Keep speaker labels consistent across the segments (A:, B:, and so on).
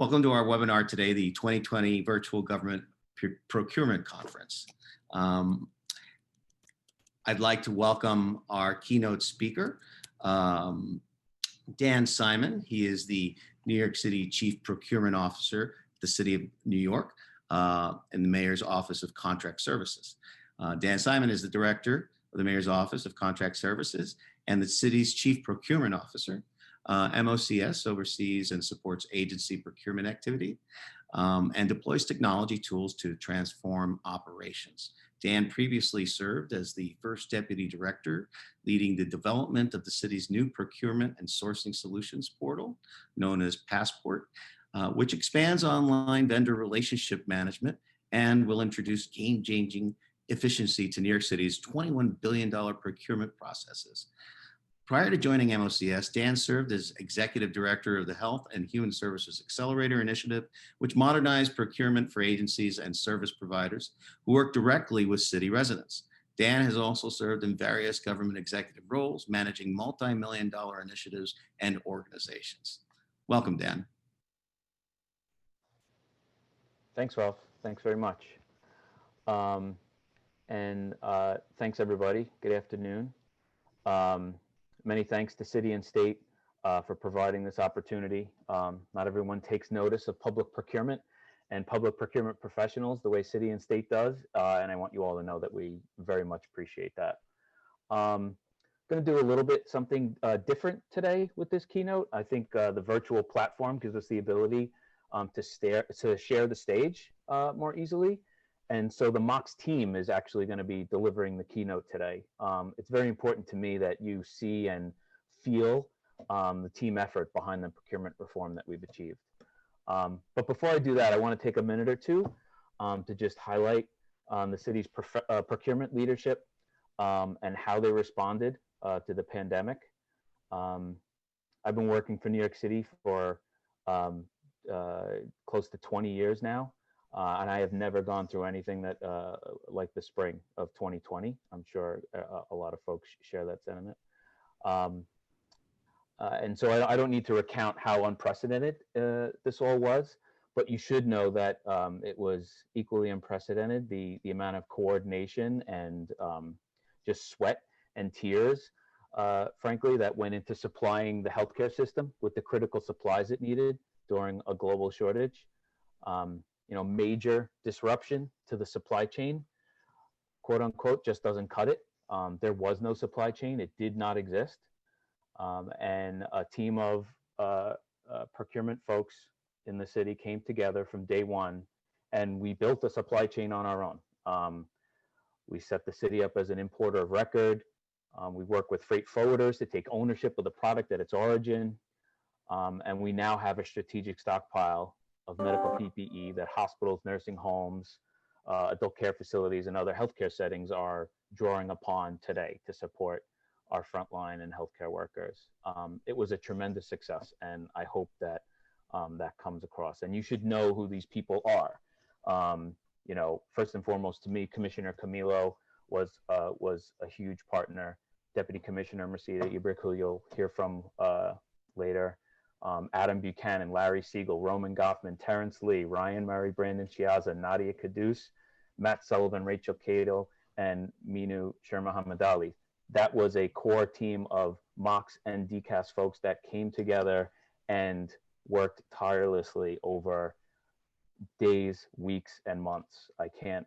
A: Welcome to our webinar today, the 2020 Virtual Government Procurement Conference. I'd like to welcome our keynote speaker, Dan Symon. He is the New York City Chief Procurement Officer, the City of New York, and the Mayor's Office of Contract Services. Dan Symon is the Director of the Mayor's Office of Contract Services and the city's Chief Procurement Officer. MOCS oversees and supports agency procurement activity and deploys technology tools to transform operations. Dan previously served as the first deputy director, leading the development of the city's new procurement and sourcing solutions portal, known as Passport, which expands online vendor relationship management and will introduce game-changing efficiency to New York City's $21 billion procurement processes. Prior to joining MOCS, Dan served as Executive Director of the Health and Human Services Accelerator Initiative, which modernized procurement for agencies and service providers who work directly with city residents. Dan has also served in various government executive roles, managing multi-million-dollar initiatives and organizations. Welcome, Dan.
B: Thanks, Ralph. Thanks very much. Thanks, everybody. Good afternoon. Many thanks to City and State for providing this opportunity. Not everyone takes notice of public procurement and public procurement professionals the way City and State does, and I want you all to know that we very much appreciate that. Going to do a little bit something different today with this keynote. I think the virtual platform gives us the ability to share the stage more easily. And so the MOCS team is actually going to be delivering the keynote today. It's very important to me that you see and feel the team effort behind the procurement reform that we've achieved. But before I do that, I want to take a minute or two to just highlight the city's procurement leadership and how they responded to the pandemic. I've been working for New York City for close to 20 years now. And I have never gone through anything that like the spring of 2020. I'm sure a lot of folks share that sentiment. And so I don't need to recount how unprecedented this all was, but you should know that it was equally unprecedented, the amount of coordination and just sweat and tears, frankly, that went into supplying the healthcare system with the critical supplies it needed during a global shortage. Major disruption to the supply chain, quote unquote, just doesn't cut it. There was no supply chain. It did not exist. And a team of procurement folks in the city came together from day one, and we built a supply chain on our own. We set the city up as an importer of record. We work with freight forwarders to take ownership of the product at its origin. And we now have a strategic stockpile of medical PPE that hospitals, nursing homes, adult care facilities, and other healthcare settings are drawing upon today to support our frontline and healthcare workers. It was a tremendous success, and I hope that that comes across. And you should know who these people are. First and foremost, to me, Commissioner Camilo was a huge partner. Deputy Commissioner Mersida, Ibric, who you'll hear from later. Adam Buchanan, Larry Siegel, Roman Goffman, Terrence Lee, Ryan Murray, Brandon Chiazza, Nadia Caduce, Matt Sullivan, Rachel Cato, and Minu Shermahamadali. That was a core team of MOCS and DCAS folks that came together and worked tirelessly over days, weeks, and months. I can't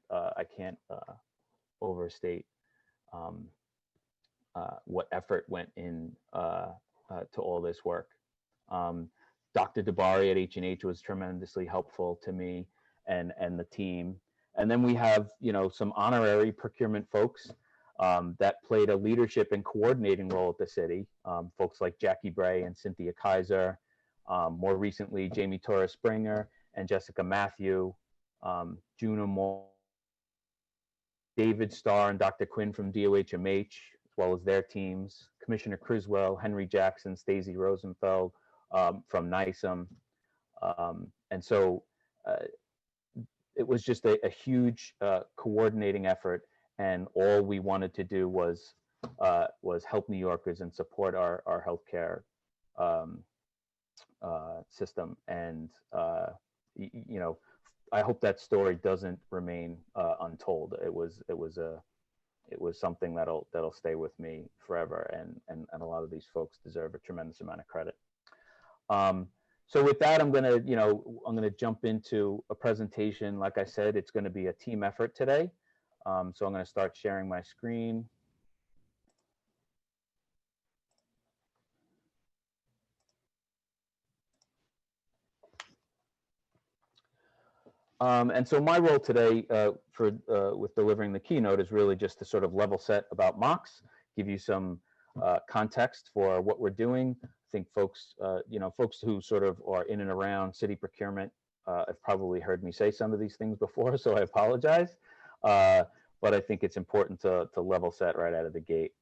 B: overstate what effort went in to all this work. Dr. Dabari at H&H was tremendously helpful to me and the team. And then we have, some honorary procurement folks that played a leadership and coordinating role at the city. Folks like Jackie Bray and Cynthia Kaiser, more recently, Jamie Torres Springer and Jessica Matthew, Juna Moore, David Starr and Dr. Quinn from DOHMH, as well as their teams, Commissioner Criswell, Henry Jackson, Stacey Rosenfeld, from NISM. And so it was just a huge coordinating effort, and all we wanted to do was help New Yorkers and support our healthcare system. And, you know, I hope that story doesn't remain untold. It was something that'll stay with me forever. And a lot of these folks deserve a tremendous amount of credit. So with that, I'm gonna jump into a presentation. Like I said, it's going to be a team effort today. So I'm going to start sharing my screen. And so my role today with delivering the keynote is really just to sort of level set about MOCs, give you some context for what we're doing. I think folks, folks who sort of are in and around city procurement have probably heard me say some of these things before, so I apologize. But I think it's important to level set right out of the gate.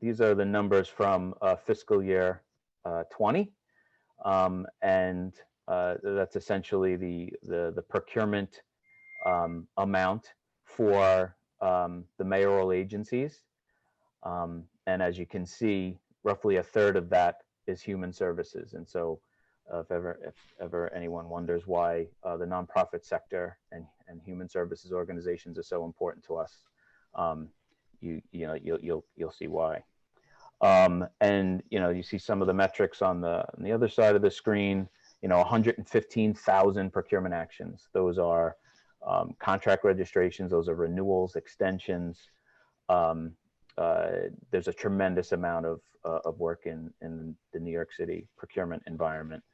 B: These are the numbers from fiscal year 20. And that's essentially the procurement amount for the mayoral agencies. And as you can see, roughly a third of that is human services. And so if ever anyone wonders why the nonprofit sector and human services organizations are so important to us, you'll see why. And you see some of the metrics on the other side of the screen. 115,000 procurement actions. Those are contract registrations. Those are renewals, extensions. There's a tremendous amount of work in the New York City procurement environment.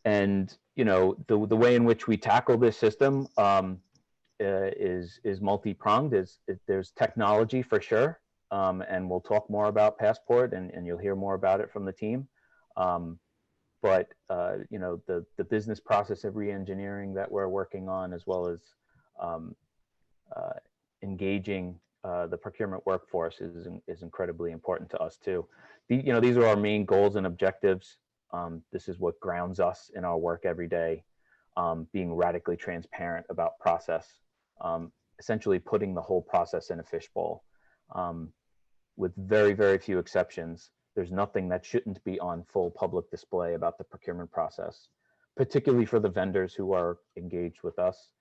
B: And the way in which we tackle this system is multi-pronged. There's technology for sure, and we'll talk more about Passport, and you'll hear more about it from the team. But the business process of re-engineering that we're working on, as well as engaging the procurement workforce, is incredibly important to us too. These are our main goals and objectives. This is what grounds us in our work every day. Being radically transparent about process, essentially putting the whole process in a fishbowl. With very, very few exceptions, there's nothing that shouldn't be on full public display about the procurement process, particularly for the vendors who are engaged with us,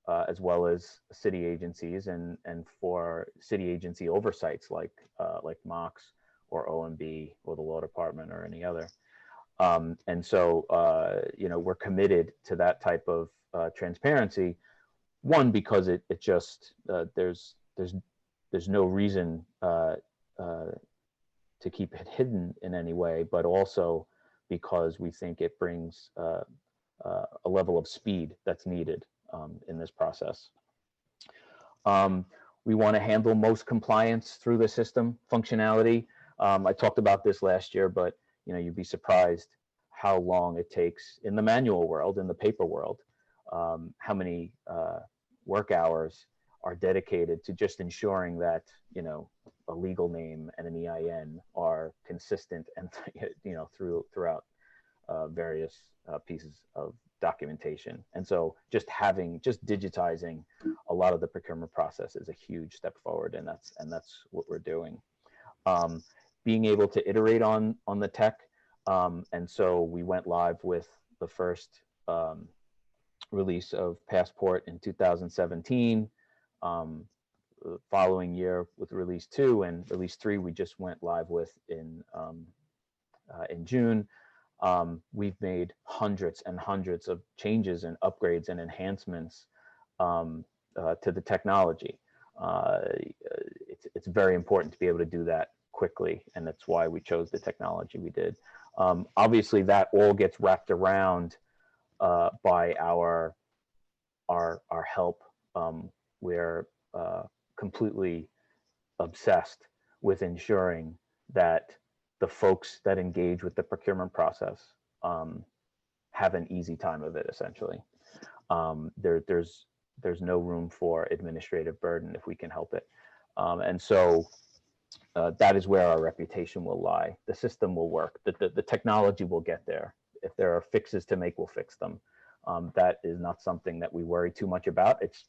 B: as well as city agencies and for city agency oversights like MOCs or OMB or the law department or any other. And so, we're committed to that type of transparency. One, because it just there's no reason to keep it hidden in any way, but also because we think it brings a level of speed that's needed in this process. We want to handle most compliance through the system functionality. I talked about this last year, but you'd be surprised how long it takes in the manual world, in the paper world, how many work hours are dedicated to just ensuring that a legal name and an EIN are consistent and throughout various pieces of documentation. And so just digitizing a lot of the procurement process is a huge step forward, and that's what we're doing. Being able to iterate on the tech, and so we went live with the first release of Passport in 2017. The following year with release 2, and release 3 we just went live with in June. We've made hundreds and hundreds of changes and upgrades and enhancements to the technology. It's very important to be able to do that quickly, and that's why we chose the technology we did. Obviously, that all gets wrapped around by our help. We're completely obsessed with ensuring that the folks that engage with the procurement process have an easy time of it, essentially. There's no room for administrative burden if we can help it. And so that is where our reputation will lie. The system will work. The technology will get there. If there are fixes to make, we'll fix them. That is not something that we worry too much about. It's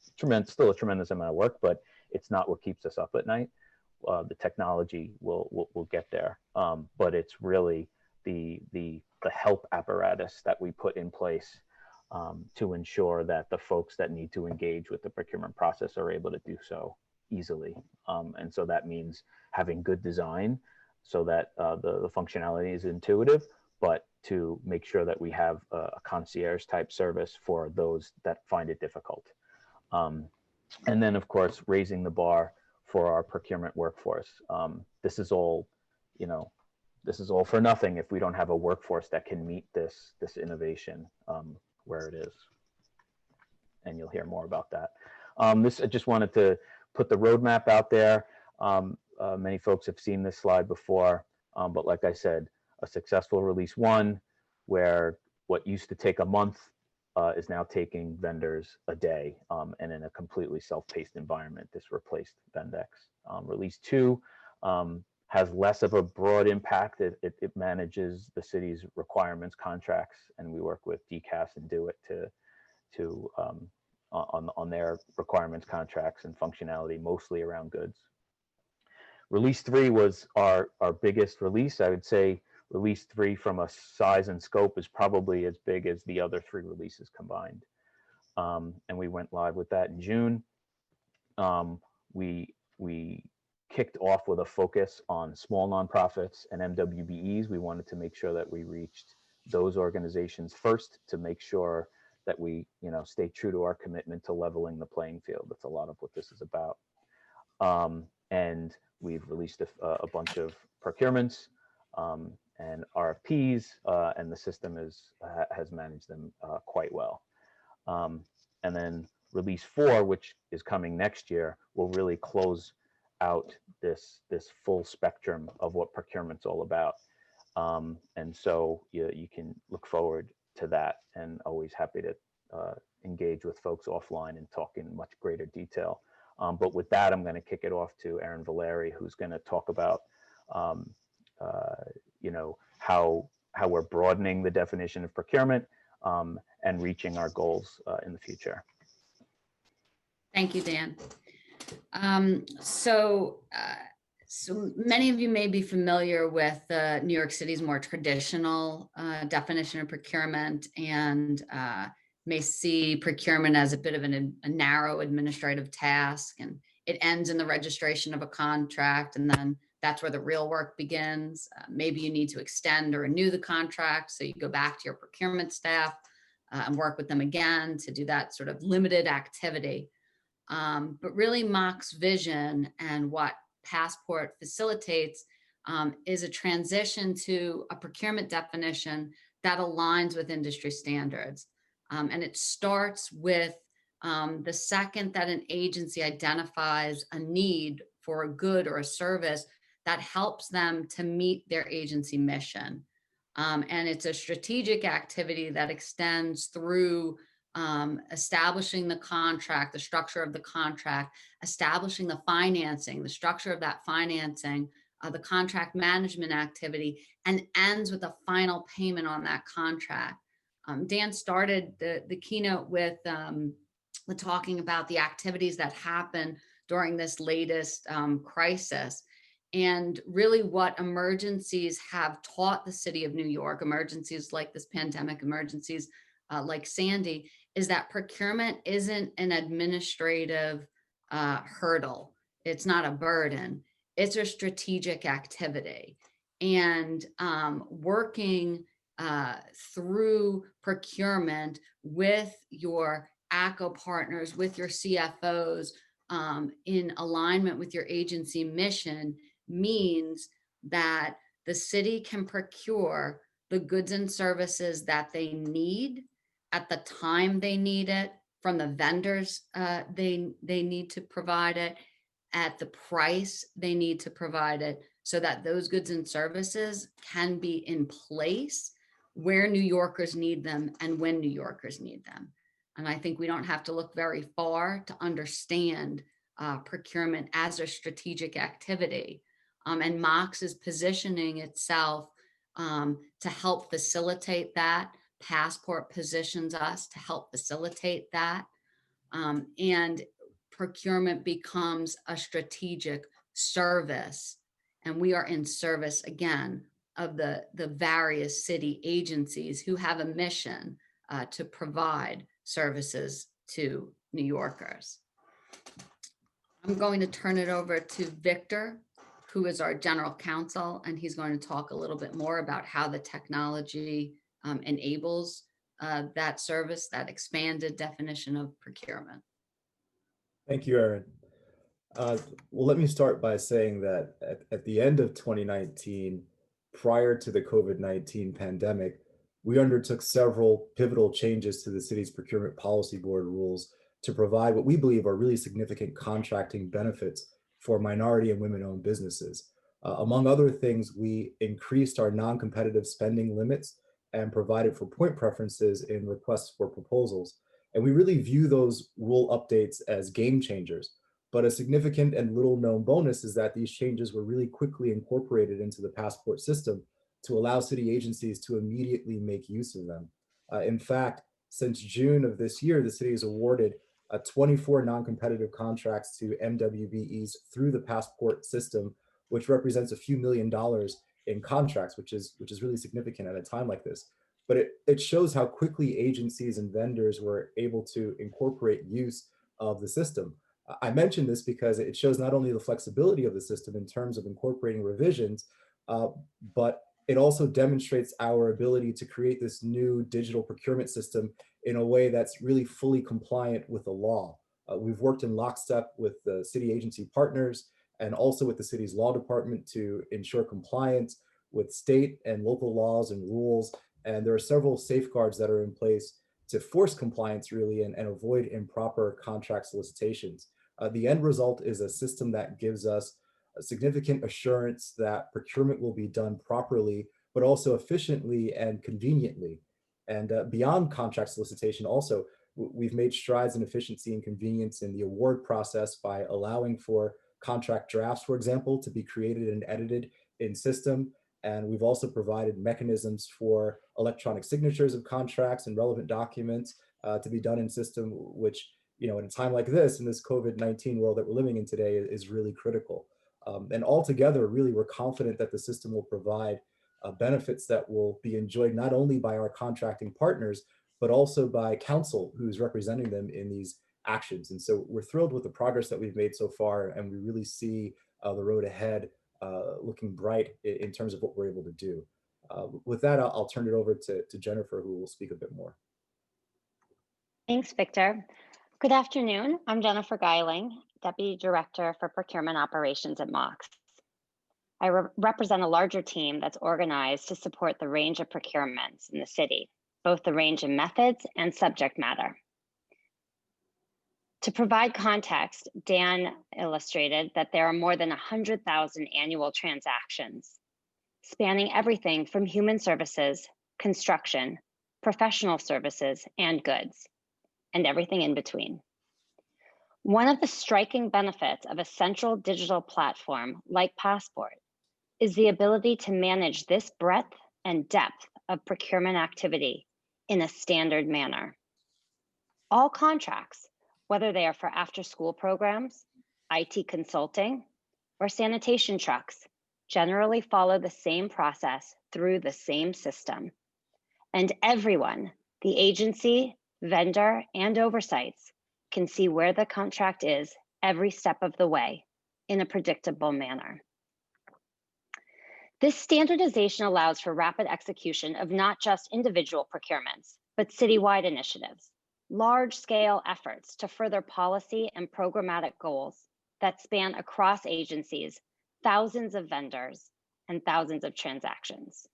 B: still a tremendous amount of work, but it's not what keeps us up at night. The technology will get there, but it's really the help apparatus that we put in place to ensure that the folks that need to engage with the procurement process are able to do so easily. And so that means having good design so that the functionality is intuitive, but to make sure that we have a concierge type service for those that find it difficult. And then of course, raising the bar for our procurement workforce. This is all, this is all for nothing if we don't have a workforce that can meet this innovation where it is. And you'll hear more about that. I just wanted to put the roadmap out there. Many folks have seen this slide before, but like I said, a successful release 1, where what used to take a month is now taking vendors a day, and in a completely self-paced environment. This replaced Vendex. Release 2 has less of a broad impact. It manages the city's requirements contracts, and we work with DCAS and Do It on their requirements contracts and functionality, mostly around goods. Release 3 was our biggest release. I would say Release 3 from a size and scope is probably as big as the other 3 releases combined. And we went live with that in June. We kicked off with a focus on small nonprofits and MWBEs. We wanted to make sure that we reached those organizations first to make sure that we stay true to our commitment to leveling the playing field. That's a lot of what this is about. And we've released a bunch of procurements and RFPs, and the system has managed them quite well. And then release 4, which is coming next year, will really close out this full spectrum of what procurement's all about. And so you can look forward to that, and always happy to engage with folks offline and talk in much greater detail. But with that, I'm going to kick it off to Aaron Valeri, who's going to talk about how we're broadening the definition of procurement and reaching our goals in the future.
C: Thank you, Dan. So many of you may be familiar with New York City's more traditional definition of procurement, and may see procurement as a bit of a narrow administrative task, and it ends in the registration of a contract, and then that's where the real work begins. Maybe you need to extend or renew the contract, so you go back to your procurement staff and work with them again to do that sort of limited activity. But really Mock's vision and what Passport facilitates is a transition to a procurement definition that aligns with industry standards. And it starts with the second that an agency identifies a need for a good or a service that helps them to meet their agency mission. And it's a strategic activity that extends through establishing the contract, the structure of the contract, establishing the financing, the structure of that financing, the contract management activity, and ends with a final payment on that contract. Dan started the keynote with talking about the activities that happen during this latest crisis. And really what emergencies have taught the city of New York, emergencies like this pandemic, emergencies like Sandy, is that procurement isn't an administrative hurdle. It's not a burden. It's a strategic activity. And working through procurement with your ACO partners, with your CFOs, in alignment with your agency mission, means that the city can procure the goods and services that they need at the time they need it, from the vendors they need to provide it, at the price they need to provide it, so that those goods and services can be in place where New Yorkers need them and when New Yorkers need them. And I think we don't have to look very far to understand procurement as a strategic activity. And Mox is positioning itself to help facilitate that Passport positions us to help facilitate that. And procurement becomes a strategic service. And we are in service, again, of the various city agencies who have a mission to provide services to New Yorkers. I'm going to turn it over to Victor, who is our general counsel, and he's going to talk a little bit more about how the technology enables that service, that expanded definition of procurement.
D: Thank you, Erin. Well, let me start by saying that at the end of 2019, prior to the COVID-19 pandemic, we undertook several pivotal changes to the city's procurement policy board rules to provide what we believe are really significant contracting benefits for minority and women-owned businesses. Among other things, we increased our non-competitive spending limits and provided for point preferences in requests for proposals. And we really view those rule updates as game changers. But a significant and little known bonus is that these changes were really quickly incorporated into the passport system to allow city agencies to immediately make use of them. In fact, since June of this year, the city has awarded 24 non-competitive contracts to Mwbes through the passport system, which represents a few $1 million in contracts, which is really significant at a time like this. But it shows how quickly agencies and vendors were able to incorporate use of the system. I mention this because it shows not only the flexibility of the system in terms of incorporating revisions, but it also demonstrates our ability to create this new digital procurement system in a way that's really fully compliant with the law. We've worked in lockstep with the city agency partners and also with the city's law department to ensure compliance with state and local laws and rules. And there are several safeguards that are in place to force compliance really and avoid improper contract solicitations. The end result is a system that gives us a significant assurance that procurement will be done properly, but also efficiently and conveniently. And beyond contract solicitation also, we've made strides in efficiency and convenience in the award process by allowing for contract drafts, for example, to be created and edited in system. And we've also provided mechanisms for electronic signatures of contracts and relevant documents to be done in system, which, you know, in a time like this, in this COVID-19 world that we're living in today, is really critical. And altogether, really, we're confident that the system will provide benefits that will be enjoyed not only by our contracting partners, but also by council who's representing them in these actions. And so we're thrilled with the progress that we've made so far, and we really see the road ahead looking bright in terms of what we're able to do. With that, I'll turn it over to Jennifer, who will speak a bit more.
E: Thanks, Victor. Good afternoon. I'm Jennifer Geiling, Deputy Director for Procurement Operations at MOX. I represent a larger team that's organized to support the range of procurements in the city, both the range of methods and subject matter. To provide context, Dan illustrated that there are more than 100,000 annual transactions, spanning everything from human services, construction, professional services, and goods, and everything in between. One of the striking benefits of a central digital platform like Passport is the ability to manage this breadth and depth of procurement activity in a standard manner. All contracts, whether they are for after-school programs, IT consulting, or sanitation trucks, generally follow the same process through the same system. And everyone, the agency, vendor, and oversights, can see where the contract is every step of the way in a predictable manner. This standardization allows for rapid execution of not just individual procurements, but citywide initiatives, large-scale efforts to further policy and programmatic goals that span across agencies, thousands of vendors, and thousands of transactions.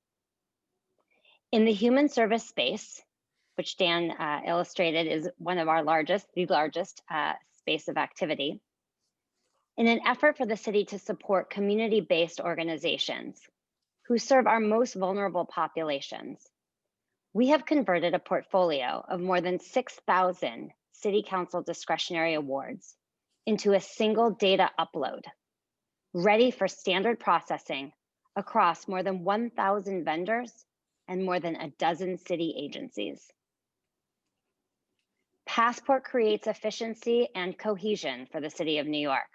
E: In the human service space, which Dan illustrated is one of our largest, the largest space of activity, in an effort for the city to support community-based organizations who serve our most vulnerable populations, we have converted a portfolio of more than 6,000 City Council discretionary awards into a single data upload, ready for standard processing across more than 1,000 vendors and more than a dozen city agencies. Passport creates efficiency and cohesion for the City of New York,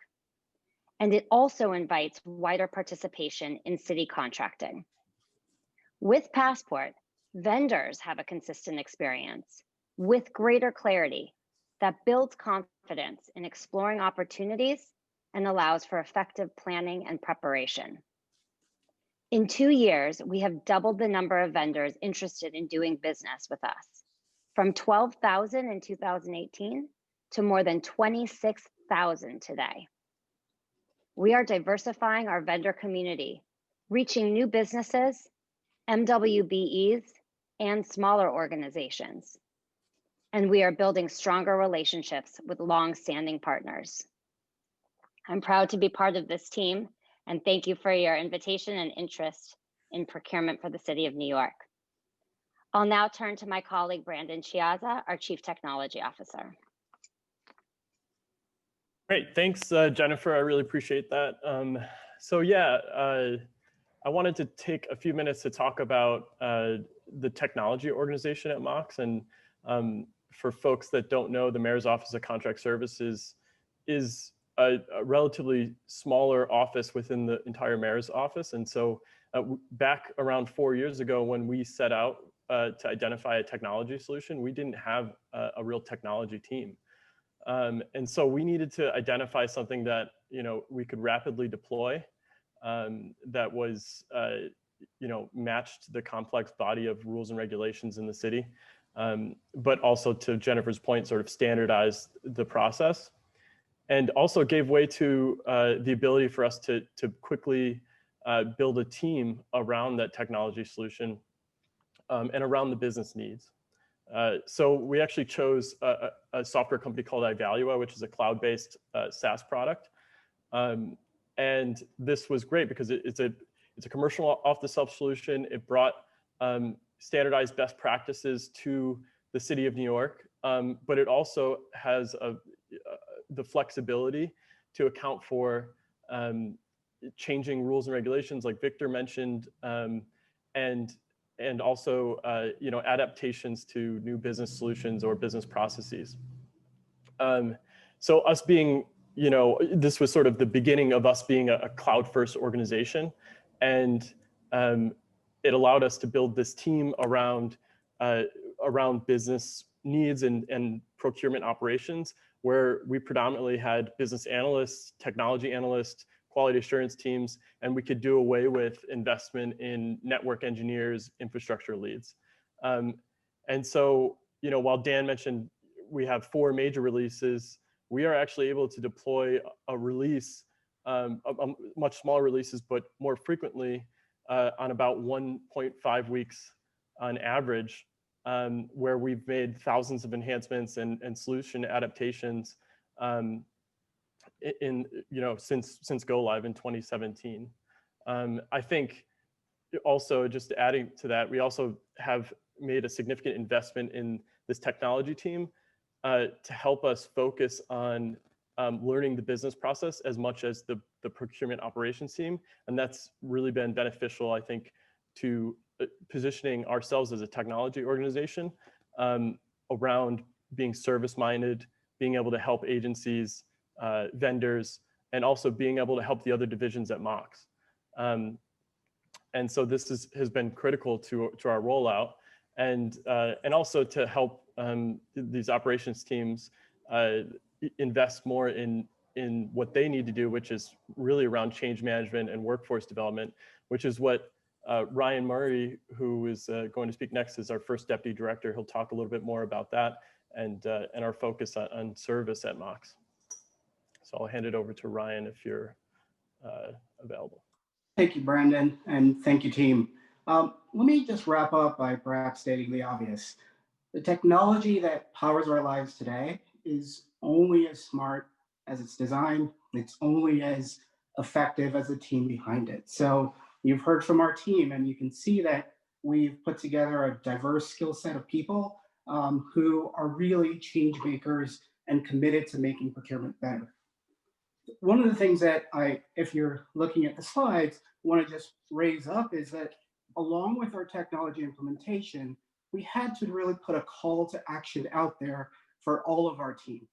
E: and it also invites wider participation in city contracting. With Passport, vendors have a consistent experience with greater clarity that builds confidence in exploring opportunities and allows for effective planning and preparation. In 2 years, we have doubled the number of vendors interested in doing business with us, from 12,000 in 2018 to more than 26,000 today. We are diversifying our vendor community, reaching new businesses, MWBEs, and smaller organizations. And we are building stronger relationships with long-standing partners. I'm proud to be part of this team, and thank you for your invitation and interest in procurement for the City of New York. I'll now turn to my colleague, Brandon Chiazza, our Chief Technology Officer.
F: Great, thanks, Jennifer. I really appreciate that. I wanted to take a few minutes to talk about the technology organization at MOX. And for folks that don't know, the Mayor's Office of Contract Services is a relatively smaller office within the entire Mayor's office. And so back around 4 years ago, when we set out to identify a technology solution, we didn't have a real technology team. And so we needed to identify something that we could rapidly deploy, that was matched the complex body of rules and regulations in the city, but also, to Jennifer's point, sort of standardize the process, and also gave way to the ability for us to quickly build a team around that technology solution and around the business needs. So we actually chose a software company called Ivalua, which is a cloud-based SaaS product. And this was great because it's a commercial off-the-shelf solution. It brought standardized best practices to the City of New York, but it also has the flexibility to account for changing rules and regulations, like Victor mentioned, and also adaptations to new business solutions or business processes. So us being, this was sort of the beginning of us being a cloud-first organization, and it allowed us to build this team around business needs and procurement operations, where we predominantly had business analysts, technology analysts, quality assurance teams, and we could do away with investment in network engineers, infrastructure leads. And so, while Dan mentioned we have 4 major releases, we are actually able to deploy a release, much smaller releases, but more frequently on about 1.5 weeks on average, where we've made thousands of enhancements and solution adaptations since go live in 2017. I think also, just adding to that, we also have made a significant investment in this technology team to help us focus on learning the business process as much as the procurement operations team. And that's really been beneficial, I think, to positioning ourselves as a technology organization around being service-minded, being able to help agencies, vendors, and also being able to help the other divisions at MOX. And so this has been critical to our rollout, and also to help these operations teams invest more in what they need to do, which is really around change management and workforce development, which is what Ryan Murray, who is going to speak next, is our first deputy director. He'll talk a little bit more about that and our focus on service at MOX. So I'll hand it over to Ryan if you're available.
G: Thank you, Brandon, and thank you, team. Let me just wrap up by perhaps stating the obvious. The technology that powers our lives today is only as smart as its design. It's only as effective as the team behind it. So you've heard from our team, and you can see that we've put together a diverse skill set of people who are really change makers and committed to making procurement better. One of the things that if you're looking at the slides, want to just raise up is that along with our technology implementation, we had to really put a call to action out there for all of our team.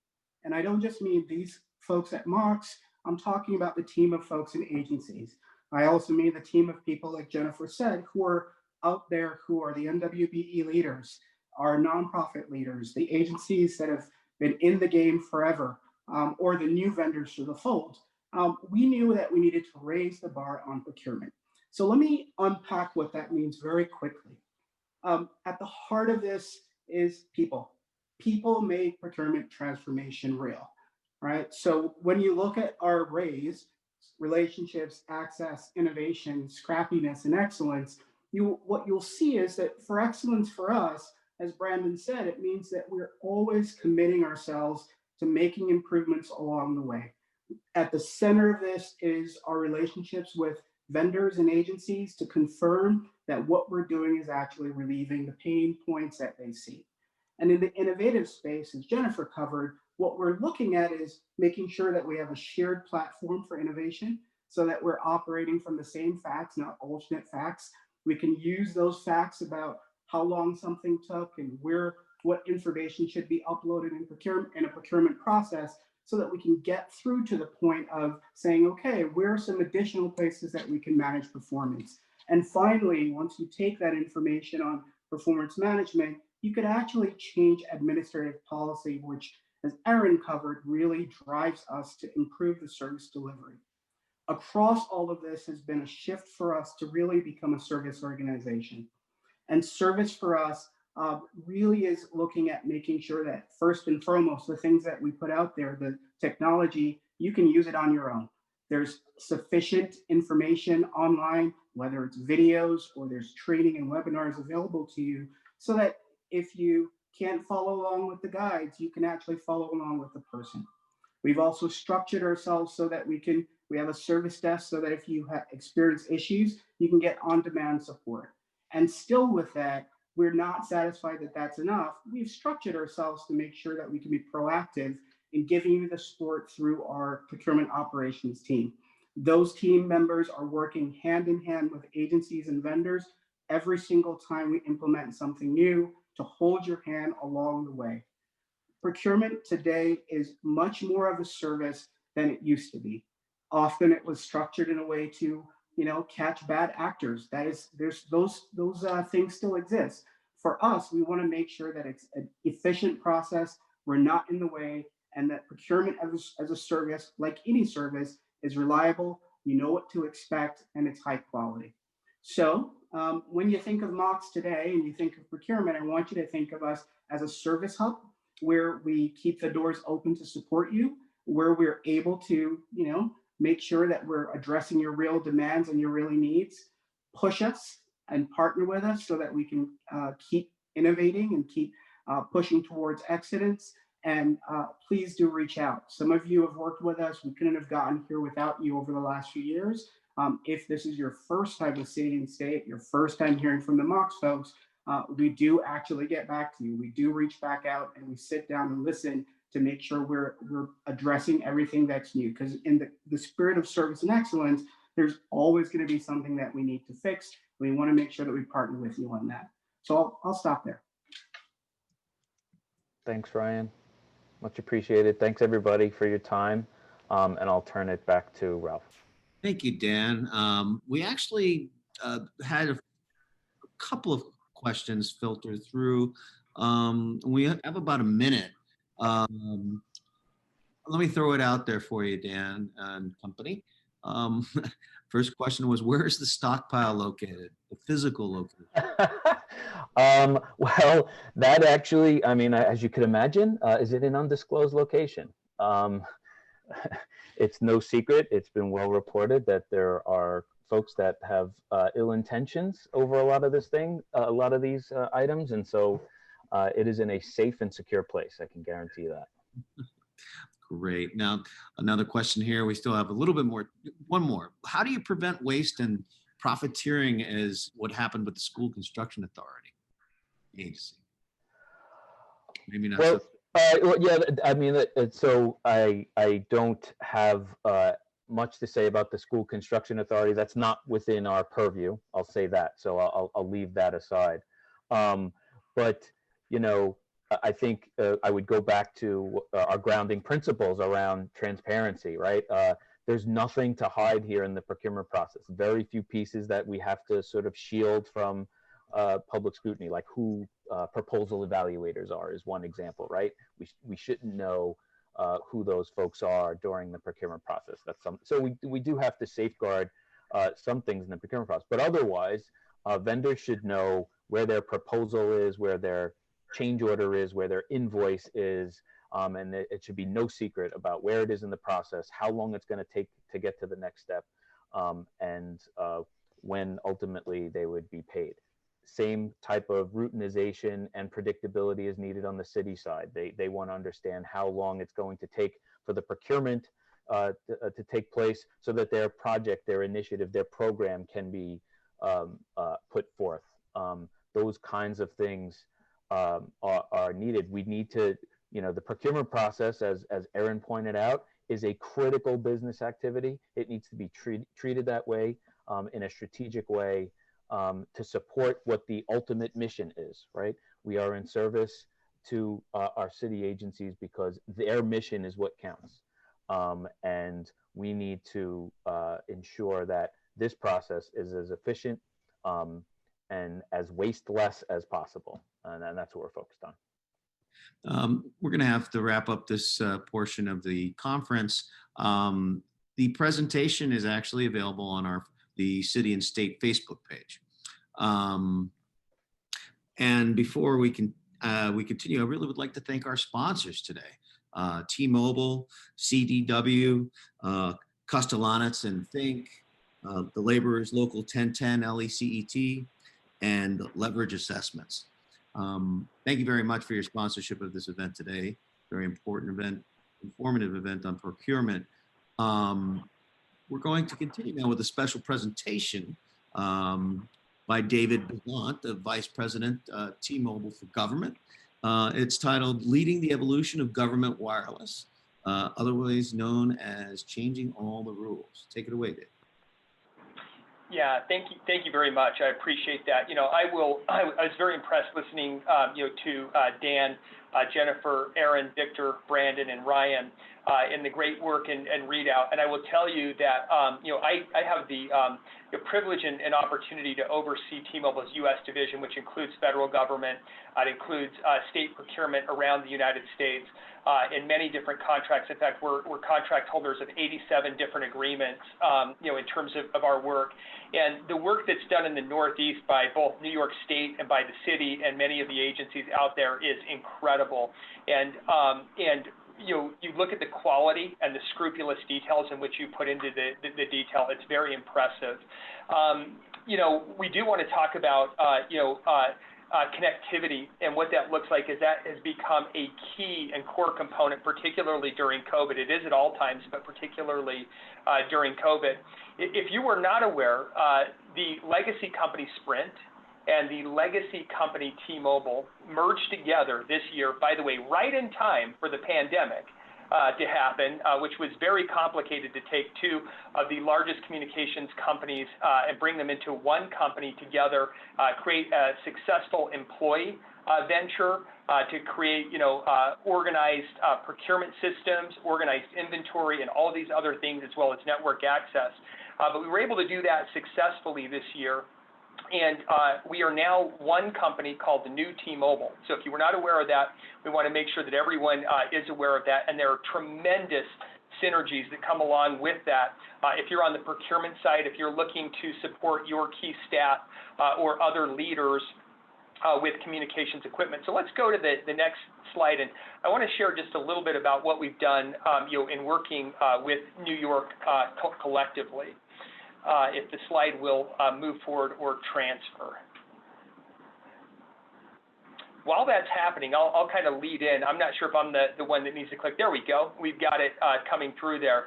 G: And I don't just mean these folks at Mox, I'm talking about the team of folks in agencies. I also mean the team of people, like Jennifer said, who are out there, who are the NWBE leaders, our nonprofit leaders, the agencies that have been in the game forever, or the new vendors to the fold. We knew that we needed to raise the bar on procurement. So let me unpack what that means very quickly. At the heart of this is people. People make procurement transformation real, right? So when you look at our raise, relationships, access, innovation, scrappiness, and excellence, what you'll see is that for excellence for us, as Brandon said, it means that we're always committing ourselves to making improvements along the way. At the center of this is our relationships with vendors and agencies to confirm that what we're doing is actually relieving the pain points that they see. And in the innovative space, as Jennifer covered, what we're looking at is making sure that we have a shared platform for innovation so that we're operating from the same facts, not alternate facts. We can use those facts about how long something took and what information should be uploaded in a procurement process so that we can get through to the point of saying, okay, where are some additional places that we can manage performance? And finally, once you take that information on performance management, you could actually change administrative policy, which, as Erin covered, really drives us to improve the service delivery. Across all of this has been a shift for us to really become a service organization. And service for us really is looking at making sure that first and foremost, the things that we put out there, the technology, you can use it on your own. There's sufficient information online, whether it's videos or there's training and webinars available to you, so that if you can't follow along with the guides, you can actually follow along with the person. We've also structured ourselves so that we have a service desk so that if you have experienced issues, you can get on-demand support. And still with that, we're not satisfied that that's enough. We've structured ourselves to make sure that we can be proactive in giving you the support through our procurement operations team. Those team members are working hand in hand with agencies and vendors every single time we implement something new to hold your hand along the way. Procurement today is much more of a service than it used to be. Often it was structured in a way to, catch bad actors. Those things still exist. For us, we want to make sure that it's an efficient process. We're not in the way, and that procurement as a service, like any service, is reliable. You know what to expect, and it's high quality. So when you think of Mox today and you think of procurement, I want you to think of us as a service hub where we keep the doors open to support you, where we're able to, make sure that we're addressing your real demands and your real needs. Push us and partner with us so that we can keep innovating and keep pushing towards excellence. And please do reach out. Some of you have worked with us. We couldn't have gotten here without you over the last few years. If this is your first time with City and State, your first time hearing from the Mox folks, we do actually get back to you. We do reach back out and we sit down and listen to make sure we're addressing everything that's new. Because in the spirit of service and excellence, there's always going to be something that we need to fix. We want to make sure that we partner with you on that. So I'll stop there.
B: Thanks, Ryan. Much appreciated. Thanks, everybody, for your time. And I'll turn it back to Ralph.
A: Thank you, Dan. We actually had a couple of questions filter through. We have about a minute. Let me throw it out there for you, Dan and company. First question was, where is the stockpile located, the physical location?
B: Well, that actually, as you could imagine, is in an undisclosed location. It's no secret. It's been well reported that there are folks that have ill intentions over a lot of these items. And so it is in a safe and secure place. I can guarantee that.
A: Great. Now, another question here. We still have a little bit more. One more. How do you prevent waste and profiteering as what happened with the School Construction Authority agency? Maybe not.
B: Well, yeah, so I don't have much to say about the school construction authority. That's not within our purview. I'll say that. So I'll leave that aside. But, you know, I think I would go back to our grounding principles around transparency, right? There's nothing to hide here in the procurement process. Very few pieces that we have to sort of shield from public scrutiny, like who proposal evaluators are is one example, right? We shouldn't know who those folks are during the procurement process. So we do have to safeguard some things in the procurement process, but otherwise, vendors should know where their proposal is, where their change order is, where their invoice is, and it should be no secret about where it is in the process, how long it's going to take to get to the next step, and when ultimately they would be paid. Same type of routinization and predictability is needed on the city side. They want to understand how long it's going to take for the procurement to take place, so that their project, their initiative, their program can be put forth. Those kinds of things are needed. We need to, you know, the procurement process, as Erin pointed out, is a critical business activity. It needs to be treated that way, in a strategic way, to support what the ultimate mission is, right? We are in service to our city agencies because their mission is what counts. And we need to ensure that this process is as efficient and as wasteless as possible. And that's what we're focused on.
A: We're going to have to wrap up this portion of the conference. The presentation is actually available on the City and State Facebook page. And before we continue, I really would like to thank our sponsors today. T-Mobile, CDW, Kostelanetz Fink, the Laborers Local 1010 LECET, and Leverage Assessments. Thank you very much for your sponsorship of this event today. Very important event, informative event on procurement. We're going to continue now with a special presentation by David Bezzant, the Vice President, T-Mobile for Government. It's titled Leading the Evolution of Government Wireless, otherwise known as Changing All the Rules. Take it away, Dave.
H: Yeah, thank you very much. I appreciate that. You know, I was very impressed listening, to Dan, Jennifer, Erin, Victor, Brandon, and Ryan in the great work and readout. And I will tell you that, I have the privilege and opportunity to oversee T-Mobile's U.S. division, which includes federal government. It includes state procurement around the United States in many different contracts. In fact, we're contract holders of 87 different agreements, in terms of our work. And the work that's done in the Northeast by both New York State and by the city and many of the agencies out there is incredible. And you look at the quality and the scrupulous details in which you put into the detail. It's very impressive. We do want to talk about, connectivity and what that looks like, as that has become a key and core component, particularly during COVID. It is at all times, but particularly during COVID. If you were not aware, the legacy company Sprint and the legacy company T-Mobile merged together this year, by the way, right in time for the pandemic to happen, which was very complicated to take two of the largest communications companies and bring them into one company together, create a successful employee venture to create, organized procurement systems, organized inventory, and all these other things, as well as network access. But we were able to do that successfully this year. And we are now one company called the new T-Mobile. So if you were not aware of that, we want to make sure that everyone is aware of that. And there are tremendous synergies that come along with that. If you're on the procurement side, if you're looking to support your key staff or other leaders with communications equipment. So let's go to the next slide. And I want to share just a little bit about what we've done in working with New York collectively. If the slide will move forward or transfer. While that's happening, I'll kind of lead in. I'm not sure if I'm the one that needs to click. There we go. We've got it coming through there.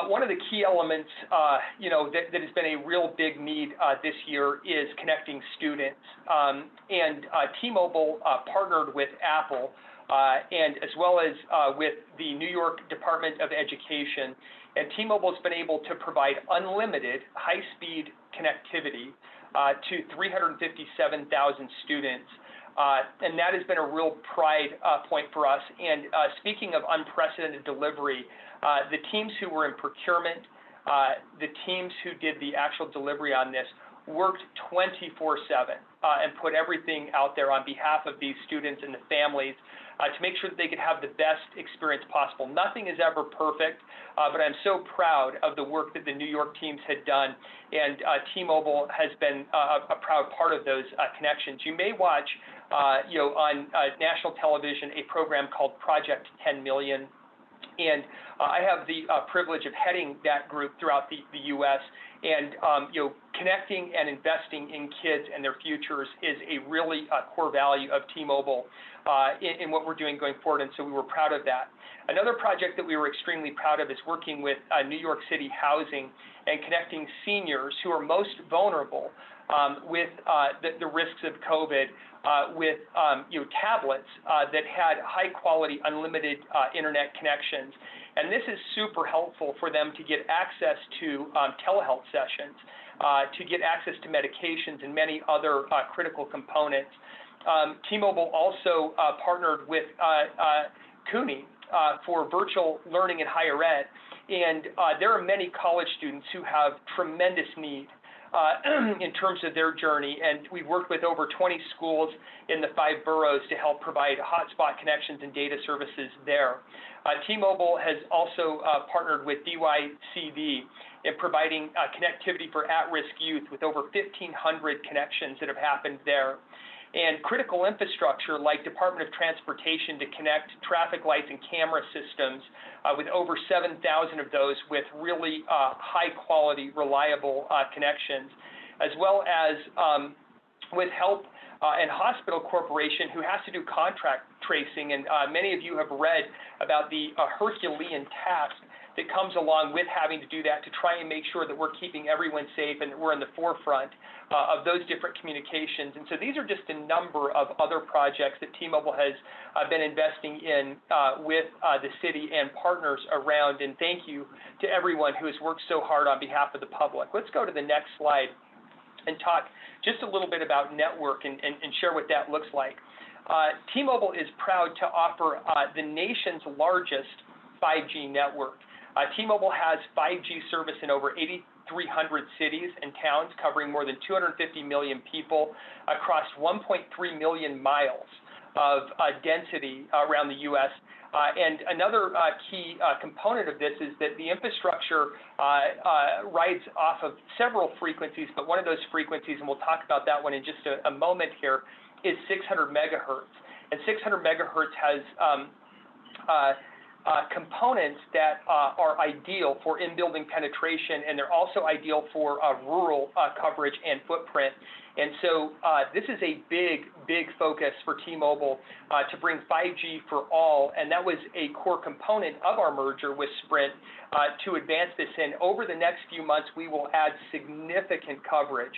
H: one of the key elements, that has been a real big need this year is connecting students. And T-Mobile partnered with Apple and as well as with the New York Department of Education. And T-Mobile has been able to provide unlimited high-speed connectivity to 357,000 students. And that has been a real pride point for us. And speaking of unprecedented delivery, the teams who were in procurement, the teams who did the actual delivery on this worked 24/7 and put everything out there on behalf of these students and the families to make sure that they could have the best experience possible. Nothing is ever perfect, but I'm so proud of the work that the New York teams had done, and T-Mobile has been a proud part of those connections. You may watch, on national television, a program called Project 10 Million. And I have the privilege of heading that group throughout the U.S. And connecting and investing in kids and their futures is a really core value of T-Mobile in what we're doing going forward. And so we were proud of that. Another project that we were extremely proud of is working with New York City Housing and connecting seniors who are most vulnerable with the risks of COVID with tablets that had high quality unlimited internet connections. And this is super helpful for them to get access to telehealth sessions, to get access to medications and many other critical components. T-Mobile also partnered with CUNY for virtual learning in higher ed. And there are many college students who have tremendous need in terms of their journey, and we've worked with over 20 schools in the 5 boroughs to help provide hotspot connections and data services there. T-Mobile has also partnered with DYCD in providing connectivity for at-risk youth with over 1,500 connections that have happened there. And critical infrastructure like Department of Transportation to connect traffic lights and camera systems with over 7,000 of those with really high quality, reliable connections, as well as with Help and Hospital Corporation, who has to do contract tracing. And many of you have read about the Herculean task that comes along with having to do that to try and make sure that we're keeping everyone safe and that we're in the forefront of those different communications. And so these are just a number of other projects that T-Mobile has been investing in with the city and partners around. And thank you to everyone who has worked so hard on behalf of the public. Let's go to the next slide and talk just a little bit about network and share what that looks like. T-Mobile is proud to offer the nation's largest 5G network. T-Mobile has 5G service in over 8,300 cities and towns, covering more than 250 million people across 1.3 million miles of density around the U.S. And another key component of this is that the infrastructure rides off of several frequencies, but one of those frequencies, and we'll talk about that one in just a moment here, is 600 megahertz. And 600 megahertz has components that are ideal for in-building penetration, and they're also ideal for rural coverage and footprint. And so this is a big focus for T-Mobile to bring 5G for all, and that was a core component of our merger with Sprint to advance this. And over the next few months, we will add significant coverage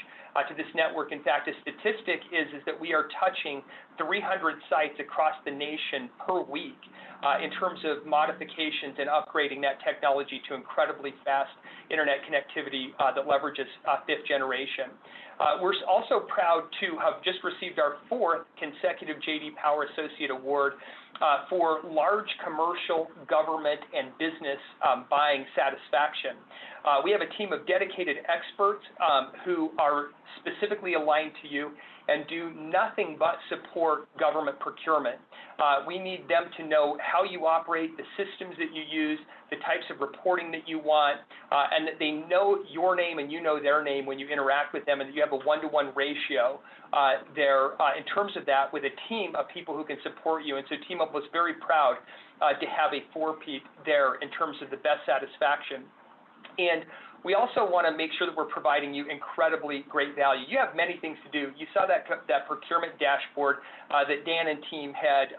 H: to this network. In fact, a statistic is that we are touching 300 sites across the nation per week in terms of modifications and upgrading that technology to incredibly fast internet connectivity that leverages 5th generation. We're also proud to have just received our 4th consecutive J.D. Power Associate Award for large commercial, government, and business buying satisfaction. We have a team of dedicated experts who are specifically aligned to you and do nothing but support government procurement. We need them to know how you operate, the systems that you use, the types of reporting that you want, and that they know your name and you know their name when you interact with them, and that you have a one-to-one ratio there in terms of that with a team of people who can support you. And so T-Mobile is very proud to have a 4-peat there in terms of the best satisfaction. And we also want to make sure that we're providing you incredibly great value. You have many things to do. You saw that procurement dashboard that Dan and team had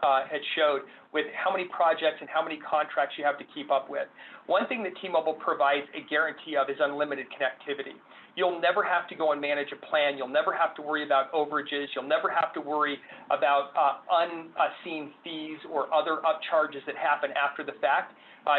H: showed with how many projects and how many contracts you have to keep up with. One thing that T-Mobile provides a guarantee of is unlimited connectivity. You'll never have to go and manage a plan. You'll never have to worry about overages. You'll never have to worry about unseen fees or other upcharges that happen after the fact.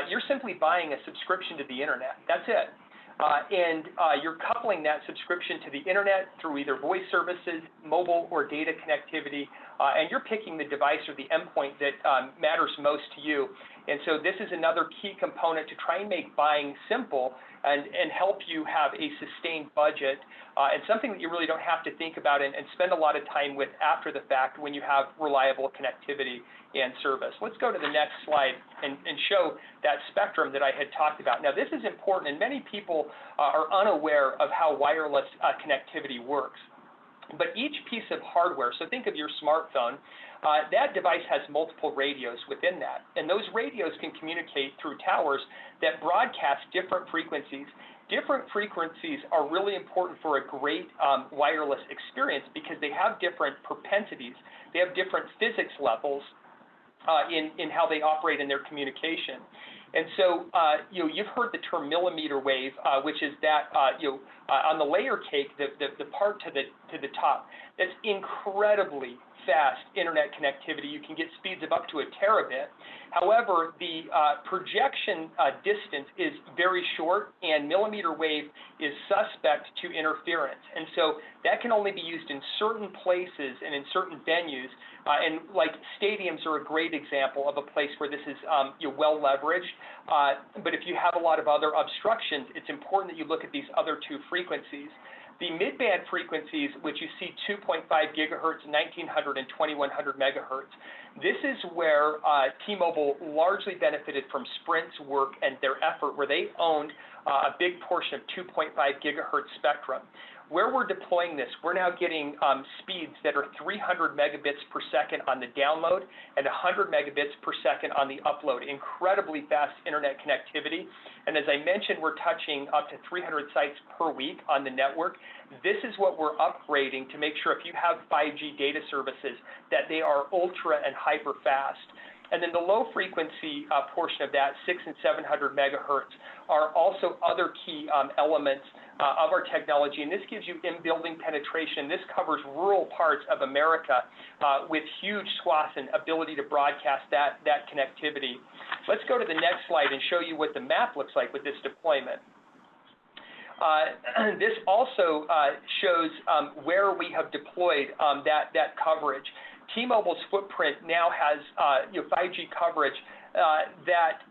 H: You're simply buying a subscription to the internet. That's it. And you're coupling that subscription to the internet through either voice services, mobile or data connectivity, and you're picking the device or the endpoint that matters most to you. And so this is another key component to try and make buying simple and help you have a sustained budget and something that you really don't have to think about and spend a lot of time with after the fact when you have reliable connectivity and service. Let's go to the next slide and show that spectrum that I had talked about. Now, this is important, and many people are unaware of how wireless connectivity works. But each piece of hardware, so think of your smartphone, that device has multiple radios within that. And those radios can communicate through towers that broadcast different frequencies. Different frequencies are really important for a great wireless experience because they have different propensities. They have different physics levels in how they operate in their communication. And so, you've heard the term millimeter wave, which is that, on the layer cake, the part to the top, that's incredibly fast internet connectivity. You can get speeds of up to a terabit. However, the projection distance is very short, and millimeter wave is suspect to interference. And so that can only be used in certain places and in certain venues. And like stadiums are a great example of a place where this is well leveraged. But if you have a lot of other obstructions, it's important that you look at these other two frequencies. The mid-band frequencies, which you see 2.5 gigahertz, 1900 and 2100 megahertz, this is where T-Mobile largely benefited from Sprint's work and their effort where they owned a big portion of 2.5 gigahertz spectrum. Where we're deploying this, we're now getting speeds that are 300 megabits per second on the download and 100 megabits per second on the upload. Incredibly fast internet connectivity. And as I mentioned, we're touching up to 300 sites per week on the network. This is what we're upgrading to make sure if you have 5G data services that they are ultra and hyper fast. And then the low frequency portion of that, 600 and 700 megahertz, are also other key elements of our technology. And this gives you in-building penetration. This covers rural parts of America with huge swaths and ability to broadcast that connectivity. Let's go to the next slide and show you what the map looks like with this deployment. This also shows where we have deployed that coverage. T-Mobile's footprint now has 5G coverage that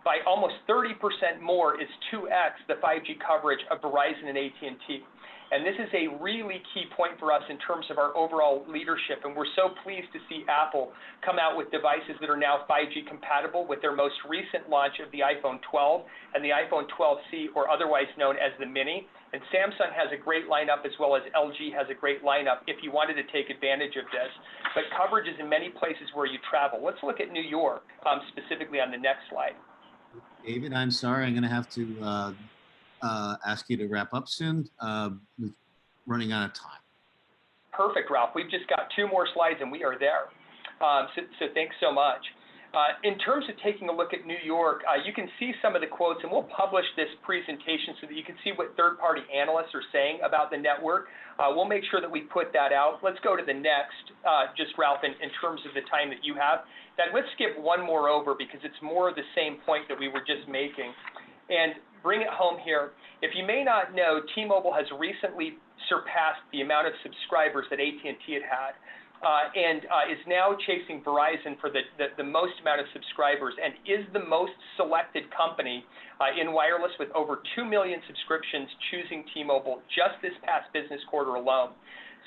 H: by almost 30% more is 2x the 5G coverage of Verizon and AT&T. And this is a really key point for us in terms of our overall leadership. And we're so pleased to see Apple come out with devices that are now 5G compatible with their most recent launch of the iPhone 12 and the iPhone 12C, or otherwise known as the Mini. And Samsung has a great lineup, as well as LG has a great lineup if you wanted to take advantage of this. But coverage is in many places where you travel. Let's look at New York, specifically on the next slide.
A: David, I'm sorry, I'm going to have to ask you to wrap up soon. We're running out of time.
H: Perfect, Ralph. We've just got 2 more slides and we are there. So thanks so much. In terms of taking a look at New York, you can see some of the quotes, and we'll publish this presentation so that you can see what third-party analysts are saying about the network. We'll make sure that we put that out. Let's go to the next, just Ralph, in terms of the time that you have. Then let's skip one more over because it's more of the same point that we were just making. And bring it home here. If you may not know, T-Mobile has recently surpassed the amount of subscribers that AT&T had. And is now chasing Verizon for the most amount of subscribers, and is the most selected company in wireless with over 2 million subscriptions choosing T-Mobile just this past business quarter alone.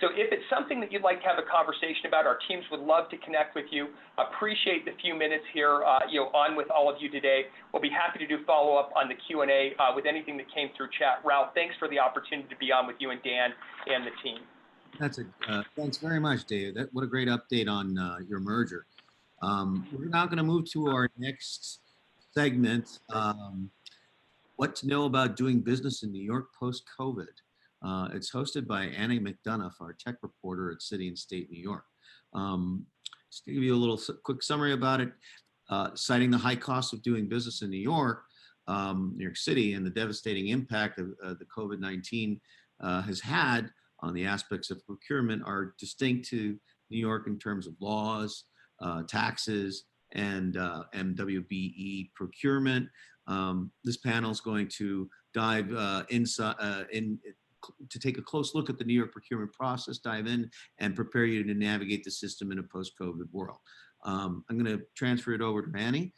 H: So if it's something that you'd like to have a conversation about, our teams would love to connect with you. Appreciate the few minutes here on with all of you today. We'll be happy to do follow-up on the Q&A with anything that came through chat. Ralph, thanks for the opportunity to be on with you and Dan and the team.
A: Thanks very much, David. What a great update on your merger. We're now going to move to our next segment. What to know about doing business in New York post-COVID. It's hosted by Annie McDonough, our tech reporter at City and State New York. Just to give you a little quick summary about it, citing the high cost of doing business in New York City, and the devastating impact of the COVID-19 has had on the aspects of procurement are distinct to New York in terms of laws, taxes, and Mwbe procurement. This panel is going to dive to take a close look at the New York procurement process, dive in and prepare you to navigate the system in a post-COVID world. I'm going to transfer it over to Annie.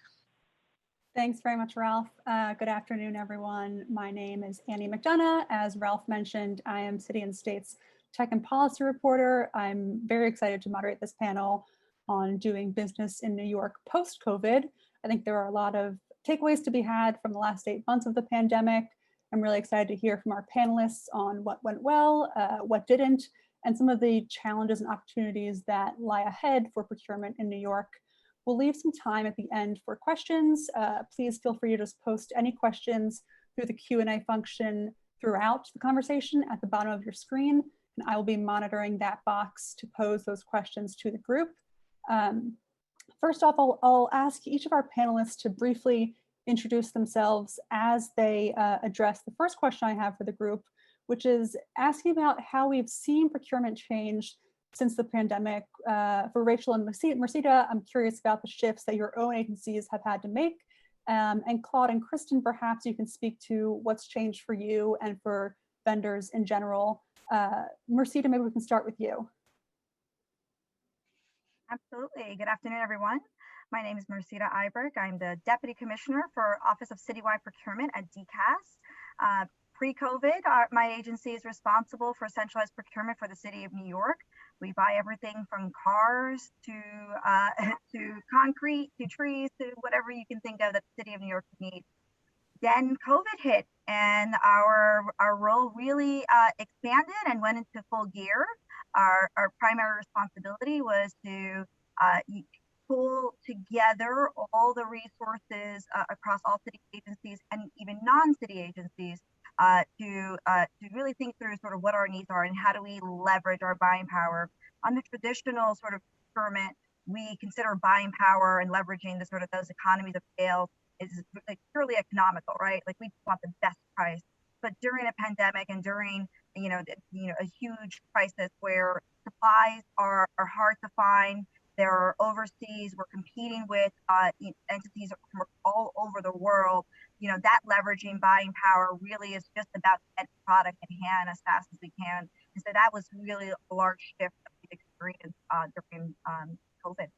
I: Thanks very much, Ralph. Good afternoon, everyone. My name is Annie McDonough. As Ralph mentioned, I am City and State's tech and policy reporter. I'm very excited to moderate this panel on doing business in New York post-COVID. I think there are a lot of takeaways to be had from the last 8 months of the pandemic. I'm really excited to hear from our panelists on what went well, what didn't, and some of the challenges and opportunities that lie ahead for procurement in New York. We'll leave some time at the end for questions. Please feel free to just post any questions through the Q&A function throughout the conversation at the bottom of your screen, and I will be monitoring that box to pose those questions to the group. First off, I'll ask each of our panelists to briefly introduce themselves as they address the first question I have for the group, which is asking about how we've seen procurement change since the pandemic. For Rachel and Mersida, I'm curious about the shifts that your own agencies have had to make. And Claude and Kristen, perhaps you can speak to what's changed for you and for vendors in general. Mersida, maybe we can start with you.
J: Absolutely. Good afternoon, everyone. My name is Mersida Ibric. I'm the Deputy Commissioner for Office of Citywide Procurement at DCAS. Pre-COVID, my agency is responsible for centralized procurement for the City of New York. We buy everything from cars to concrete, to trees, to whatever you can think of that the City of New York needs. Then COVID hit, and our role really expanded and went into full gear. Our primary responsibility was to pull together all the resources across all city agencies and even non-city agencies to really think through sort of what our needs are and how do we leverage our buying power. On the traditional sort of procurement, we consider buying power and leveraging the sort of those economies of scale is like purely economical, right? Like we want the best price. But during a pandemic and during a huge crisis where supplies are hard to find, they're overseas, we're competing with entities from all over the world, that leveraging buying power really is just about getting product in hand as fast as we can. And so that was really a large shift that we've experienced during COVID.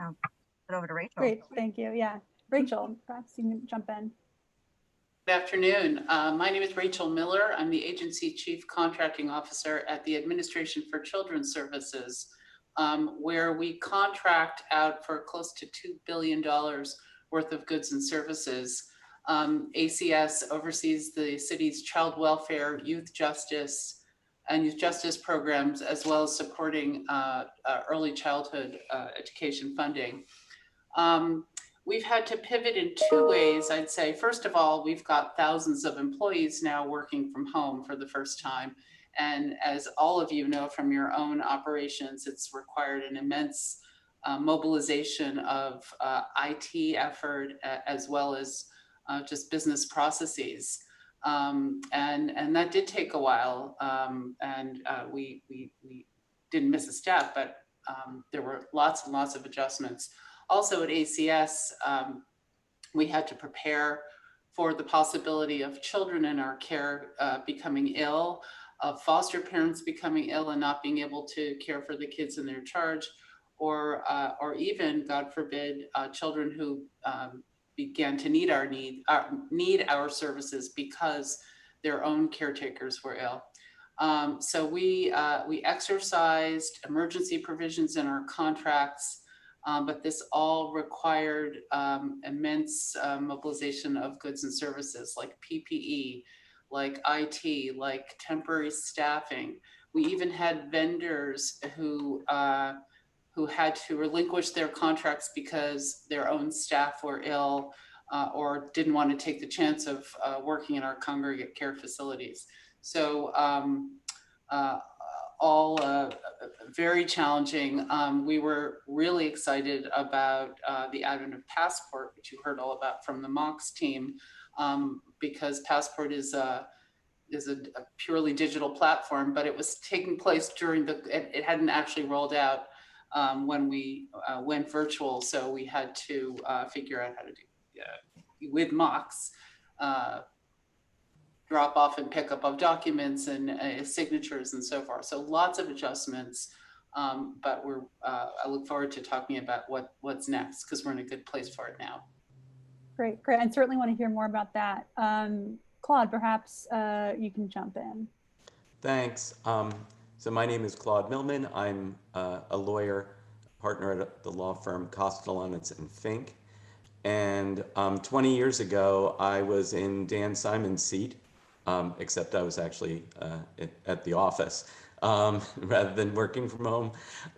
J: I'll put it over to Rachel.
I: Great, thank you. Yeah, Rachel, perhaps you can jump in.
K: Good afternoon. My name is Rachel Miller. I'm the Agency Chief Contracting Officer at the Administration for Children's Services, where we contract out for close to $2 billion worth of goods and services. ACS oversees the city's child welfare, youth justice, and youth justice programs, as well as supporting early childhood education funding. We've had to pivot in two ways, I'd say. First of all, we've got thousands of employees now working from home for the first time. And as all of you know from your own operations, it's required an immense mobilization of IT effort as well as just business processes. And that did take a while. We didn't miss a step, but there were lots and lots of adjustments. Also at ACS, we had to prepare for the possibility of children in our care becoming ill, of foster parents becoming ill and not being able to care for the kids in their charge, or even, God forbid, children who began to need our services because their own caretakers were ill. So we exercised emergency provisions in our contracts. But this all required immense mobilization of goods and services like PPE, like IT, like temporary staffing. We even had vendors who had to relinquish their contracts because their own staff were ill, or didn't want to take the chance of working in our congregate care facilities. So all very challenging. We were really excited about the advent of Passport, which you heard all about from the MOX team, because Passport is a purely digital platform, but it was taking place during it hadn't actually rolled out when we went virtual. So we had to figure out how to do with MOX, drop off and pick up of documents and signatures and so forth. So lots of adjustments, but I look forward to talking about what's next, because we're in a good place for it now.
I: Great, great. I certainly want to hear more about that. Claude, perhaps you can jump in.
L: Thanks. So my name is Claude Millman. I'm a lawyer, partner at the law firm Kostelanetz Fink. And 20 years ago, I was in Dan Symon's seat, except I was actually at the office rather than working from home.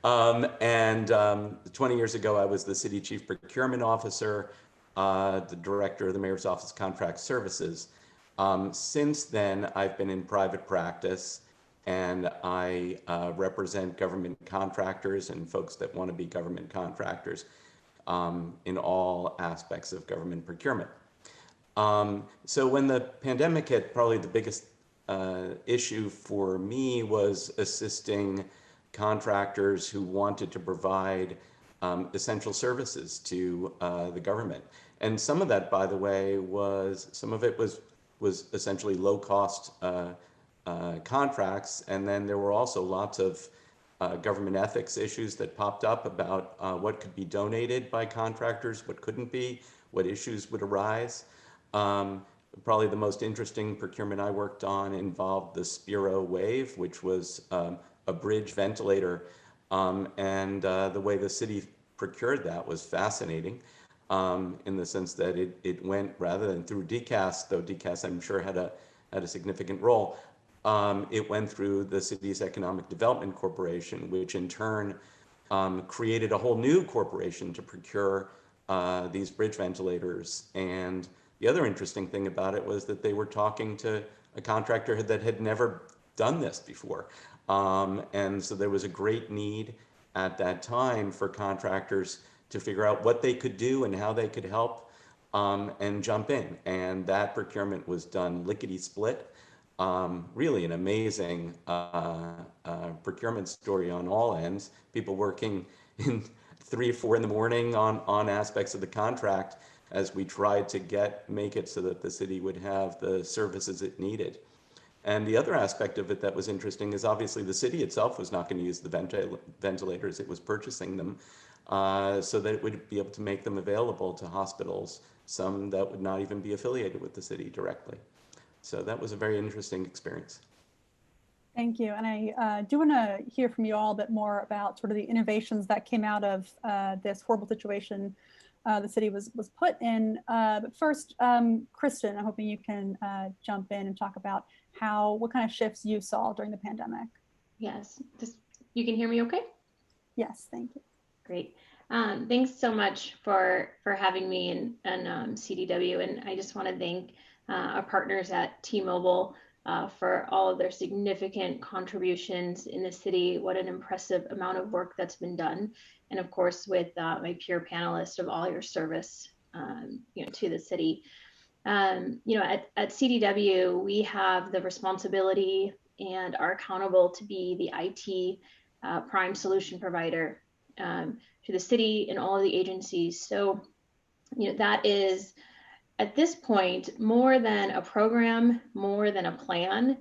L: 20 years ago, I was the city chief procurement officer, the director of the mayor's office of contract services. Since then, I've been in private practice, and I represent government contractors and folks that want to be government contractors in all aspects of government procurement. So when the pandemic hit, probably the biggest issue for me was assisting contractors who wanted to provide essential services to the government. And some of that, by the way, some of it was essentially low-cost contracts, and then there were also lots of government ethics issues that popped up about what could be donated by contractors, what couldn't be, what issues would arise. Probably the most interesting procurement I worked on involved the Spiro Wave, which was a bridge ventilator, and the way the city procured that was fascinating. In the sense that it went, rather than through DCAS, though DCAS I'm sure had a significant role, it went through the city's Economic Development Corporation, which in turn created a whole new corporation to procure these bridge ventilators. And the other interesting thing about it was that they were talking to a contractor that had never done this before. And so there was a great need at that time for contractors to figure out what they could do and how they could help and jump in. And that procurement was done lickety-split. Really an amazing procurement story on all ends. People working in 3 or 4 in the morning on aspects of the contract as we tried to make it so that the city would have the services it needed. And the other aspect of it that was interesting is obviously the city itself was not going to use the ventilators, it was purchasing them. So that it would be able to make them available to hospitals, some that would not even be affiliated with the city directly. So that was a very interesting experience.
I: Thank you. And I do want to hear from you all a bit more about sort of the innovations that came out of this horrible situation the city was put in. But first, Kristen, I'm hoping you can jump in and talk about what kind of shifts you saw during the pandemic.
M: Yes, you can hear me okay?
I: Yes, thank you.
M: Great. Thanks so much for having me and CDW. And I just want to thank our partners at T-Mobile for all of their significant contributions in the city. What an impressive amount of work that's been done. And of course, with my peer panelists of all your service to the city. At CDW, we have the responsibility and are accountable to be the IT prime solution provider to the city and all of the agencies. So, that is, at this point, more than a program, more than a plan.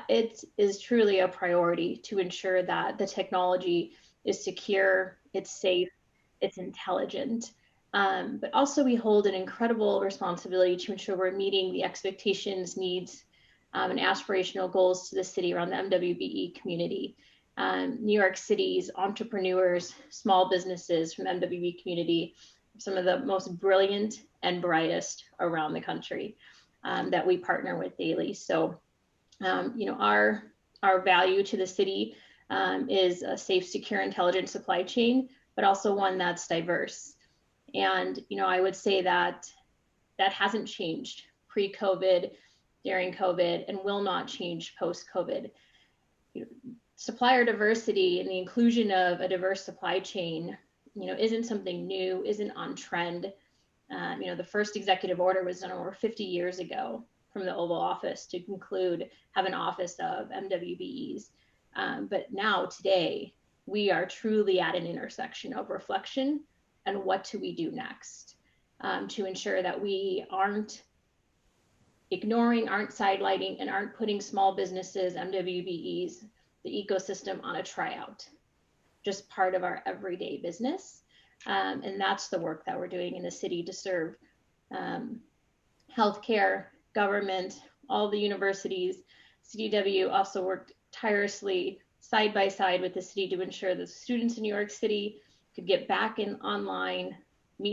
M: It is truly a priority to ensure that the technology is secure, it's safe, it's intelligent. But also we hold an incredible responsibility to ensure we're meeting the expectations, needs, and aspirational goals to the city around the MWBE community. New York City's entrepreneurs, small businesses from MWBE community, some of the most brilliant and brightest around the country that we partner with daily. So, our value to the city is a safe, secure, intelligent supply chain, but also one that's diverse. And, I would say that that hasn't changed pre-COVID, during COVID, and will not change post-COVID. Supplier diversity and the inclusion of a diverse supply chain, isn't something new, isn't on trend. The first executive order was done over 50 years ago from the Oval Office to have an office of MWBEs. But now, today, we are truly at an intersection of reflection and what do we do next to ensure that we aren't ignoring, aren't sidelighting, and aren't putting small businesses, MWBEs, the ecosystem on a tryout, just part of our everyday business. And that's the work that we're doing in the city to serve healthcare, government, all the universities. CDW also worked tirelessly side by side with the city to ensure that students in New York City could get back in online,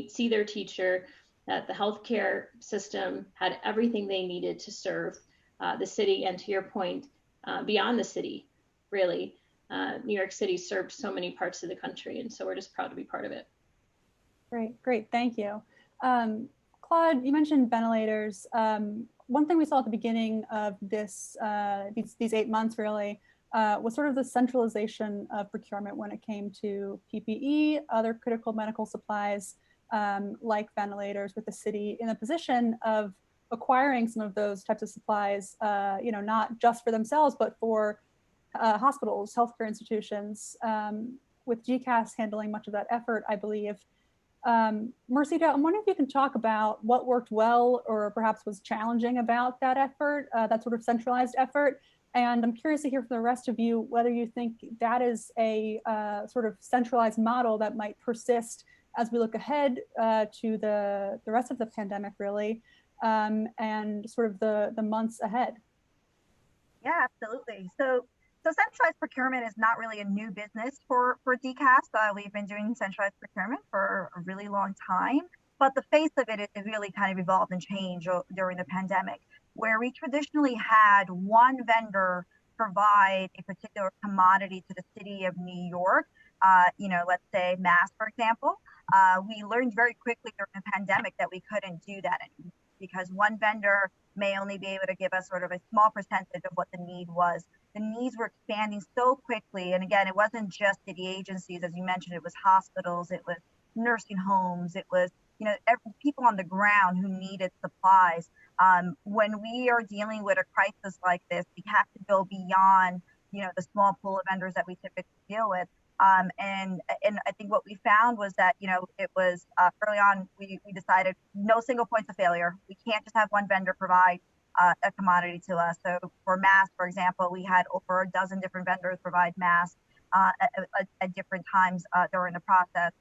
M: see their teacher, that the healthcare system had everything they needed to serve the city. And to your point, beyond the city, really, New York City served so many parts of the country. And so we're just proud to be part of it.
I: Great, thank you. Claude, you mentioned ventilators. One thing we saw at the beginning of these 8 months really was sort of the centralization of procurement when it came to PPE, other critical medical supplies like ventilators, with the city in a position of acquiring some of those types of supplies, not just for themselves, but for hospitals, healthcare institutions, with GCAS handling much of that effort, I believe. Mersida, I'm wondering if you can talk about what worked well or perhaps was challenging about that effort, that sort of centralized effort. And I'm curious to hear from the rest of you whether you think that is a sort of centralized model that might persist as we look ahead to the rest of the pandemic, really, and sort of the months ahead.
J: Yeah, absolutely. So centralized procurement is not really a new business for DCAS. We've been doing centralized procurement for a really long time, but the face of it really kind of evolved and changed during the pandemic, where we traditionally had one vendor provide a particular commodity to the city of New York. Let's say masks, for example. We learned very quickly during the pandemic that we couldn't do that anymore, because one vendor may only be able to give us sort of a small percentage of what the need was. The needs were expanding so quickly. And again, it wasn't just city agencies, as you mentioned, it was hospitals, it was nursing homes, it was, people on the ground who needed supplies. When we are dealing with a crisis like this, we have to go beyond, the small pool of vendors that we typically deal with. And I think what we found was that, it was early on, we decided no single points of failure. We can't just have one vendor provide a commodity to us. So for masks, for example, we had over a dozen different vendors provide masks at different times during the process.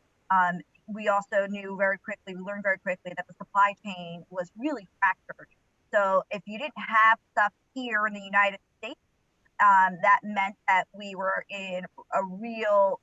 J: We also we learned very quickly that the supply chain was really fractured. So if you didn't have stuff here in the United States, that meant that we were in a real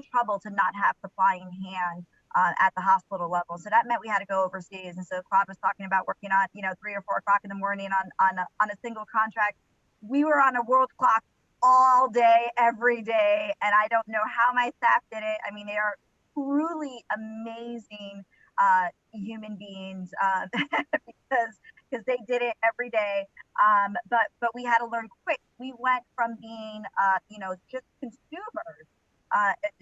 J: trouble to not have supply in hand at the hospital level. So that meant we had to go overseas. And so Claude was talking about working on, 3 or 4 o'clock in the morning on a single contract. We were on a world clock all day, every day. And I don't know how my staff did it. I mean, they are truly amazing human beings because they did it every day. But we had to learn quick. We went from being, just consumers,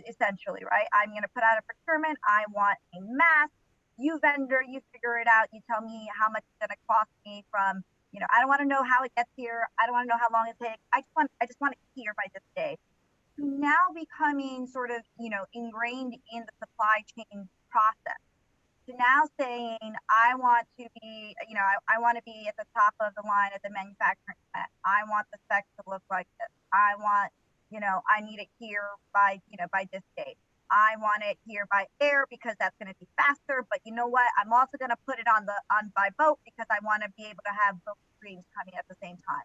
J: essentially, right? I'm going to put out a procurement. I want a mask. You vendor, you figure it out. You tell me how much it's going to cost me from, I don't want to know how it gets here. I don't want to know how long it takes. I just want it here by this day. Now becoming sort of, ingrained in the supply chain process. To now saying, I want to be, I want to be at the top of the line at the manufacturing plant. I want the specs to look like this. I want, I need it here by, by this date. I want it here by air because that's going to be faster. But you know what? I'm also going to put it on by boat because I want to be able to have both streams coming at the same time.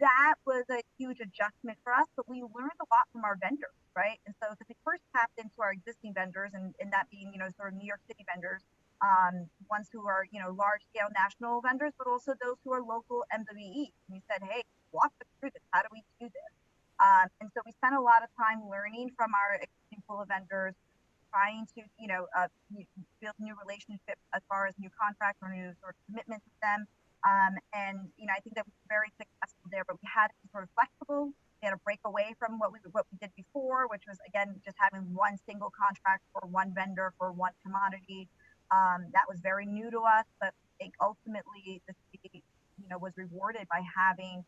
J: That was a huge adjustment for us, but we learned a lot from our vendors, right? And so we first tapped into our existing vendors, and that being, sort of New York City vendors, ones who are, large scale national vendors, but also those who are local MWEs. And we said, hey, walk us through this. How do we do this? And so we spent a lot of time learning from our existing pool of vendors, trying to, build new relationships as far as new contracts or new sort of commitments with them. And I think that we were very successful there, but we had to be sort of flexible. We had to break away from what we did before, which was, again, just having one single contract for one vendor for one commodity. That was very new to us, but I think ultimately the city, was rewarded by having,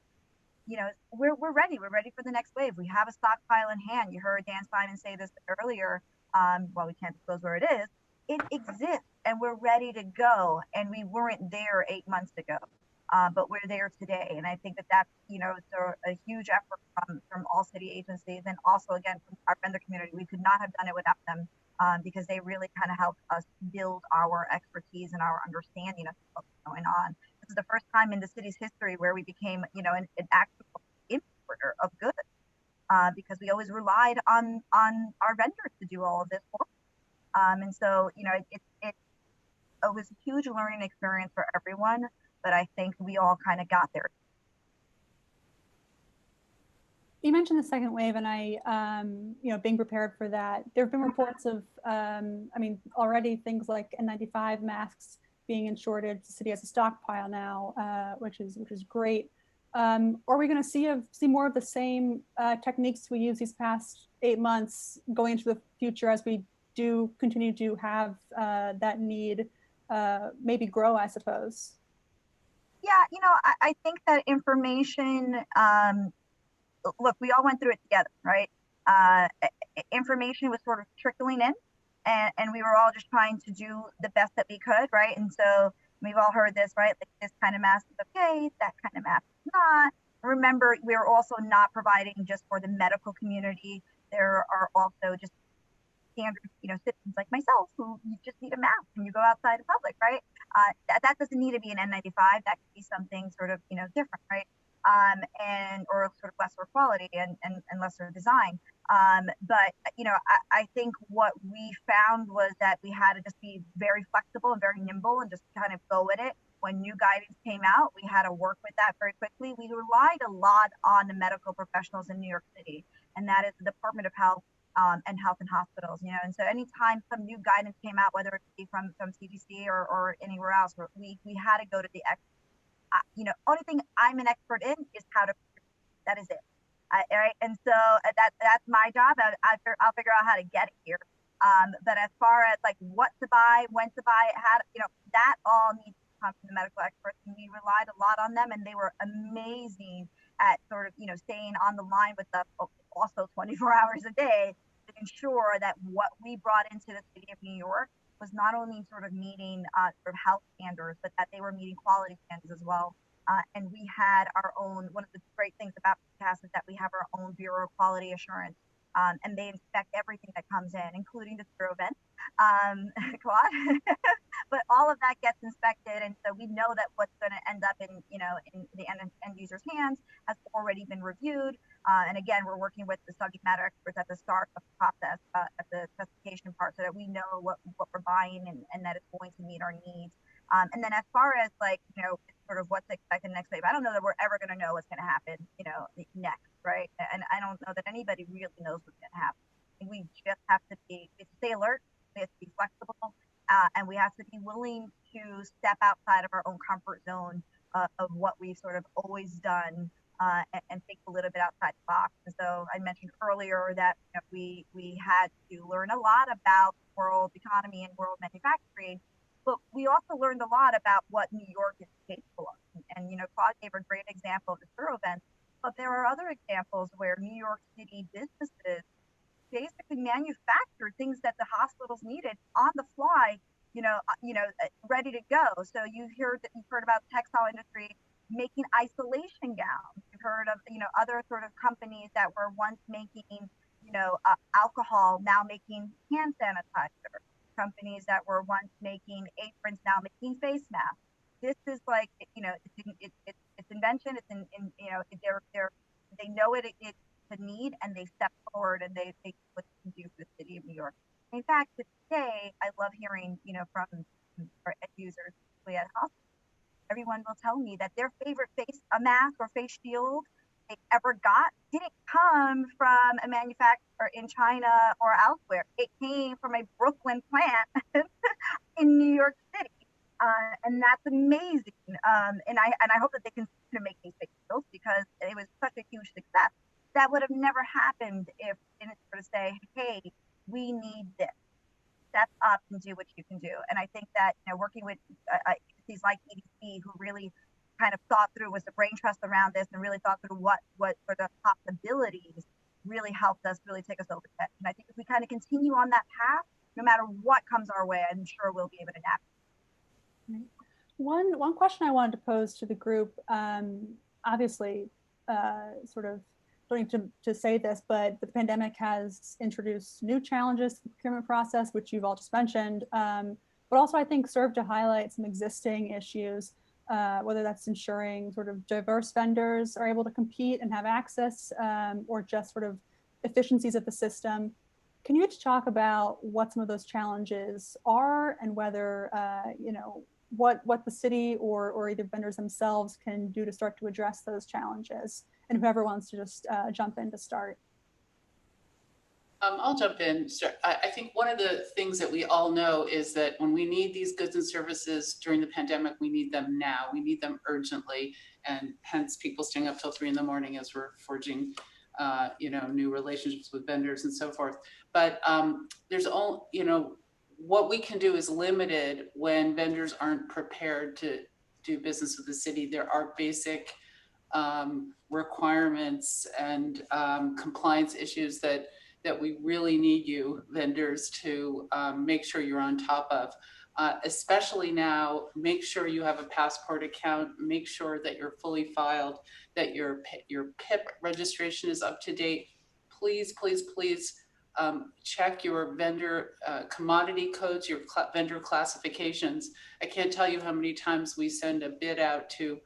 J: we're ready. We're ready for the next wave. We have a stockpile in hand. You heard Dan Symon say this earlier. Well, we can't disclose where it is. It exists, and we're ready to go. And we weren't there 8 months ago, but we're there today. And I think that that's, a huge effort from all city agencies, and also, again, from our vendor community. We could not have done it without them, because they really kind of helped us build our expertise and our understanding of what's going on. This is the first time in the city's history where we became, an actual importer of goods, because we always relied on our vendors to do all of this work. And so, it was a huge learning experience for everyone, but I think we all kind of got there.
I: You mentioned the second wave, and I, being prepared for that. There have been reports of, already things like N95 masks being in shortage. The city has a stockpile now, which is great. Are we going to see more of the same techniques we used these past 8 months going into the future as we do continue to have that need maybe grow, I suppose?
J: Yeah, I think that information, look, we all went through it together, right? Information was sort of trickling in, and we were all just trying to do the best that we could, right? And so we've all heard this, right? Like, this kind of mask is okay, that kind of mask is not. Remember, we're also not providing just for the medical community. There are also just standard, citizens like myself who you just need a mask when you go outside in public, right? That doesn't need to be an N95. That could be something sort of, different, right? Or sort of lesser quality and lesser design. But I think what we found was that we had to just be very flexible and very nimble and just kind of go with it. When new guidance came out, we had to work with that very quickly. We relied a lot on the medical professionals in New York City, and that is the Department of Health and Health and Hospitals. And so anytime some new guidance came out, whether it be from CDC or anywhere else, we had to go to the experts. Only thing I'm an expert in is how to. That is it. Right. And so that's my job. I'll figure out how to get it here. But as far as like what to buy, when to buy, how to, that all needs to come from the medical experts. And we relied a lot on them, and they were amazing at sort of, staying on the line with us also 24 hours a day to ensure that what we brought into the city of New York was not only sort of meeting sort of health standards, but that they were meeting quality standards as well. And we had our own, one of the great things about PCAS is that we have our own Bureau of Quality Assurance, and they inspect everything that comes in, including the zero vent, Claude. But all of that gets inspected, and so we know that what's going to end up in the end user's hands has already been reviewed. And again, we're working with the subject matter experts at the start of the process, at the specification part, so that we know what we're buying and that it's going to meet our needs. And then as far as like, sort of what to expect in the next wave, I don't know that we're ever going to know what's going to happen, next, right? And I don't know that anybody really knows what's going to happen. We just have to stay alert, we have to be flexible, and we have to be willing to step outside of our own comfort zone of what we've sort of always done, and think a little bit outside the box. And so I mentioned earlier that we had to learn a lot about world economy and world manufacturing, but we also learned a lot about what New York is capable of. And Claude gave a great example of the zero events, but there are other examples where New York City businesses basically manufactured things that the hospitals needed on the fly, ready to go. So you've heard about the textile industry making isolation gowns. You've heard of other sort of companies that were once making alcohol, now making hand sanitizer. Companies that were once making aprons, now making face masks. This is like, it's invention. It's they know it's a need, and they step forward and they what they can do for the city of New York. In fact, today I love hearing from our end users at hospitals. Everyone will tell me that their favorite face mask or face shield they ever got didn't come from a manufacturer in China or elsewhere. It came from a Brooklyn plant in New York City. And that's amazing. And I hope that they continue to make these big deals because it was such a huge success. That would have never happened if they didn't sort of say, hey, we need this. Step up and do what you can do. And I think that, you know, working with agencies like EDC who really kind of thought through, was the brain trust around this and really thought through what were the possibilities, really helped us really take us over the edge. And I think if we kind of continue on that path, no matter what comes our way, I'm sure we'll be able to navigate.
I: One question I wanted to pose to the group, obviously, sort of don't need to say this, but the pandemic has introduced new challenges to the procurement process, which you've all just mentioned, but also I think served to highlight some existing issues, whether that's ensuring sort of diverse vendors are able to compete and have access, or just sort of efficiencies of the system. Can you just talk about what some of those challenges are and whether, you know, what the city or either vendors themselves can do to start to address those challenges? And whoever wants to just jump in to start.
K: I'll jump in. I think one of the things that we all know is that when we need these goods and services during the pandemic, we need them now. We need them urgently, and hence people staying up till 3 in the morning as we're forging, you know, new relationships with vendors and so forth. But there's all, you know, what we can do is limited when vendors aren't prepared to do business with the city. There are basic requirements and compliance issues that we really need you vendors to make sure you're on top of. Especially now, make sure you have a passport account, make sure that you're fully filed, that your PIP registration is up to date. Please, please, please check your vendor commodity codes, your vendor classifications. I can't tell you how many times we send a bid out to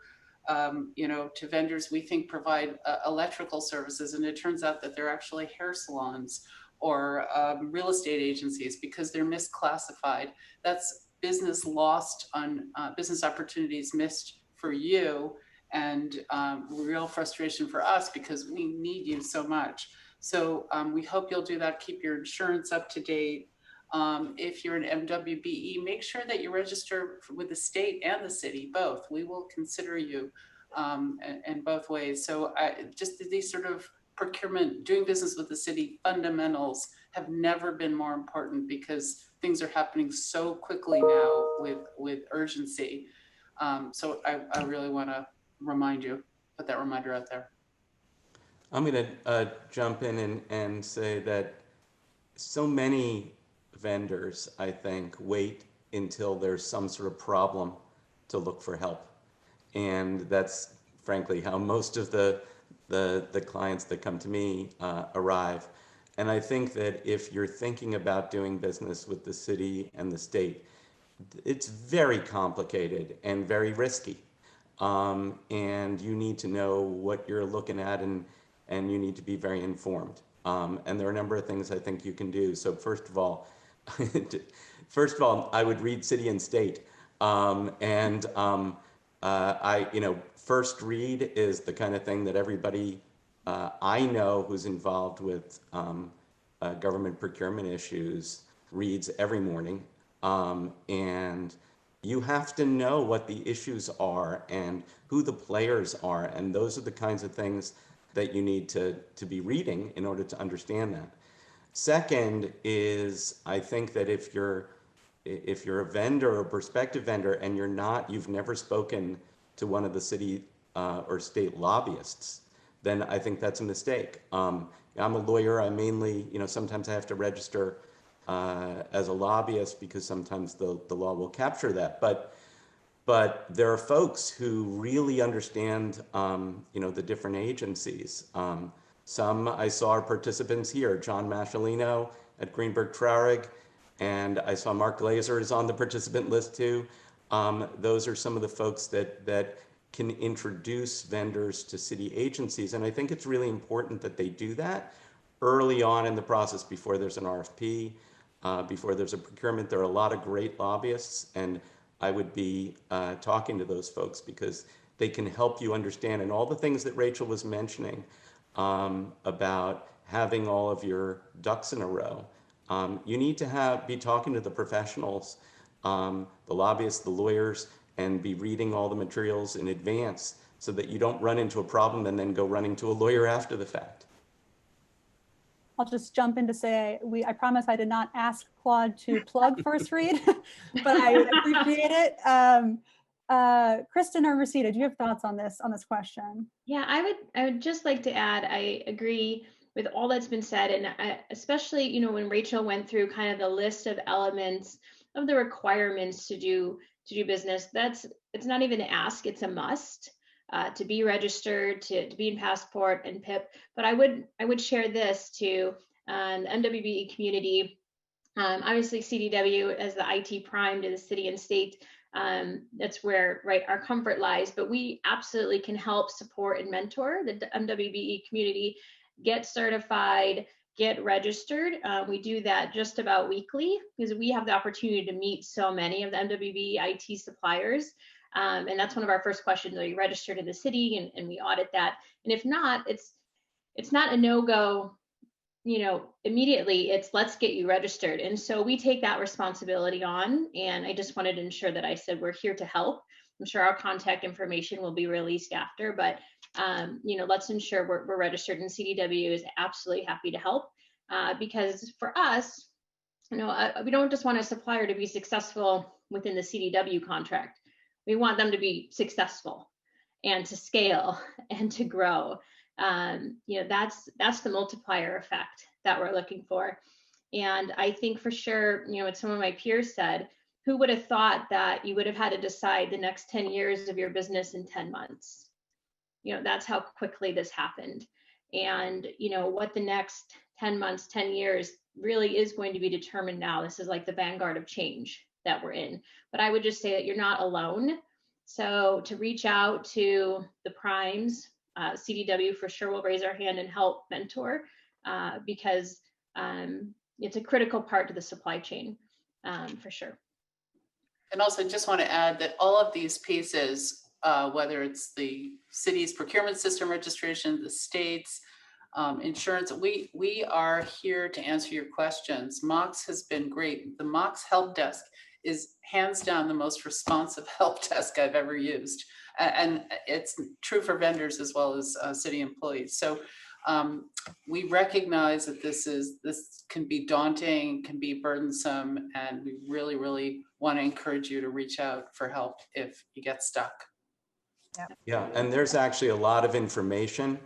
K: you know, to vendors we think provide electrical services, and it turns out that they're actually hair salons or real estate agencies because they're misclassified. That's business lost on business opportunities missed for you, and real frustration for us because we need you so much. So we hope you'll do that. Keep your insurance up to date. If you're an MWBE, make sure that you register with the state and the city, both. We will consider you in both ways. So just these sort of procurement, doing business with the city fundamentals have never been more important because things are happening so quickly now with urgency. So I really want to remind you, put that reminder out there.
L: I'm going to jump in and say that so many vendors, I think, wait until there's some sort of problem to look for help. And that's frankly how most of the clients that come to me arrive. And I think that if you're thinking about doing business with the city and the state, it's very complicated and very risky. And you need to know what you're looking at, and you need to be very informed. And there are a number of things I think you can do. So first of all, I would read City and State. First read is the kind of thing that everybody I know who's involved with government procurement issues reads every morning. And you have to know what the issues are and who the players are. And those are the kinds of things that you need to be reading in order to understand that. Second is, I think that if you're a vendor or prospective vendor and you've never spoken to one of the city or state lobbyists, then I think that's a mistake. I'm a lawyer. I mainly, sometimes I have to register as a lobbyist because sometimes the law will capture that. But there are folks who really understand, the different agencies. Some I saw are participants here, John Maschalino at Greenberg Traurig, and I saw Mark Glazer is on the participant list too. Those are some of the folks that can introduce vendors to city agencies. And I think it's really important that they do that early on in the process before there's an RFP, before there's a procurement. There are a lot of great lobbyists, and I would be talking to those folks because They can help you understand, and all the things that Rachel was mentioning about having all of your ducks in a row. You need to be talking to the professionals, the lobbyists, the lawyers, and be reading all the materials in advance so that you don't run into a problem and then go running to a lawyer after the fact.
I: I'll just jump in to say, I promise I did not ask Claude to plug First Read, but I appreciate it. Kristen or Mersida, do you have thoughts on this question?
M: Yeah, I would just like to add, I agree with all that's been said, and especially, you know, when Rachel went through kind of the list of elements of the requirements to do business, it's not even an ask, it's a must. To be registered, to be in Passport and PIP. But I would share this to the MWBE community. Obviously, CDW as the IT prime to the city and state, that's where our comfort lies. But we absolutely can help support and mentor the MWBE community, get certified, get registered. We do that just about weekly because we have the opportunity to meet so many of the MWBE IT suppliers. And that's one of our first questions: are you registered in the city? And we audit that. And if not, it's not a no-go, you know, immediately. It's let's get you registered. And so we take that responsibility on. And I just wanted to ensure that I said we're here to help. I'm sure our contact information will be released after, but you know, let's ensure we're registered. And CDW is absolutely happy to help because for us, you know, we don't just want a supplier to be successful within the CDW contract. We want them to be successful and to scale and to grow. You know, that's the multiplier effect that we're looking for. And I think for sure, you know, what some of my peers said, who would have thought that you would have had to decide the next 10 years of your business in 10 months? You know, that's how quickly this happened. And, you know, what the next 10 months, 10 years really is going to be determined now. This is like the vanguard of change that we're in. But I would just say that you're not alone. So to reach out to the primes, CDW for sure will raise our hand and help mentor because it's a critical part to the supply chain for sure.
K: And also just want to add that all of these pieces, whether it's the city's procurement system registration, the state's insurance, we are here to answer your questions. MOX has been great. The MOX help desk is hands down the most responsive help desk I've ever used. And it's true for vendors as well as city employees. So we recognize that this can be daunting, can be burdensome, and we really, really want to encourage you to reach out for help if you get stuck.
L: Yeah, and there's actually a lot of information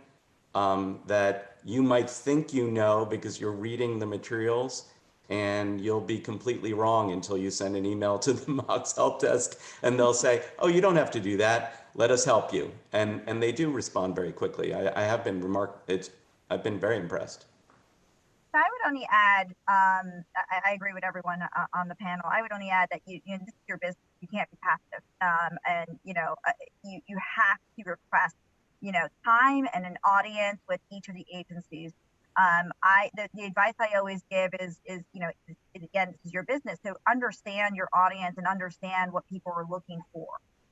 L: that you might think you know because you're reading the materials, and you'll be completely wrong until you send an email to the MOX help desk and they'll say, oh, you don't have to do that. Let us help you. And they do respond very quickly. I've been very impressed.
J: I would only add, I agree with everyone on the panel. I would only add that this is your business. You can't be passive. And, you know, you have to request, you know, time and an audience with each of the agencies. The advice I always give is you know, again, this is your business. So understand your audience and understand what people are looking for.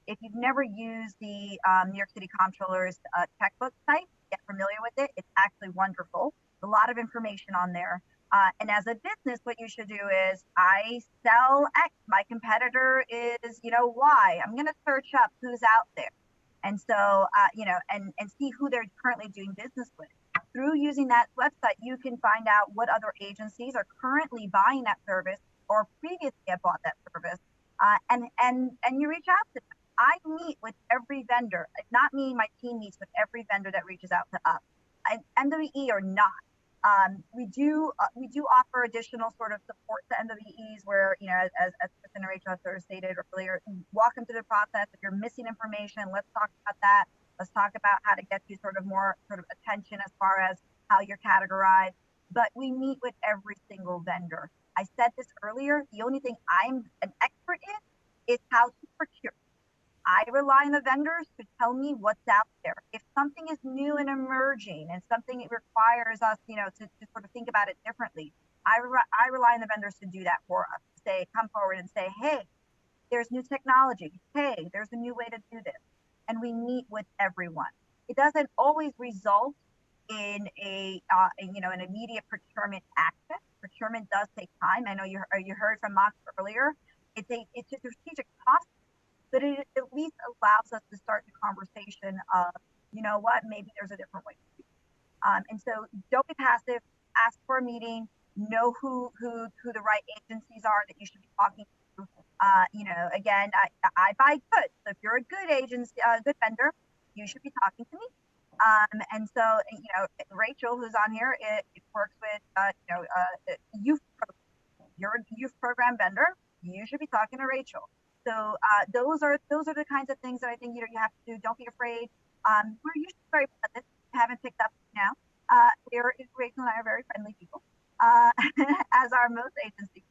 J: If you've never used the New York City Comptroller's checkbook site, get familiar with it. It's actually wonderful. A lot of information on there. And as a business, what you should do is, I sell X, my competitor is, you know, Y. I'm going to search up who's out there. And so, you know, and see who they're currently doing business with. Through using that website, you can find out what other agencies are currently buying that service or previously have bought that service, and you reach out to them. I meet with every vendor, not me, my team meets with every vendor that reaches out to us, MWE or not. We do offer additional sort of support to MWEs where, you know, as Kristen and Rachel sort of stated earlier, walk them through the process. If you're missing information, let's talk about that. Let's talk about how to get you sort of more sort of attention as far as how you're categorized. But we meet with every single vendor. I said this earlier, the only thing I'm an expert in is how to procure. I rely on the vendors to tell me what's out there. If something is new and emerging and something it requires us, you know, to sort of think about it differently, I rely on the vendors to do that for us. Say, come forward and say, hey, there's new technology. Hey, there's a new way to do this. and we meet with everyone. It doesn't always result in an immediate procurement action. Procurement does take time. I know you heard from Mox earlier. It's a strategic process, but it at least allows us to start the conversation of, you know what, maybe there's a different way to do it. And so don't be passive. Ask for a meeting. Know who the right agencies are that you should be talking to. Again, I buy goods. So if you're a good agency, good vendor, you should be talking to me. And so, Rachel, who's on here, it works with, youth program. You're a youth program vendor. You should be talking to Rachel. So those are the kinds of things that I think you have to do. Don't be afraid. We're usually very pleasant. Haven't picked up now. Rachel and I are very friendly people, as are most agencies.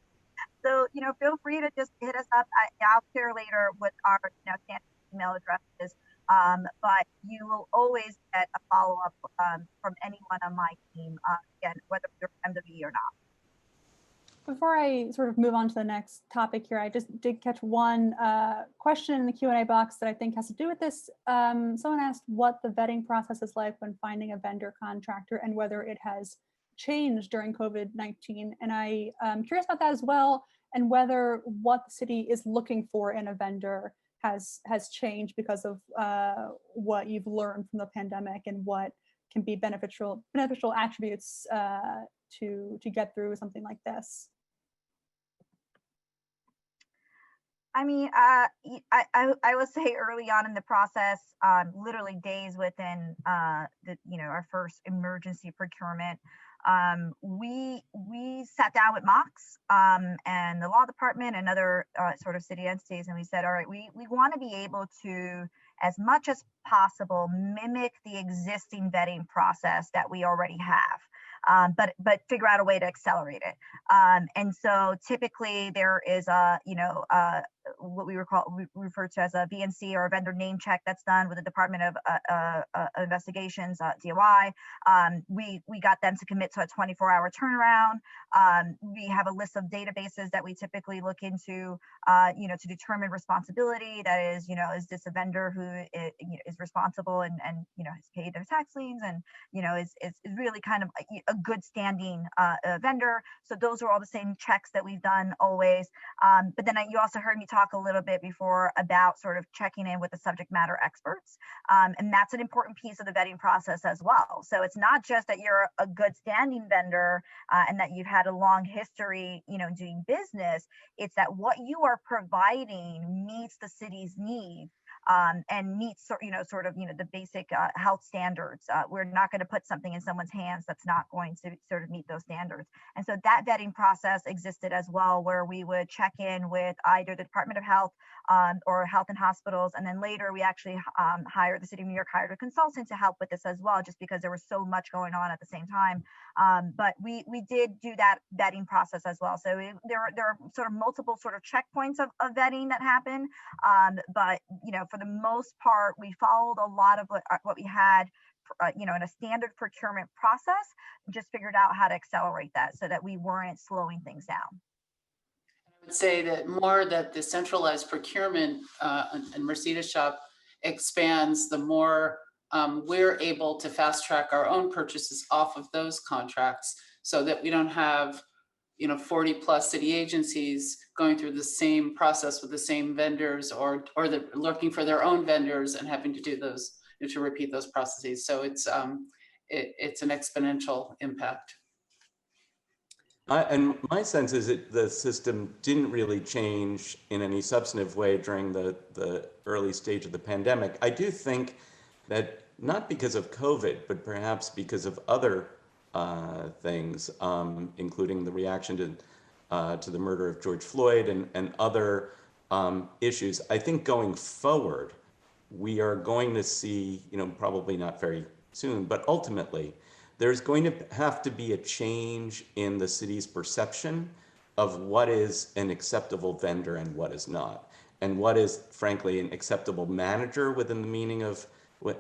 J: So feel free to just hit us up. I'll share later what our standard email address is. But you will always get a follow-up from anyone on my team, again, whether you're MWE or not.
I: Before I sort of move on to the next topic here, I just did catch one question in the Q&A box that I think has to do with this. Someone asked what the vetting process is like when finding a vendor contractor and whether it has changed during COVID-19. And I'm curious about that as well, and whether what the city is looking for in a vendor has changed because of what you've learned from the pandemic and what can be beneficial attributes to get through something like this.
J: I mean, I would say early on in the process, literally days within our first emergency procurement, we sat down with Mox and the law department and other sort of city entities, and we said, all right, we want to be able to, as much as possible, mimic the existing vetting process that we already have, but figure out a way to accelerate it. And so typically there is what we refer to as a VNC, or a vendor name check, that's done with the Department of Investigations, DOI. We got them to commit to a 24-hour turnaround. We have a list of databases that we typically look into, to determine responsibility. That is, is this a vendor who is responsible and has paid their tax liens and is really kind of a good standing vendor. So those are all the same checks that we've done always. But then you also heard me talk a little bit before about sort of checking in with the subject matter experts. And that's an important piece of the vetting process as well. So it's not just that you're a good standing vendor and that you've had a long history, doing business. It's that what you are providing meets the city's needs. And meets the basic health standards. We're not going to put something in someone's hands that's not going to sort of meet those standards. And so that vetting process existed as well, where we would check in with either the Department of Health or Health and Hospitals, and then later we actually the City of New York hired a consultant to help with this as well, just because there was so much going on at the same time. But we did do that vetting process as well. So there are sort of multiple sort of checkpoints of vetting that happen. But for the most part, we followed a lot of what we had, in a standard procurement process, just figured out how to accelerate that so that we weren't slowing things down.
K: I would say that the centralized procurement and Mersida shop expands, the more we're able to fast track our own purchases off of those contracts, so that we don't have 40 plus city agencies going through the same process with the same vendors, or they're looking for their own vendors and having to do those, to repeat those processes. So it's an exponential impact.
L: And my sense is that the system didn't really change in any substantive way during the early stage of the pandemic. I do think that, not because of COVID, but perhaps because of other things, including the reaction to the murder of George Floyd and other issues. I think going forward, we are going to see, probably not very soon, but ultimately, there's going to have to be a change in the city's perception of what is an acceptable vendor and what is not, and what is, frankly, an acceptable manager within the meaning of,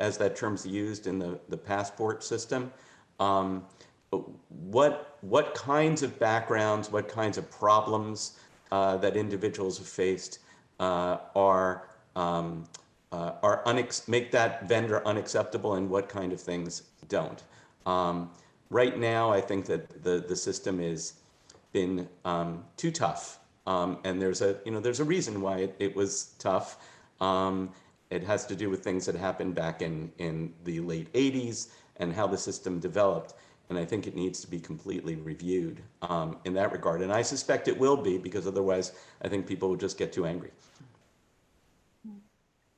L: as that term's used in the passport system. What kinds of backgrounds, what kinds of problems that individuals have faced are make that vendor unacceptable and what kind of things don't. Right now, I think that the system has been too tough, and there's a reason why it was tough. It has to do with things that happened back in the late 80s and how the system developed. And I think it needs to be completely reviewed in that regard. And I suspect it will be, because otherwise I think people will just get too angry.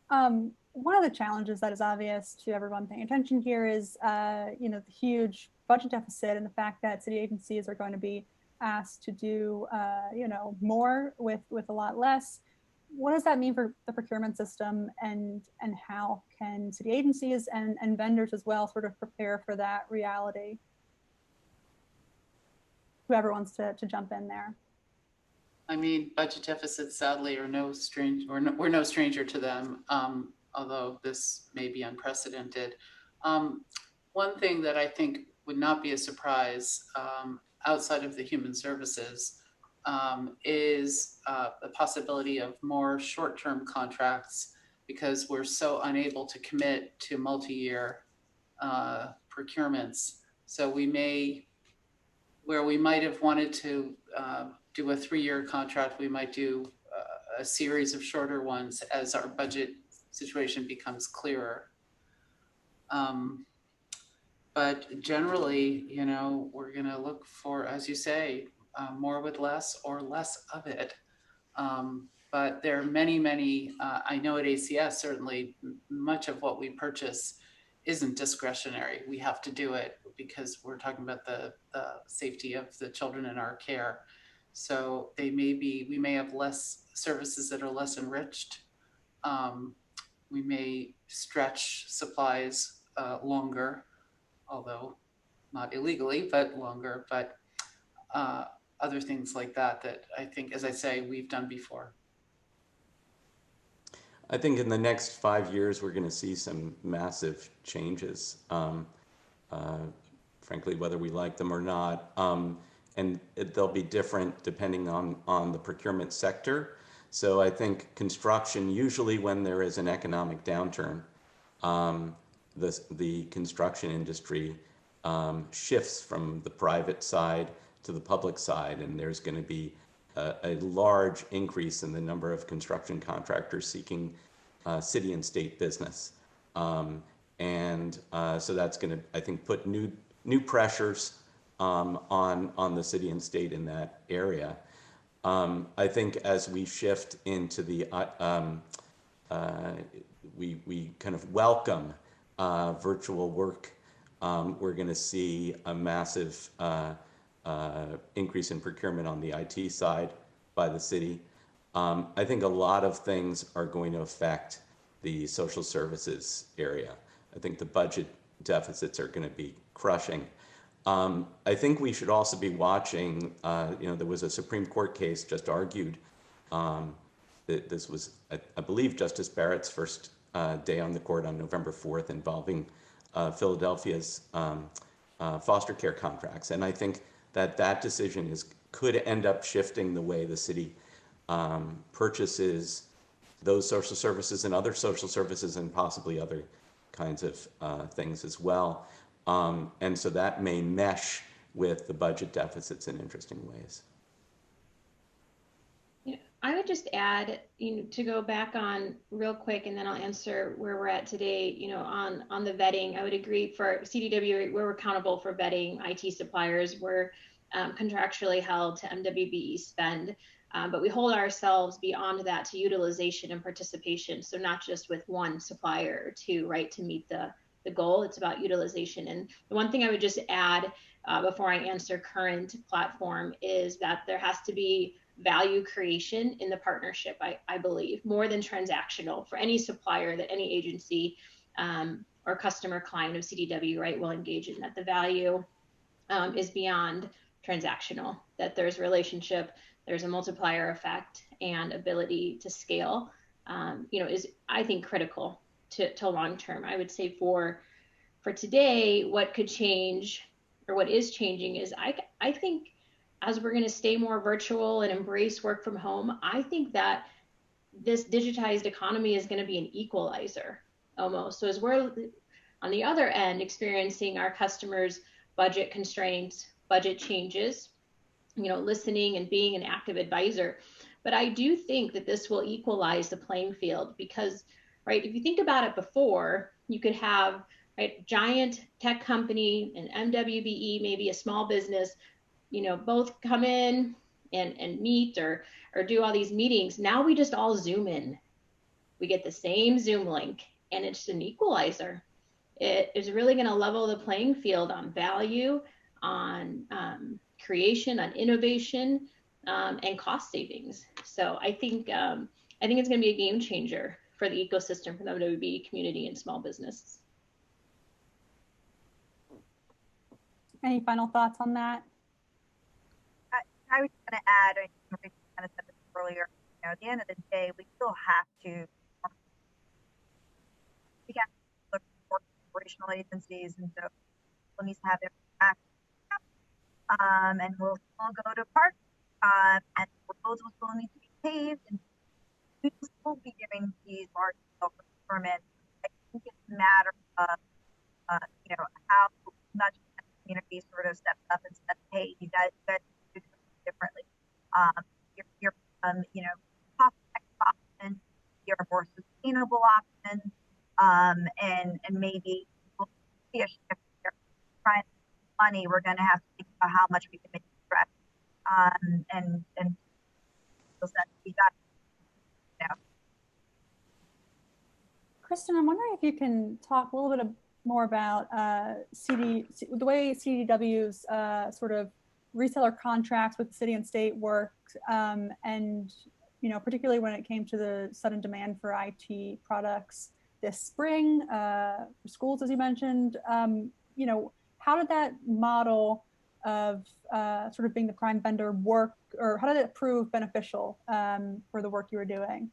I: One of the challenges that is obvious to everyone paying attention here is, the huge budget deficit and the fact that city agencies are going to be asked to do, more with a lot less. What does that mean for the procurement system, and how can city agencies and vendors as well sort of prepare for that reality? Whoever wants to jump in there.
K: I mean, budget deficits sadly are we're no stranger to them, although this may be unprecedented. One thing that I think would not be a surprise outside of the human services is the possibility of more short-term contracts, because we're so unable to commit to multi-year procurements. So where we might have wanted to do a 3-year contract, we might do a series of shorter ones as our budget situation becomes clearer. But generally, we're going to look for, as you say, more with less or less of it. But there are many, I know at ACS, certainly much of what we purchase isn't discretionary. We have to do it because we're talking about the safety of the children in our care. So we may have less services that are less enriched. We may stretch supplies longer, although not illegally, but longer, but other things like that I think, as I say, we've done before.
L: I think in the next 5 years, we're going to see some massive changes, frankly, whether we like them or not. And they'll be different depending on the procurement sector. So I think construction, usually when there is an economic downturn, the construction industry shifts from the private side to the public side, and there's going to be a large increase in the number of construction contractors seeking city and state business. So that's going to, I think, put new pressures on the city and state in that area. I think as we shift into the, we kind of welcome virtual work, we're going to see a massive increase in procurement on the IT side by the city. I think a lot of things are going to affect the social services area. I think the budget deficits are going to be crushing. I think we should also be watching, there was a Supreme Court case just argued. This was, I believe, Justice Barrett's first day on the court on November 4th, involving Philadelphia's foster care contracts. And I think that decision could end up shifting the way the city purchases those social services and other social services, and possibly other kinds of things as well. And so that may mesh with the budget deficits in interesting ways.
M: I would just add, to go back on real quick, and then I'll answer where we're at today, on the vetting. I would agree for CDW, we're accountable for vetting IT suppliers. We're contractually held to MWBE spend, but we hold ourselves beyond that to utilization and participation. So not just with one supplier or two, right, to meet the goal. It's about utilization. And the one thing I would just add before I answer current platform is that there has to be value creation in the partnership, I believe, more than transactional for any supplier that any agency or customer client of CDW, right, will engage in, that the value is beyond transactional, that there's relationship, there's a multiplier effect, and ability to scale, is, I think, critical to long-term. I would say for today, what could change, or what is changing, is I think as we're going to stay more virtual and embrace work from home, I think that this digitized economy is going to be an equalizer almost. So as we're on the other end experiencing our customers' budget constraints, budget changes, listening and being an active advisor. But I do think that this will equalize the playing field because, right, if you think about it before, you could have, right, giant tech company and MWBE, maybe a small business, both come in and meet or do all these meetings. Now we just all Zoom in. We get the same Zoom link and it's an equalizer. It is really going to level the playing field on value, on creation, on innovation, and cost savings. So I think it's going to be a game changer for the ecosystem, for the MWBE community and small business.
I: Any final thoughts on that?
J: I was going to add, I kind of said this earlier, at the end of the day, we still have to look for operational agencies, and so we'll need to have their back. And we'll still go to parks, and roads will still need to be paved, and we will still be giving these large procurement. I think it's a matter of, how much the community sort of steps up and says, hey, you guys do it differently. You're cost-effective options, you're a more sustainable option, and maybe we'll see a shift here. Trying money, we're going to have to think about how much we can make it stretch, and so that we got,
I: Kristen, I'm wondering if you can talk a little bit more about the way CDW's sort of reseller contracts with the city and state work, and particularly when it came to the sudden demand for IT products this spring for schools, as you mentioned. How did that model of sort of being the prime vendor work, or how did it prove beneficial for the work you were doing?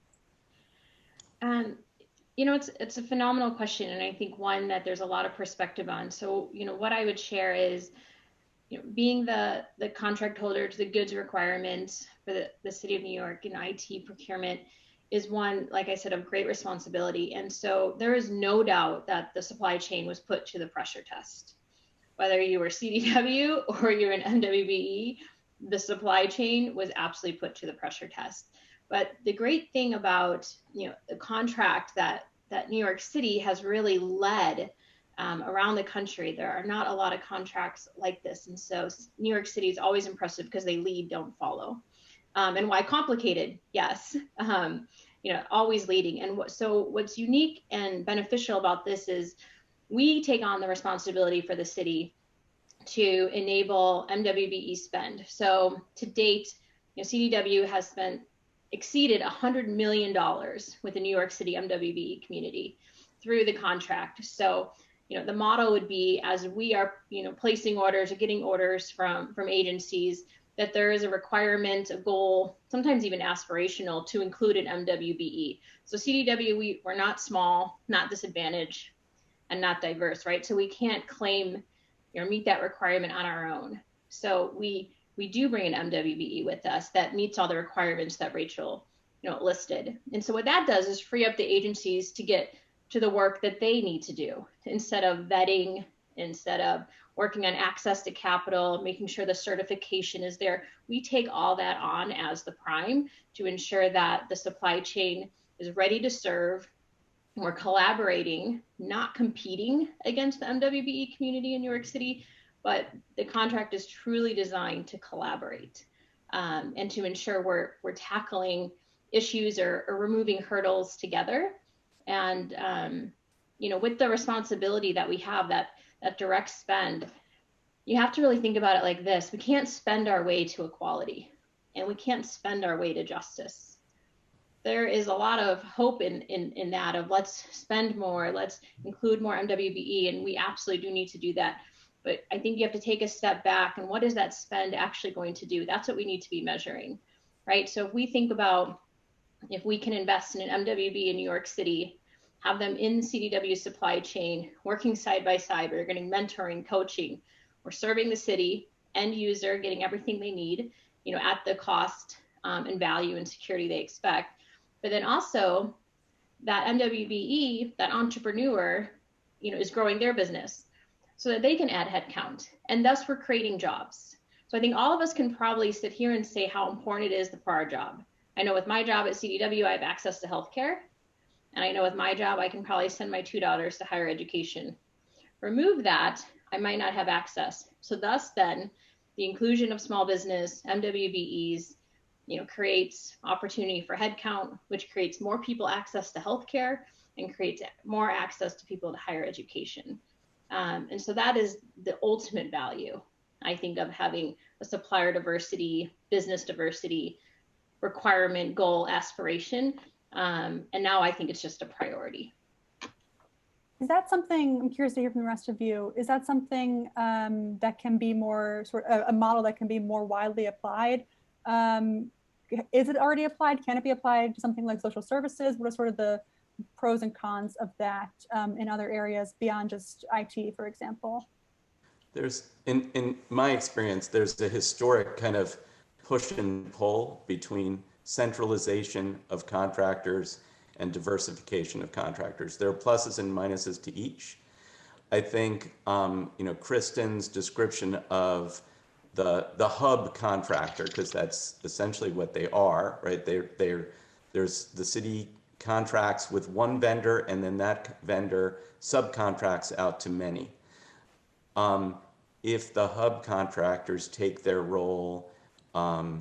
M: It's a phenomenal question, and I think one that there's a lot of perspective on. So, what I would share is, being the contract holder to the goods requirements for the city of New York in IT procurement is one, like I said, of great responsibility. And so there is no doubt that the supply chain was put to the pressure test. Whether you were CDW or you're an MWBE, the supply chain was absolutely put to the pressure test. But the great thing about the contract that New York City has really led around the country, there are not a lot of contracts like this. And so New York City is always impressive because they lead, don't follow. And why complicated? Yes, always leading. And what's unique and beneficial about this is we take on the responsibility for the city to enable MWBE spend. So to date, CDW has exceeded $100 million with the New York City MWBE community through the contract. So, the model would be, as we are, placing orders or getting orders from agencies, that there is a requirement, a goal, sometimes even aspirational, to include an MWBE. So CDW, we're not small, not disadvantaged, and not diverse, right? So we can't claim or meet that requirement on our own. So we do bring an MWBE with us that meets all the requirements that Rachel listed. And so what that does is free up the agencies to get to the work that they need to do, instead of vetting, instead of working on access to capital, making sure the certification is there. We take all that on as the prime to ensure that the supply chain is ready to serve. We're collaborating, not competing against the MWBE community in New York City, but the contract is truly designed to collaborate and to ensure we're tackling issues or removing hurdles together. And with the responsibility that we have, that direct spend, you have to really think about it like this. We can't spend our way to equality, and we can't spend our way to justice. There is a lot of hope in that of let's spend more, let's include more MWBE, and we absolutely do need to do that. But I think you have to take a step back, and what is that spend actually going to do? That's what we need to be measuring, right? So if we think about if we can invest in an MWBE in New York City, have them in CDW supply chain, working side by side, we're getting mentoring, coaching, we're serving the city, end user, getting everything they need, at the cost and value and security they expect. but then also that MWBE, that entrepreneur, is growing their business so that they can add headcount, and thus we're creating jobs. So I think all of us can probably sit here and say how important it is for our job. I know with my job at CDW, I have access to healthcare, and I know with my job, I can probably send my 2 daughters to higher education. Remove that, I might not have access. So thus then, the inclusion of small business, MWBEs, creates opportunity for headcount, which creates more people access to healthcare and creates more access to people to higher education. And so that is the ultimate value, I think, of having a supplier diversity, business diversity requirement, goal, aspiration. And now I think it's just a priority.
I: Is that something, I'm curious to hear from the rest of you, is that something that can be more sort of a model that can be more widely applied? Is it already applied? Can it be applied to something like social services? What are sort of the pros and cons of that in other areas beyond just IT, for example?
L: There's, in my experience, there's a historic kind of push and pull between centralization of contractors and diversification of contractors. There are pluses and minuses to each. I think, Kristen's description of the hub contractor, because that's essentially what they are, right? There's the city contracts with one vendor, and then that vendor subcontracts out to many. If the hub contractors take their role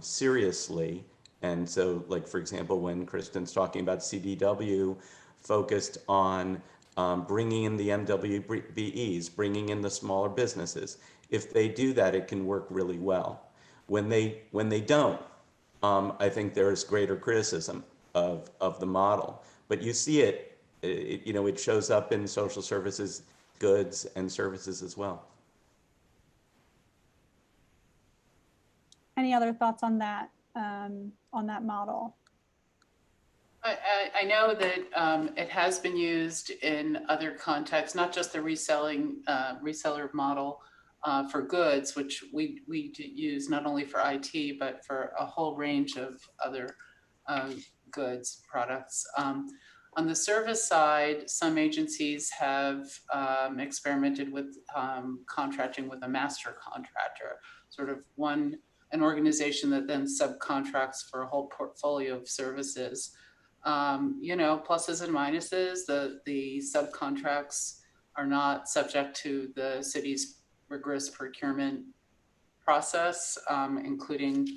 L: seriously, and so, like, for example, when Kristen's talking about CDW focused on bringing in the MWBEs, bringing in the smaller businesses, if they do that, it can work really well. When they don't, I think there is greater criticism of the model. But you see it shows up in social services, goods, and services as well.
I: Any other thoughts on that model?
K: I know that it has been used in other contexts, not just the reseller model for goods, which we use not only for IT, but for a whole range of other goods, products. On the service side, some agencies have experimented with contracting with a master contractor, sort of an organization that then subcontracts for a whole portfolio of services. Pluses and minuses. The subcontracts are not subject to the city's rigorous procurement process, including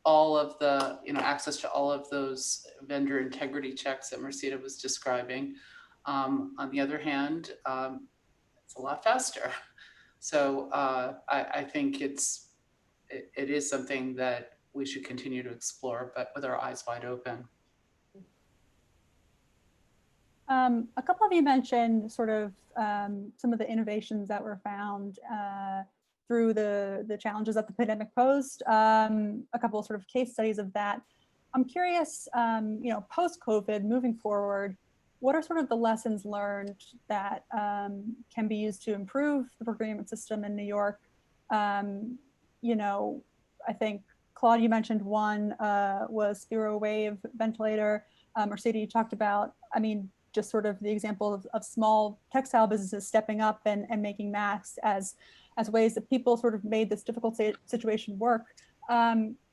K: all of the, access to all of those vendor integrity checks that Mersida was describing. On the other hand, it's a lot faster. So I think it is something that we should continue to explore, but with our eyes wide open.
I: A couple of you mentioned sort of some of the innovations that were found through the challenges that the pandemic posed, a couple of sort of case studies of that. I'm curious, post-COVID, moving forward, what are sort of the lessons learned that can be used to improve the procurement system in New York? I think, Claude, you mentioned one was Spiro Wave ventilator. Mersida, you talked about, just sort of the example of small textile businesses stepping up and making masks as ways that people sort of made this difficult situation work.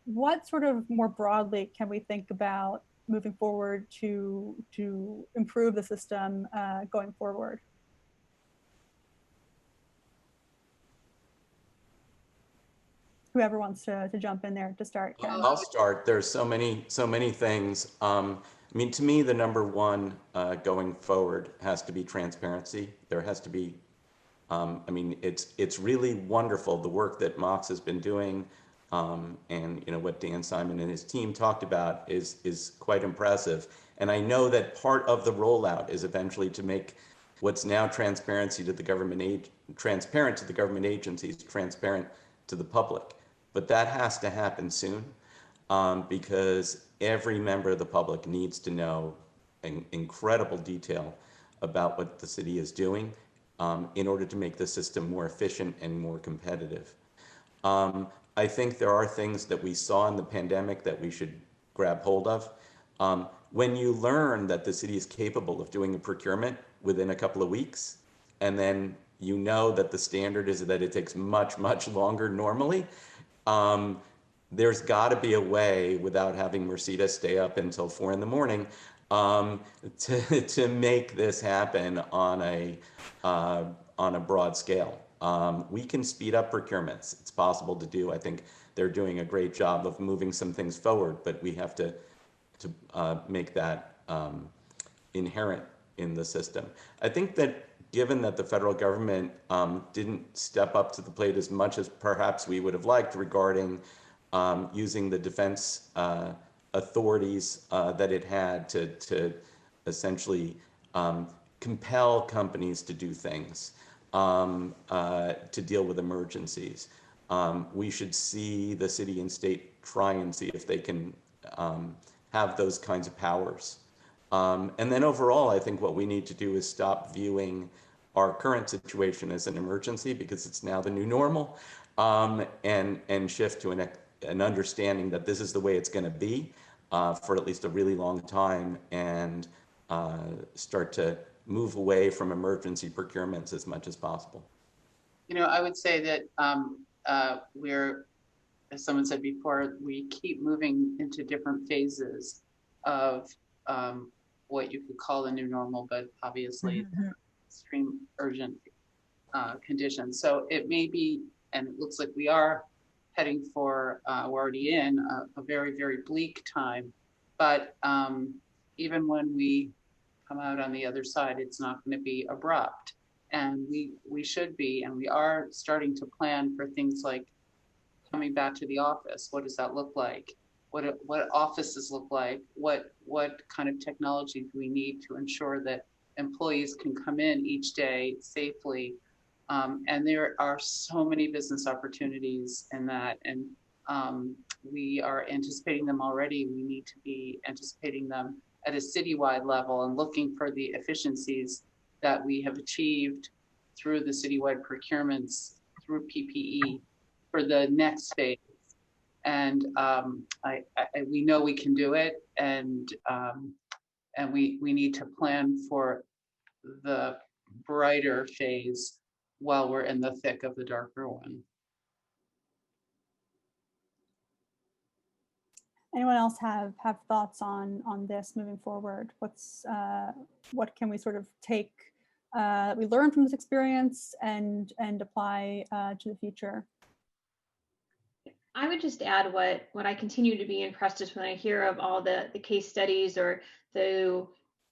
I: What sort of more broadly can we think about moving forward to improve the system going forward? Whoever wants to jump in there to start. Ken.
L: I'll start. There's so many things. To me, the number one going forward has to be transparency. There has to be, it's really wonderful the work that Mox has been doing, and what Dan Symon and his team talked about is quite impressive. And I know that part of the rollout is eventually to make what's now transparent to the government agencies, transparent to the public. But that has to happen soon, because every member of the public needs to know in incredible detail about what the city is doing in order to make the system more efficient and more competitive. I think there are things that we saw in the pandemic that we should grab hold of. When you learn that the city is capable of doing a procurement within a couple of weeks, and then you know that the standard is that it takes much, much longer normally, there's got to be a way, without having Mersida stay up until 4 in the morning, to make this happen on a broad scale. We can speed up procurements. It's possible to do. I think they're doing a great job of moving some things forward, but we have to make that inherent in the system. I think that given that the federal government didn't step up to the plate as much as perhaps we would have liked regarding using the defense authorities that it had to essentially compel companies to do things, to deal with emergencies. We should see the city and state try and see if they can have those kinds of powers. And then overall, I think what we need to do is stop viewing our current situation as an emergency, because it's now the new normal, and shift to an understanding that this is the way it's going to be for at least a really long time, and start to move away from emergency procurements as much as possible.
K: You know, I would say that we're, as someone said before, we keep moving into different phases of what you could call the new normal, but obviously extreme urgent conditions. So it may be, and it looks like we are heading for, we're already in a very, very bleak time. But even when we come out on the other side, it's not going to be abrupt. And we should be, and we are starting to plan for things like coming back to the office. What does that look like? What offices look like? What kind of technology do we need to ensure that employees can come in each day safely? And there are so many business opportunities in that, and we are anticipating them already. We need to be anticipating them at a citywide level and looking for the efficiencies that we have achieved through the citywide procurements, through PPE, for the next phase. And we know we can do it, and we need to plan for the brighter phase while we're in the thick of the darker one.
I: Anyone else have thoughts on this moving forward? What can we sort of take we learn from this experience and apply to the future?
M: I would just add what I continue to be impressed with when I hear of all the case studies, or the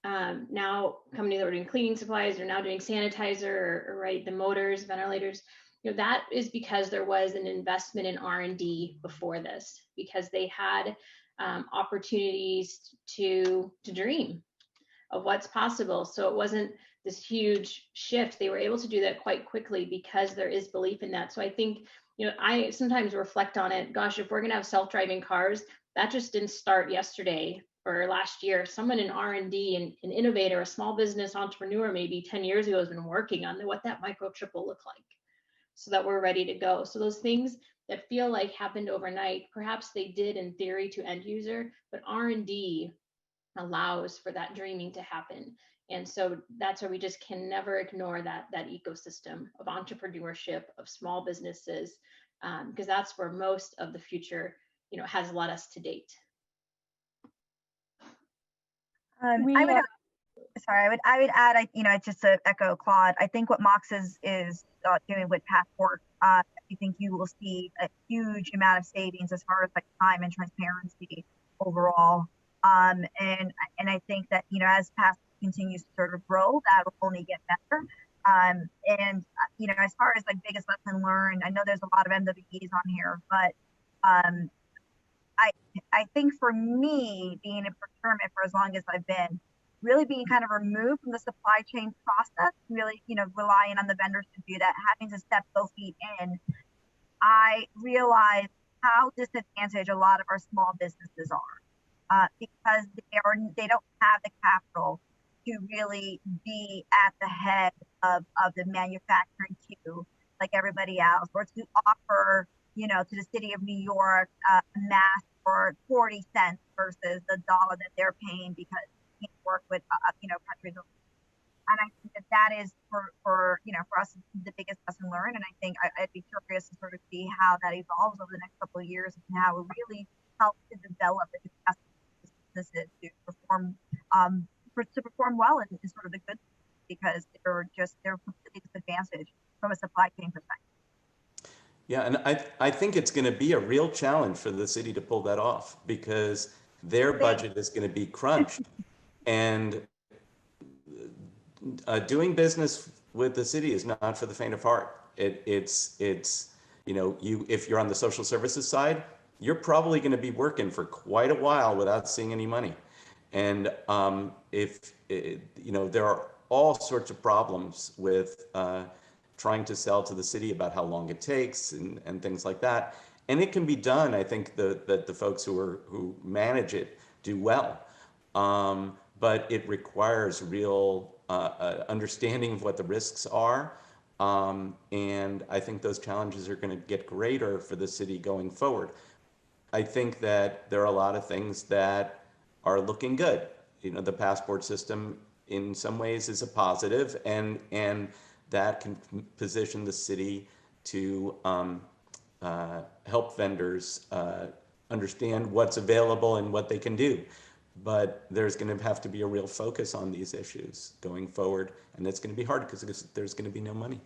M: now companies that are doing cleaning supplies, or now doing sanitizer, or right, the motors, ventilators. You know, that is because there was an investment in R&D before this, because they had opportunities to dream of what's possible. So it wasn't this huge shift. They were able to do that quite quickly because there is belief in that. So I think, you know, I sometimes reflect on it. Gosh, if we're going to have self-driving cars, that just didn't start yesterday or last year. Someone in R&D, an innovator, a small business entrepreneur, maybe 10 years ago has been working on what that microchip will look like, so that we're ready to go. So those things that feel like happened overnight, perhaps they did in theory to end user, but R&D allows for that dreaming to happen. And so that's why we just can never ignore that ecosystem of entrepreneurship, of small businesses, because that's where most of the future, you know, has led us to date.
J: I would add, you know, just to echo Claude, I think what Mox is doing with Passport, I think you will see a huge amount of savings as far as like time and transparency overall. And I think that, you know, as Passport continues to sort of grow, that will only get better. And, you know, as far as like biggest lesson learned, I know there's a lot of MWEs on here, but I think for me, being in procurement for as long as I've been, really being kind of removed from the supply chain process, really, you know, relying on the vendors to do that, having to step both feet in, I realized how disadvantaged a lot of our small businesses are, because they don't have the capital to really be at the head of the manufacturing queue like everybody else, or to offer, you know, to the city of New York mass for 40 cents versus the dollar that they're paying because they can't work with countries. And I think that is for us the biggest lesson learned. And I think I'd be curious to sort of see how that evolves over the next couple of years and how it really helps to develop the capacity of businesses to perform well in sort of the good, because they're completely disadvantaged from a supply chain perspective.
L: Yeah, and I think it's going to be a real challenge for the city to pull that off, because their budget is going to be crunched. And doing business with the city is not for the faint of heart. It's if you're on the social services side, you're probably going to be working for quite a while without seeing any money. And there are all sorts of problems with trying to sell to the city about how long it takes and things like that. And it can be done. I think that the folks who manage it do well. But it requires real understanding of what the risks are. And I think those challenges are going to get greater for the city going forward. I think that there are a lot of things that are looking good. The passport system in some ways is a positive, and that can position the city to help vendors understand what's available and what they can do. But there's going to have to be a real focus on these issues going forward, and it's going to be hard because there's going to be no money.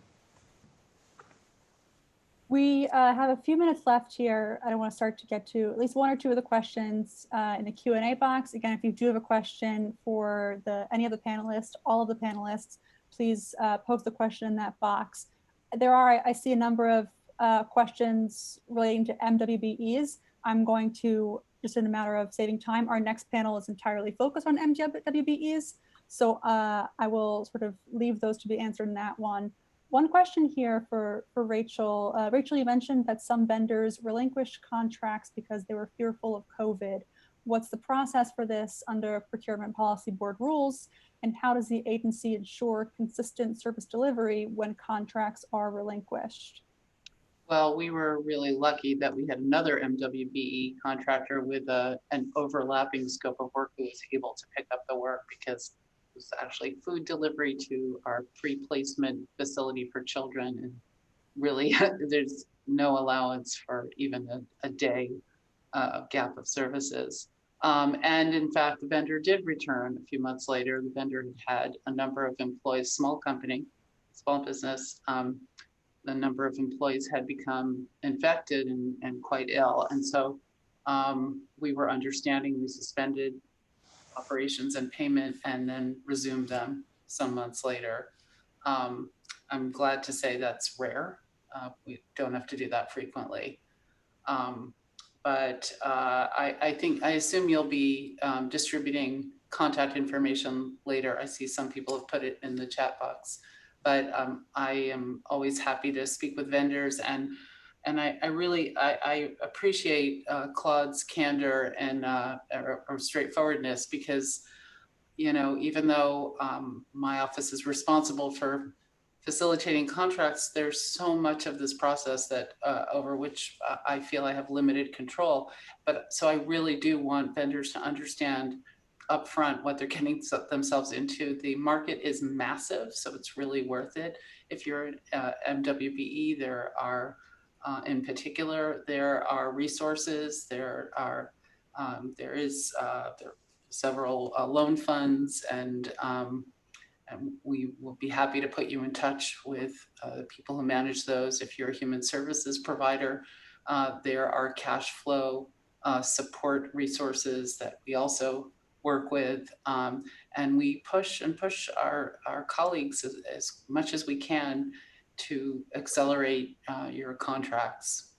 I: We have a few minutes left here. I want to start to get to at least one or two of the questions in the Q&A box. Again, if you do have a question for any of the panelists, all of the panelists, please post the question in that box. I see a number of questions relating to MWBEs. I'm going to, just in a matter of saving time, our next panel is entirely focused on MWBEs. So I will sort of leave those to be answered in that one. One question here for Rachel. Rachel, you mentioned that some vendors relinquished contracts because they were fearful of COVID. What's the process for this under Procurement Policy Board rules? And how does the agency ensure consistent service delivery when contracts are relinquished?
K: Well, we were really lucky that we had another MWBE contractor with an overlapping scope of work who was able to pick up the work, because it was actually food delivery to our pre-placement facility for children. And really, there's no allowance for even a day gap of services. And in fact, the vendor did return a few months later. The vendor had a number of employees, small company, small business. The number of employees had become infected and quite ill. And so we were understanding. We suspended operations and payment and then resumed them some months later. I'm glad to say that's rare. We don't have to do that frequently. But I assume you'll be distributing contact information later. I see some people have put it in the chat box, but I am always happy to speak with vendors, and I really appreciate Claude's candor and or straightforwardness, because even though my office is responsible for facilitating contracts, there's so much of this process that over which I feel I have limited control. But so I really do want vendors to understand upfront what they're getting themselves into. The market is massive, so it's really worth it. If you're an MWBE, there are, in particular, there are resources. There are several loan funds, and we will be happy to put you in touch with the people who manage those. If you're a human services provider, there are cash flow support resources that we also work with, and we push our colleagues as much as we can to accelerate your contracts.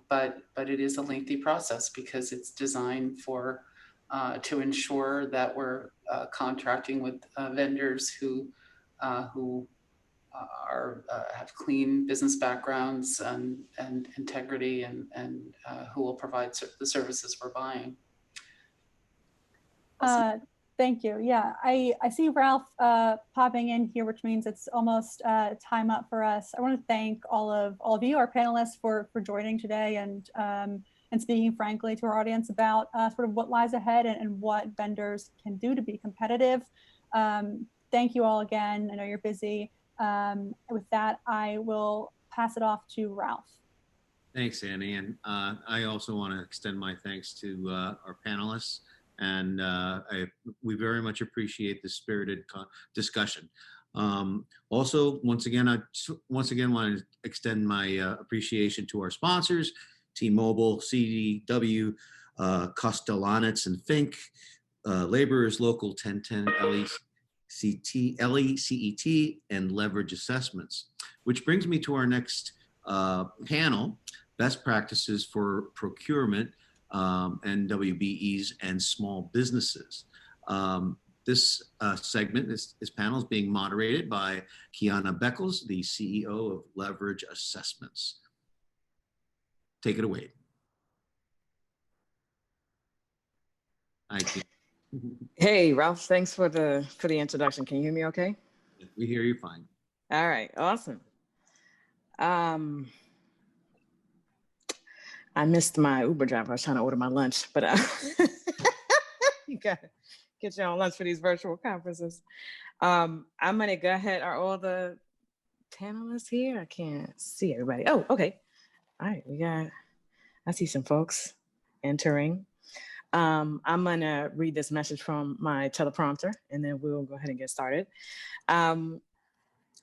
K: But it is a lengthy process, because it's designed for to ensure that we're contracting with vendors who have clean business backgrounds and integrity, and who will provide the services we're buying.
I: Thank you. Yeah, I see Ralph popping in here, which means it's almost time up for us. I want to thank all of you, our panelists, for joining today and and speaking frankly to our audience about sort of what lies ahead and what vendors can do to be competitive. Thank you all again. I know you're busy. With that, I will pass it off to Ralph.
A: Thanks, Annie. And I also want to extend my thanks to our panelists. And we very much appreciate the spirited discussion. Also, once again, I want to extend my appreciation to our sponsors, T-Mobile, CDW, Kostelanetz and Fink, Laborers Local 1010, LECET, and Leverage Assessments. Which brings me to our next panel, Best Practices for Procurement and Wbes and Small Businesses. This segment, this panel is being moderated by Kyana Beckles, the CEO of Leverage Assessments. Take it away. Thank you.
N: Hey, Ralph, thanks for the introduction. Can you hear me okay?
A: We hear you fine.
N: All right, awesome. I missed my Uber driver. I was trying to order my lunch, but you gotta get your own lunch for these virtual conferences. I'm gonna go ahead. Are all the panelists here? I can't see everybody. Oh, okay. All right, I see some folks entering. I'm gonna read this message from my teleprompter and then we'll go ahead and get started.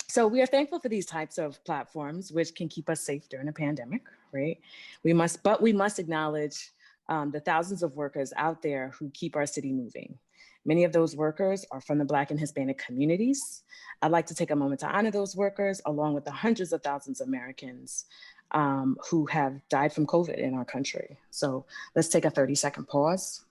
N: So we are thankful for these types of platforms, which can keep us safe during a pandemic, right? We must acknowledge the thousands of workers out there who keep our city moving. Many of those workers are from the Black and Hispanic communities. I'd like to take a moment to honor those workers, along with the hundreds of thousands of Americans who have died from COVID in our country. So let's take a 30-second pause.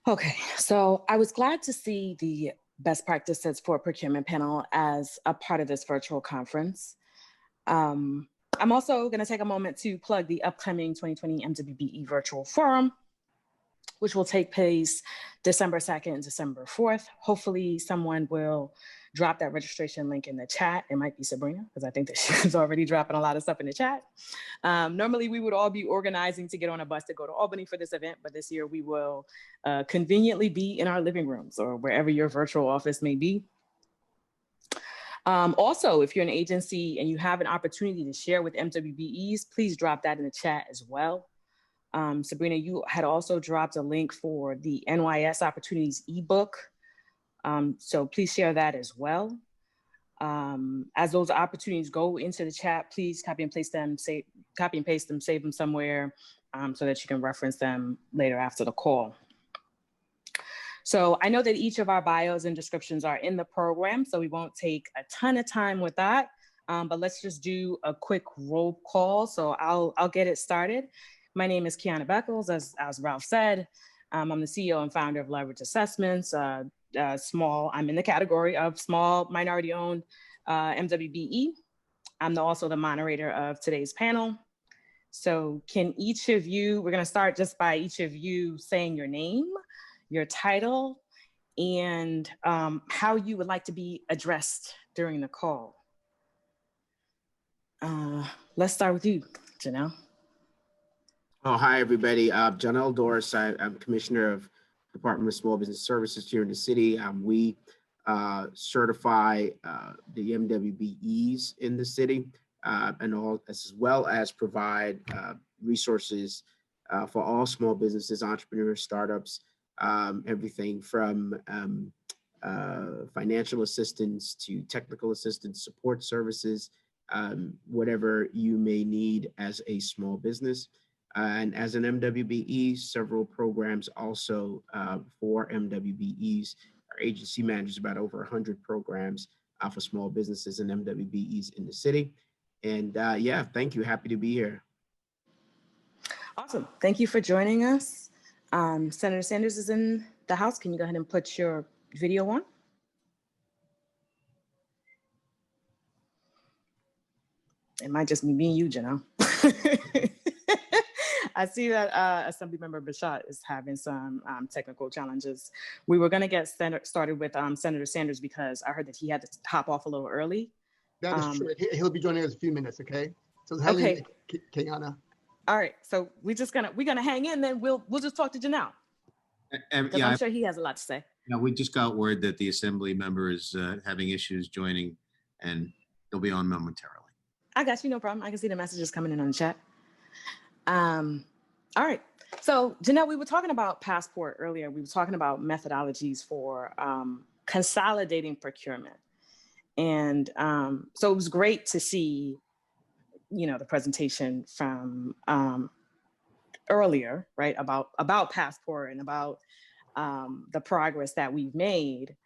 N: Okay, so I was glad to see the Best Practices for Procurement panel as a part of this virtual conference. I'm also going to take a moment to plug the upcoming 2020 MWBE Virtual Forum, which will take place December 2nd and December 4th. Hopefully someone will drop that registration link in the chat. It might be Sabrina, because I think that she's already dropping a lot of stuff in the chat. Normally we would all be organizing to get on a bus to go to Albany for this event, but this year we will conveniently be in our living rooms or wherever your virtual office may be. Also, if you're an agency and you have an opportunity to share with MWBEs, please drop that in the chat as well. Sabrina, you had also dropped a link for the NYS Opportunities ebook. So please share that as well. As those opportunities go into the chat, please copy and paste them, save them somewhere so that you can reference them later after the call. So I know that each of our bios and descriptions are in the program, so we won't take a ton of time with that, but let's just do a quick roll call. So I'll get it started. My name is Kyana Beckles, as Ralph said. I'm the CEO and founder of Leverage Assessments. I'm in the category of small minority-owned MWBE. I'm also the moderator of today's panel. So can each of you, we're gonna start just by each of you saying your name, your title, and how you would like to be addressed during the call. Let's start with you, Jonnel.
O: Oh, hi, everybody. Jonnel, Doris. I'm Commissioner of Department of Small Business Services here in the city. We certify the MWBEs in the city and all, as well as provide resources for all small businesses, entrepreneurs, startups, everything from financial assistance to technical assistance, support services, whatever you may need as a small business. And as an MWBE, several programs also for MWBEs. Our agency manages about over 100 programs for small businesses and MWBEs in the city. And yeah, thank you. Happy to be here.
N: Awesome. Thank you for joining us. Senator Sanders is in the house. Can you go ahead and put your video on? It might just be me and you, Jonnel. I see that Assemblymember Bichotte is having some technical challenges. We were going to get started with Senator Sanders because I heard that he had to hop off a little early.
P: That is true. He'll be joining us in a few minutes, okay? So
N: okay,
P: Kyana.
N: All right, so we're gonna hang in, then we'll just talk to Jonnel. Because I'm sure he has a lot to say.
A: Yeah, we just got word that the Assembly member is having issues joining, and they'll be on momentarily.
N: I got you, no problem. I can see the messages coming in on the chat. All right, so Jonnel, we were talking about Passport earlier. We were talking about methodologies for consolidating procurement. And so it was great to see, the presentation from earlier, right, about Passport and about the progress that we've made.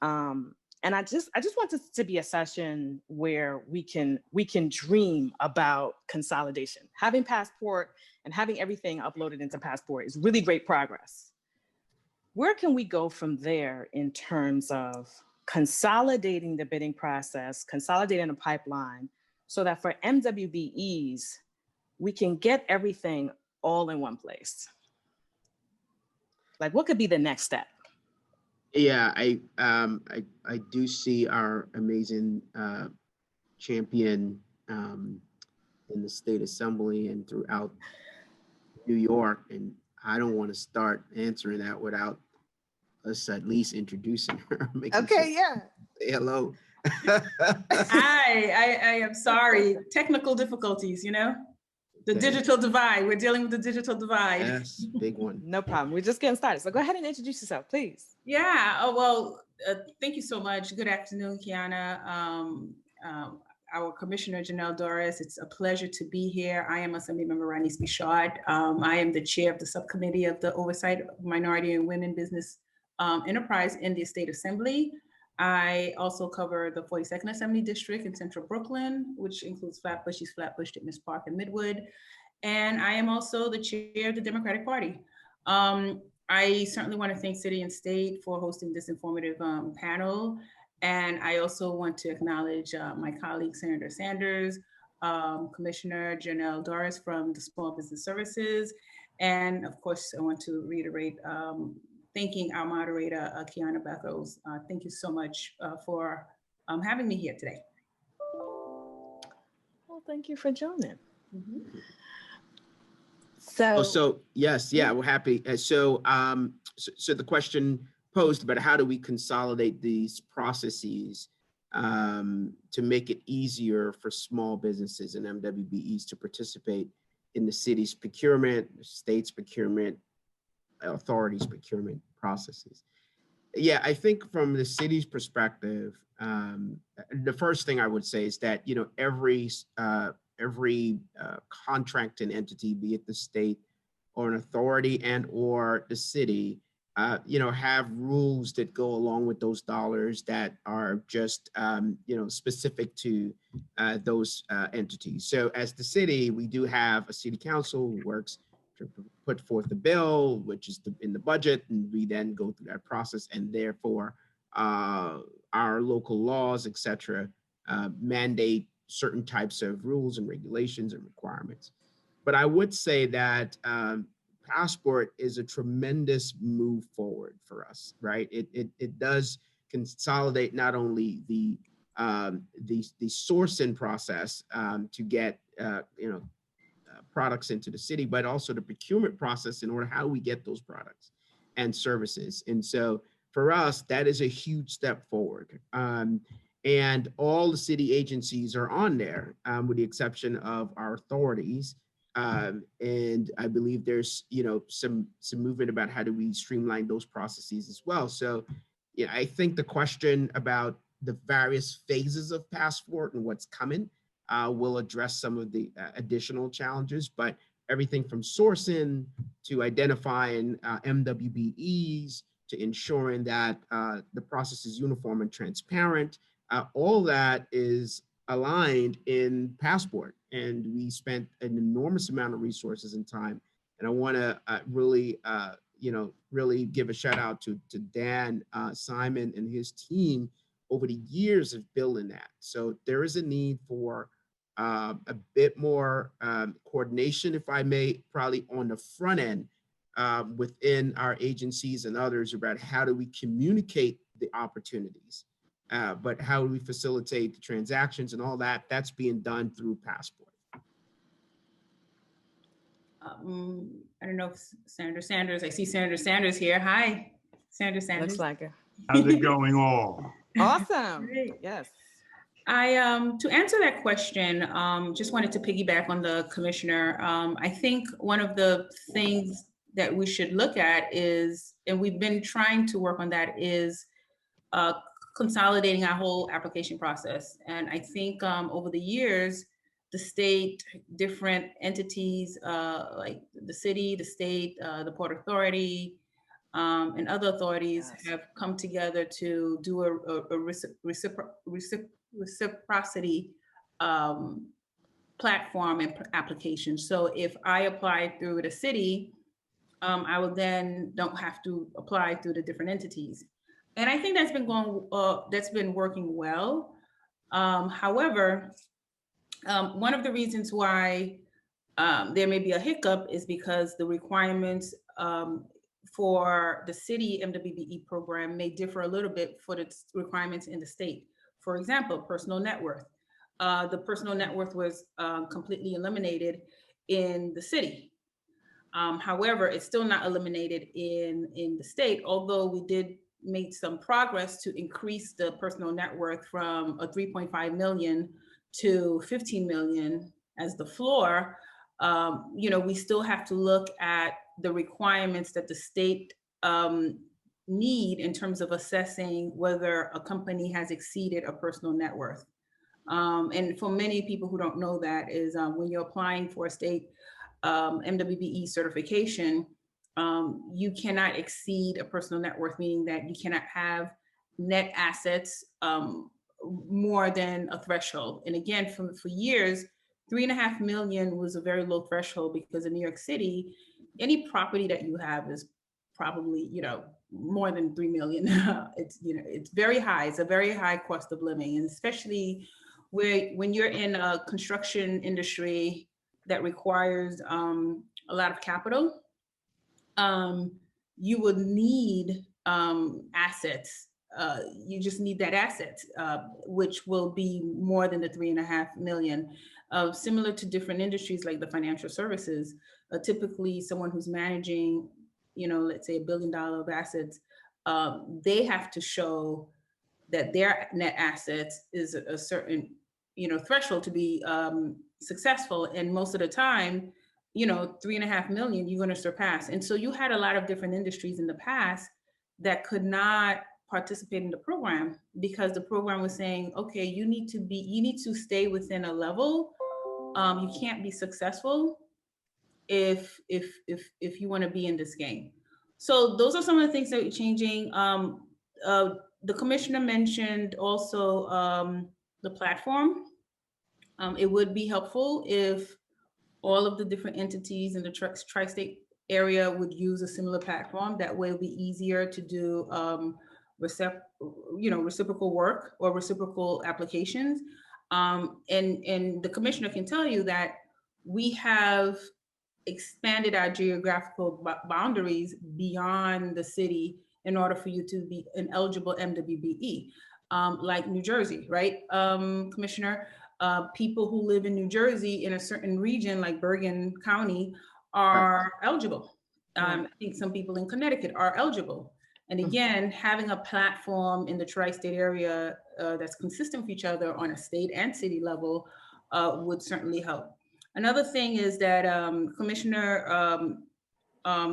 N: And I just want this to be a session where we can dream about consolidation. Having Passport and having everything uploaded into Passport is really great progress. Where can we go from there in terms of consolidating the bidding process, consolidating the pipeline, so that for MWBEs, we can get everything all in one place? Like, what could be the next step?
O: Yeah, I do see our amazing champion in the state assembly and throughout New York, and I don't want to start answering that without us at least introducing her.
N: Okay, yeah.
O: Say hello.
Q: Hi, I am sorry. Technical difficulties, the digital divide. We're dealing with the digital divide.
O: Yes, big one.
N: No problem. We're just getting started. So go ahead and introduce yourself, please.
Q: Yeah. Oh, well, thank you so much. Good afternoon, Kyana. Our Commissioner, Jonnel, Doris. It's a pleasure to be here. I am Assemblymember Rodneyse Bichotte. I am the chair of the subcommittee of the Oversight of Minority and Women Business Enterprise in the State Assembly. I also cover the 42nd Assembly District in Central Brooklyn, which includes Flatbush, East Flatbush, Dickens Park, and Midwood. And I am also the chair of the Democratic Party. I certainly want to thank City and State for hosting this informative panel. And I also want to acknowledge my colleague, Senator Sanders, Commissioner Jonnel, Doris from the Small Business Services. And of course, I want to reiterate thanking our moderator, Kyana Beckles. Thank you so much for having me here today.
N: Well, thank you for joining.
Q: Mm-hmm.
O: So yes, yeah, we're happy. So the question posed about how do we consolidate these processes to make it easier for small businesses and MWBEs to participate in the city's procurement, the state's procurement, authorities' procurement processes. Yeah, I think from the city's perspective, the first thing I would say is that every contracting entity, be it the state or an authority and or the city, have rules that go along with those dollars that are just specific to those entities. So as the city, we do have a city council who works to put forth the bill, which is in the budget, and we then go through that process, and therefore our local laws, et cetera, mandate certain types of rules and regulations and requirements. But I would say that Passport is a tremendous move forward for us, right? It does consolidate not only the sourcing process to get products into the city, but also the procurement process in order how we get those products and services. And so for us, that is a huge step forward. And all the city agencies are on there, with the exception of our authorities. And I believe there's some movement about how do we streamline those processes as well. So yeah, I think the question about the various phases of Passport and what's coming will address some of the additional challenges, but everything from sourcing to identifying MWBEs to ensuring that the process is uniform and transparent, all that is aligned in Passport. And we spent an enormous amount of resources and time. And I want to really give a shout out to Dan Symon and his team over the years of building that. So there is a need for a bit more coordination, if I may, probably on the front end within our agencies and others about how do we communicate the opportunities, but how do we facilitate the transactions and all that. That's being done through Passport.
Q: I don't know if Senator Sanders, I see Senator Sanders here. Hi, Senator Sanders.
N: Looks like it.
R: How's it going all?
N: Awesome.
Q: Great.
N: Yes.
Q: I to answer that question, just wanted to piggyback on the commissioner. I think one of the things that we should look at is, and we've been trying to work on that, is consolidating our whole application process. And I think over the years, the state, different entities like the city, the state, the Port Authority, and other authorities have come together to do a reciprocity platform and application. So if I apply through the city, I will then don't have to apply through the different entities. And I think that's been working well. However, one of the reasons why there may be a hiccup is because the requirements for the city MWBE program may differ a little bit for the requirements in the state. For example, personal net worth. The personal net worth was completely eliminated in the city. However, it's still not eliminated in the state, although we did make some progress to increase the personal net worth from a 3.5 million to 15 million as the floor. We still have to look at the requirements that the state need in terms of assessing whether a company has exceeded a personal net worth. And for many people who don't know that is when you're applying for a state MWBE certification, you cannot exceed a personal net worth, meaning that you cannot have net assets more than a threshold. And again, for years, 3.5 million was a very low threshold because in New York City, any property that you have is probably, more than 3 million. It's very high. It's a very high cost of living, and especially when you're in a construction industry that requires a lot of capital, you would need assets. You just need that asset, which will be more than the 3.5 million. Similar to different industries like the financial services, typically someone who's managing, let's say $1 billion of assets, they have to show that their net assets is a certain, threshold to be successful. And most of the time, 3.5 million, you're going to surpass. And so you had a lot of different industries in the past that could not participate in the program because the program was saying, okay, you need to stay within a level. You can't be successful if you want to be in this game. So those are some of the things that are changing. The commissioner mentioned also the platform. It would be helpful if all of the different entities in the tri-state area would use a similar platform. That way it'll be easier to do reciprocal work or reciprocal applications. And the commissioner can tell you that we have expanded our geographical boundaries beyond the city in order for you to be an eligible MWBE, like New Jersey, right, Commissioner? People who live in New Jersey in a certain region like Bergen County are eligible. I think some people in Connecticut are eligible. And again, having a platform in the tri-state area that's consistent with each other on a state and city level would certainly help. Another thing is that Commissioner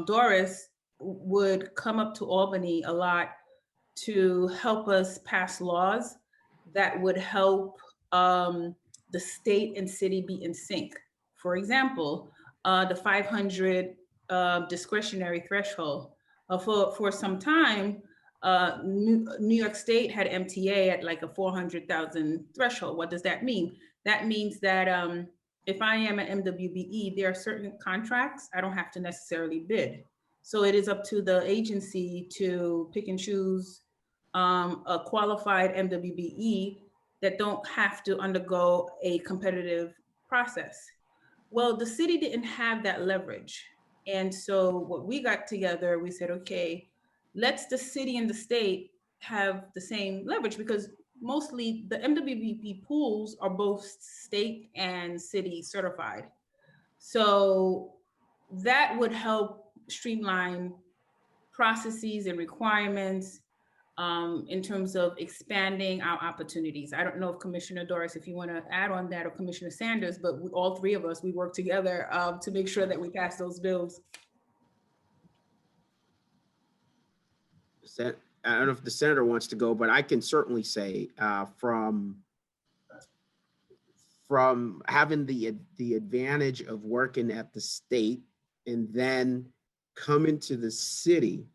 Q: Doris would come up to Albany a lot to help us pass laws that would help the state and city be in sync. For example, the 500 discretionary threshold. For some time, New York State had MTA at like a 400,000 threshold. What does that mean? That means that if I am an MWBE, there are certain contracts I don't have to necessarily bid. So it is up to the agency to pick and choose a qualified MWBE that don't have to undergo a competitive process. Well, the city didn't have that leverage. And so what we got together, we said, okay, let's the city and the state have the same leverage, because mostly the MWBP pools are both state and city certified. So that would help streamline processes and requirements in terms of expanding our opportunities. I don't know if Commissioner Doris, if you want to add on that, or Commissioner Sanders, but all three of us, we work together to make sure that we pass those bills.
O: I don't know if the senator wants to go, but I can certainly say from having the advantage of working at the state and then coming to the city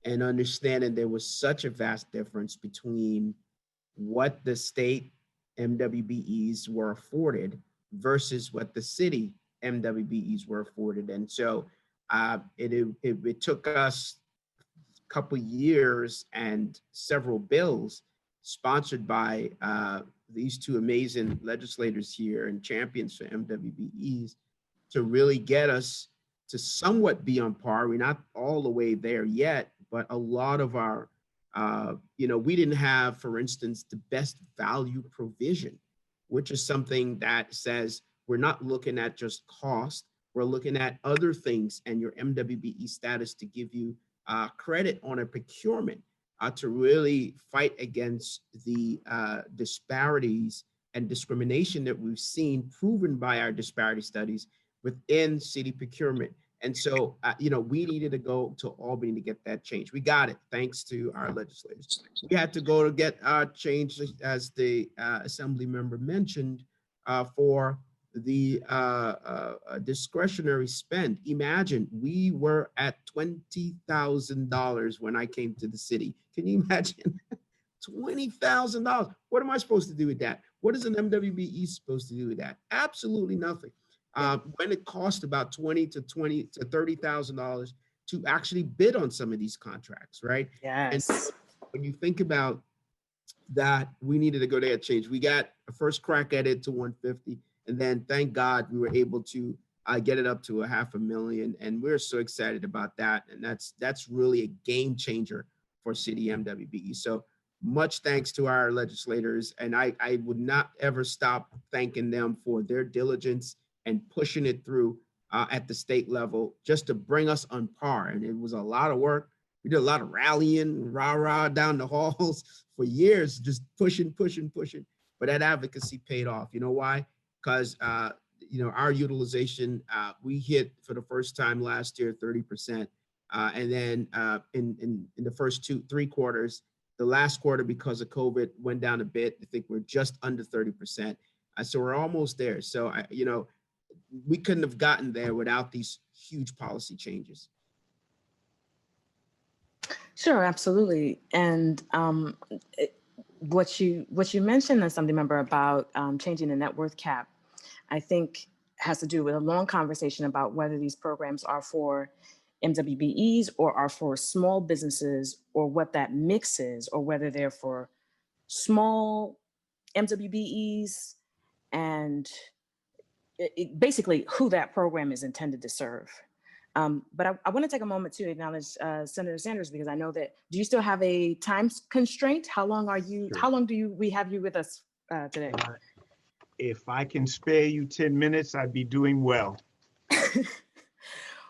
O: and understanding there was such a vast difference between what the state MWBEs were afforded versus what the city MWBEs were afforded. And so it took us a couple years and several bills sponsored by these two amazing legislators here and champions for MWBEs to really get us to somewhat be on par. We're not all the way there yet, but a lot of our, we didn't have, for instance, the best value provision, which is something that says we're not looking at just cost, we're looking at other things and your MWBE status to give you credit on a procurement to really fight against the disparities and discrimination that we've seen proven by our disparity studies within city procurement. And so, we needed to go to Albany to get that change. We got it, thanks to our legislators. We had to go to get our change, as the assembly member mentioned, for the discretionary spend. Imagine, we were at $20,000 when I came to the city. Can you imagine? $20,000. What am I supposed to do with that? What is an MWBE supposed to do with that? Absolutely nothing. When it cost about $20,000 to $30,000 to actually bid on some of these contracts, right?
N: Yes.
O: And so when you think about that, we needed to go there and change. We got a first crack at it to 150, and then thank God we were able to get it up to $500,000, and we're so excited about that. And that's really a game changer for City MWBE. So much thanks to our legislators, and I would not ever stop thanking them for their diligence and pushing it through at the state level just to bring us on par. And it was a lot of work. We did a lot of rallying, rah-rah down the halls for years, just pushing. But that advocacy paid off. You know why? Because, our utilization, we hit for the first time last year, 30%. And then in the first 3 quarters, the last quarter, because of COVID, went down a bit. I think we're just under 30%. So we're almost there. So, we couldn't have gotten there without these huge policy changes.
N: Sure, absolutely. And what you mentioned, Assembly Member, about changing the net worth cap, I think has to do with a long conversation about whether these programs are for MWBEs or are for small businesses, or what that mix is, or whether they're for small MWBEs, and basically who that program is intended to serve. But I want to take a moment to acknowledge Senator Sanders, because I know that, do you still have a time constraint? How long do we have you with us today?
R: If I can spare you 10 minutes, I'd be doing well.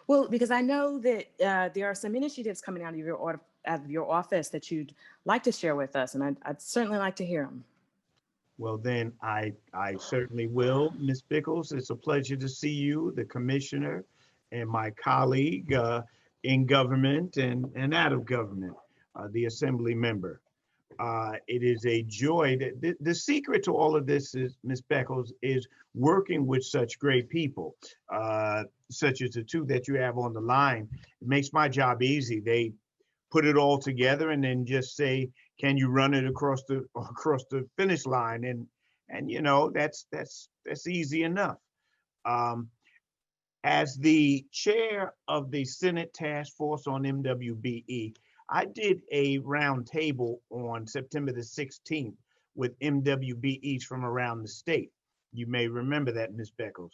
N: Well, because I know that there are some initiatives coming out of your office that you'd like to share with us, and I'd certainly like to hear them.
R: Well, then I certainly will, Ms. Beckles. It's a pleasure to see you, the commissioner, and my colleague in government and out of government, the assembly member. It is a joy. That the secret to all of this is, Ms. Beckles, is working with such great people, such as the two that you have on the line. It makes my job easy. They put it all together and then just say, can you run it across the finish line? And that's easy enough. As the chair of the Senate Task Force on MWBE, I did a round table on September the 16th with MWBEs from around the state. You may remember that, Ms. Beckles.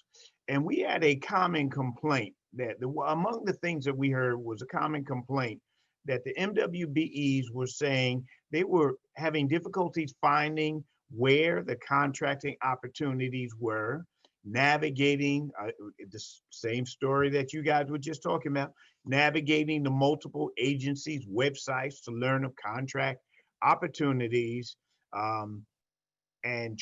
R: And we had a common complaint that among the things that we heard was a common complaint that the MWBEs were saying they were having difficulties finding where the contracting opportunities were, navigating the same story that you guys were just talking about, navigating the multiple agencies' websites to learn of contract opportunities, and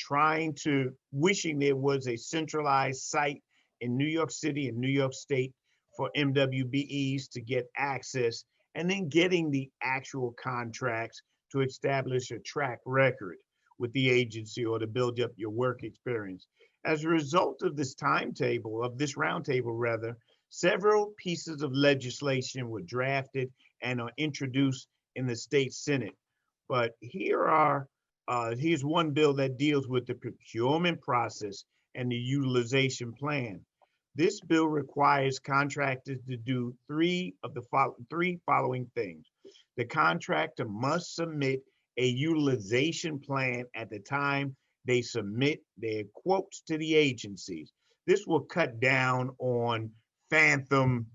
R: wishing there was a centralized site in New York City and New York State for MWBEs to get access, and then getting the actual contracts to establish a track record with the agency or to build up your work experience. As a result of this roundtable rather, several pieces of legislation were drafted and are introduced in the state Senate. But here's one bill that deals with the procurement process and the utilization plan. This bill requires contractors to do three following things. The contractor must submit a utilization plan at the time they submit their quotes to the agencies. This will cut down on phantom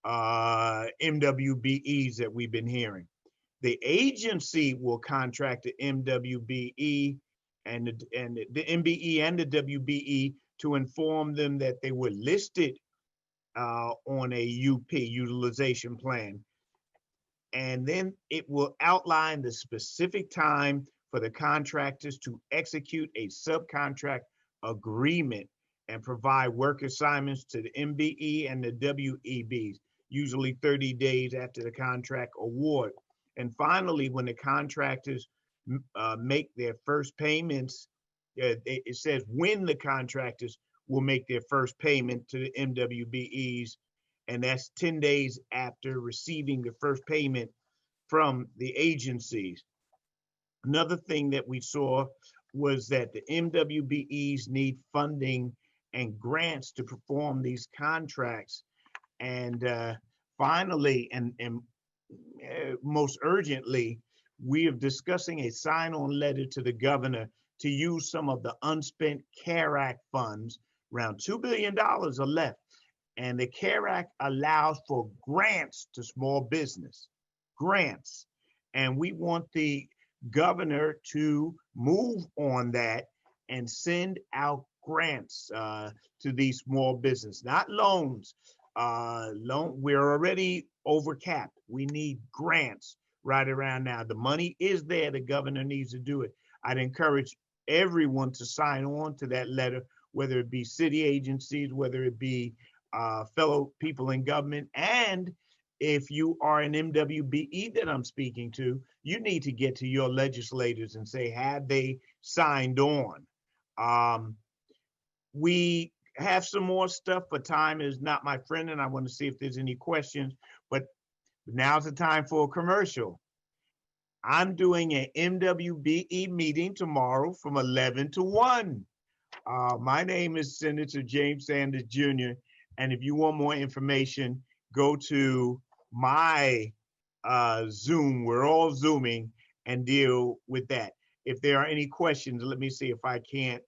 R: MWBEs that we've been hearing. The agency will contract the MWBE and the MBE and the WBE to inform them that they were listed on a UP, utilization plan. And then it will outline the specific time for the contractors to execute a subcontract agreement and provide work assignments to the MBE and the WEBs, usually 30 days after the contract award. And finally, when the contractors make their first payments, it says when the contractors will make their first payment to the MWBEs, and that's 10 days after receiving the first payment from the agencies. Another thing that we saw was that the MWBEs need funding and grants to perform these contracts. And finally, and most urgently, we are discussing a sign-on letter to the governor to use some of the unspent CARE Act funds. Around $2 billion are left. And the CARE Act allows for grants to small business, grants. And we want the governor to move on that and send out grants to these small business, not loans. We're already over capped. We need grants right around now. The money is there. The governor needs to do it. I'd encourage everyone to sign on to that letter, whether it be city agencies, whether it be fellow people in government. And if you are an MWBE that I'm speaking to, you need to get to your legislators and say, have they signed on? We have some more stuff, but time is not my friend, and I want to see if there's any questions, but now's the time for a commercial. I'm doing an MWBE meeting tomorrow from 11 to 1. My name is Senator James Sanders Jr., and if you want more information, go to my Zoom. We're all Zooming and deal with that. If there are any questions, let me see if I can't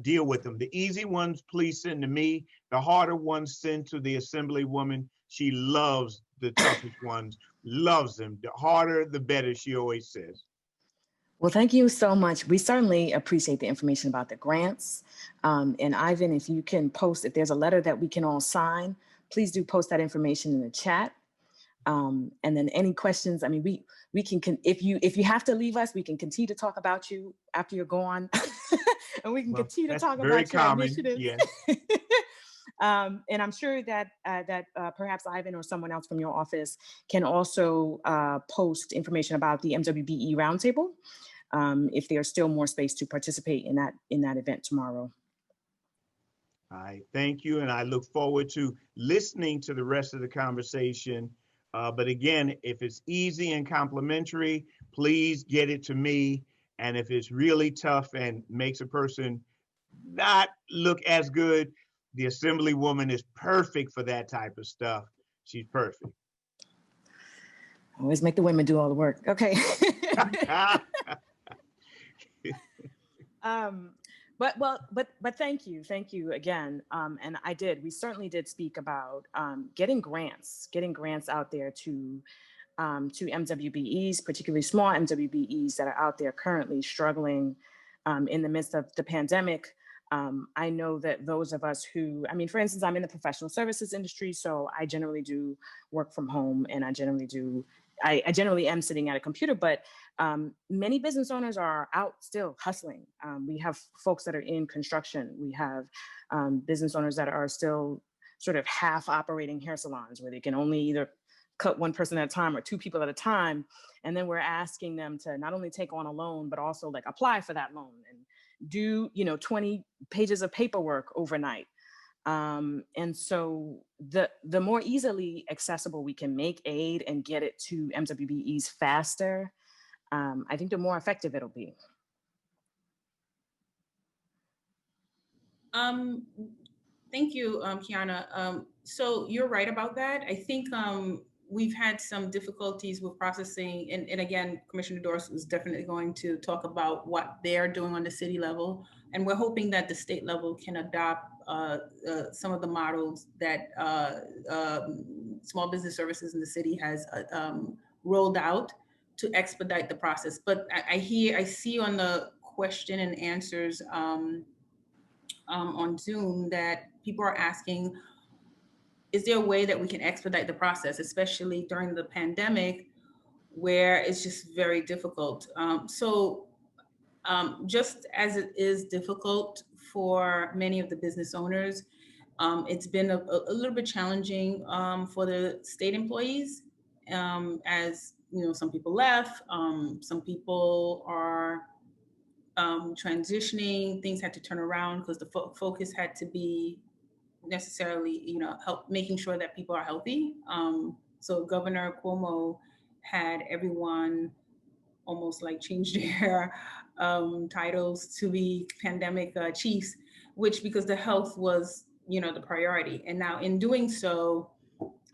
R: deal with them. The easy ones, please send to me. The harder ones, send to the Assemblywoman. She loves the toughest ones, loves them. The harder, the better, she always says.
N: Well, thank you so much. We certainly appreciate the information about the grants. And Ivan, if you can post, if there's a letter that we can all sign, please do post that information in the chat. And then any questions, I mean, we can if you have to leave us, we can continue to talk about you after you're gone. And we can continue to talk about your initiatives.
R: Yeah.
N: And I'm sure that perhaps Ivan or someone else from your office can also post information about the MWBE Roundtable if there's still more space to participate in that event tomorrow.
R: I thank you, and I look forward to listening to the rest of the conversation. But again, if it's easy and complimentary, please get it to me. And if it's really tough and makes a person not look as good, the Assemblywoman is perfect for that type of stuff. She's perfect.
N: Always make the women do all the work. Okay. But thank you again. And we certainly did speak about getting grants out there to MWBEs, particularly small MWBEs that are out there currently struggling in the midst of the pandemic. I know that those of us who, for instance, I'm in the professional services industry, so I generally do work from home, and I generally am sitting at a computer, but many business owners are out still hustling. We have folks that are in construction. We have business owners that are still sort of half operating hair salons where they can only either cut one person at a time or two people at a time. And then we're asking them to not only take on a loan, but also like apply for that loan and do, 20 pages of paperwork overnight. And so the more easily accessible we can make aid and get it to MWBEs faster, I think the more effective it'll be.
Q: Thank you, Kyana. So you're right about that. I think we've had some difficulties with processing, and again, Commissioner Doris is definitely going to talk about what they're doing on the city level. And we're hoping that the state level can adopt some of the models that Small Business Services in the city has rolled out to expedite the process. But I see on the question and answers on Zoom that people are asking, is there a way that we can expedite the process, especially during the pandemic, where it's just very difficult? Just as it is difficult for many of the business owners, it's been a little bit challenging for the state employees, as some people left, some people are transitioning, things had to turn around because the focus had to be necessarily, help making sure that people are healthy. So Governor Cuomo had everyone almost like change their titles to be pandemic chiefs, which because the health was, the priority. And now in doing so,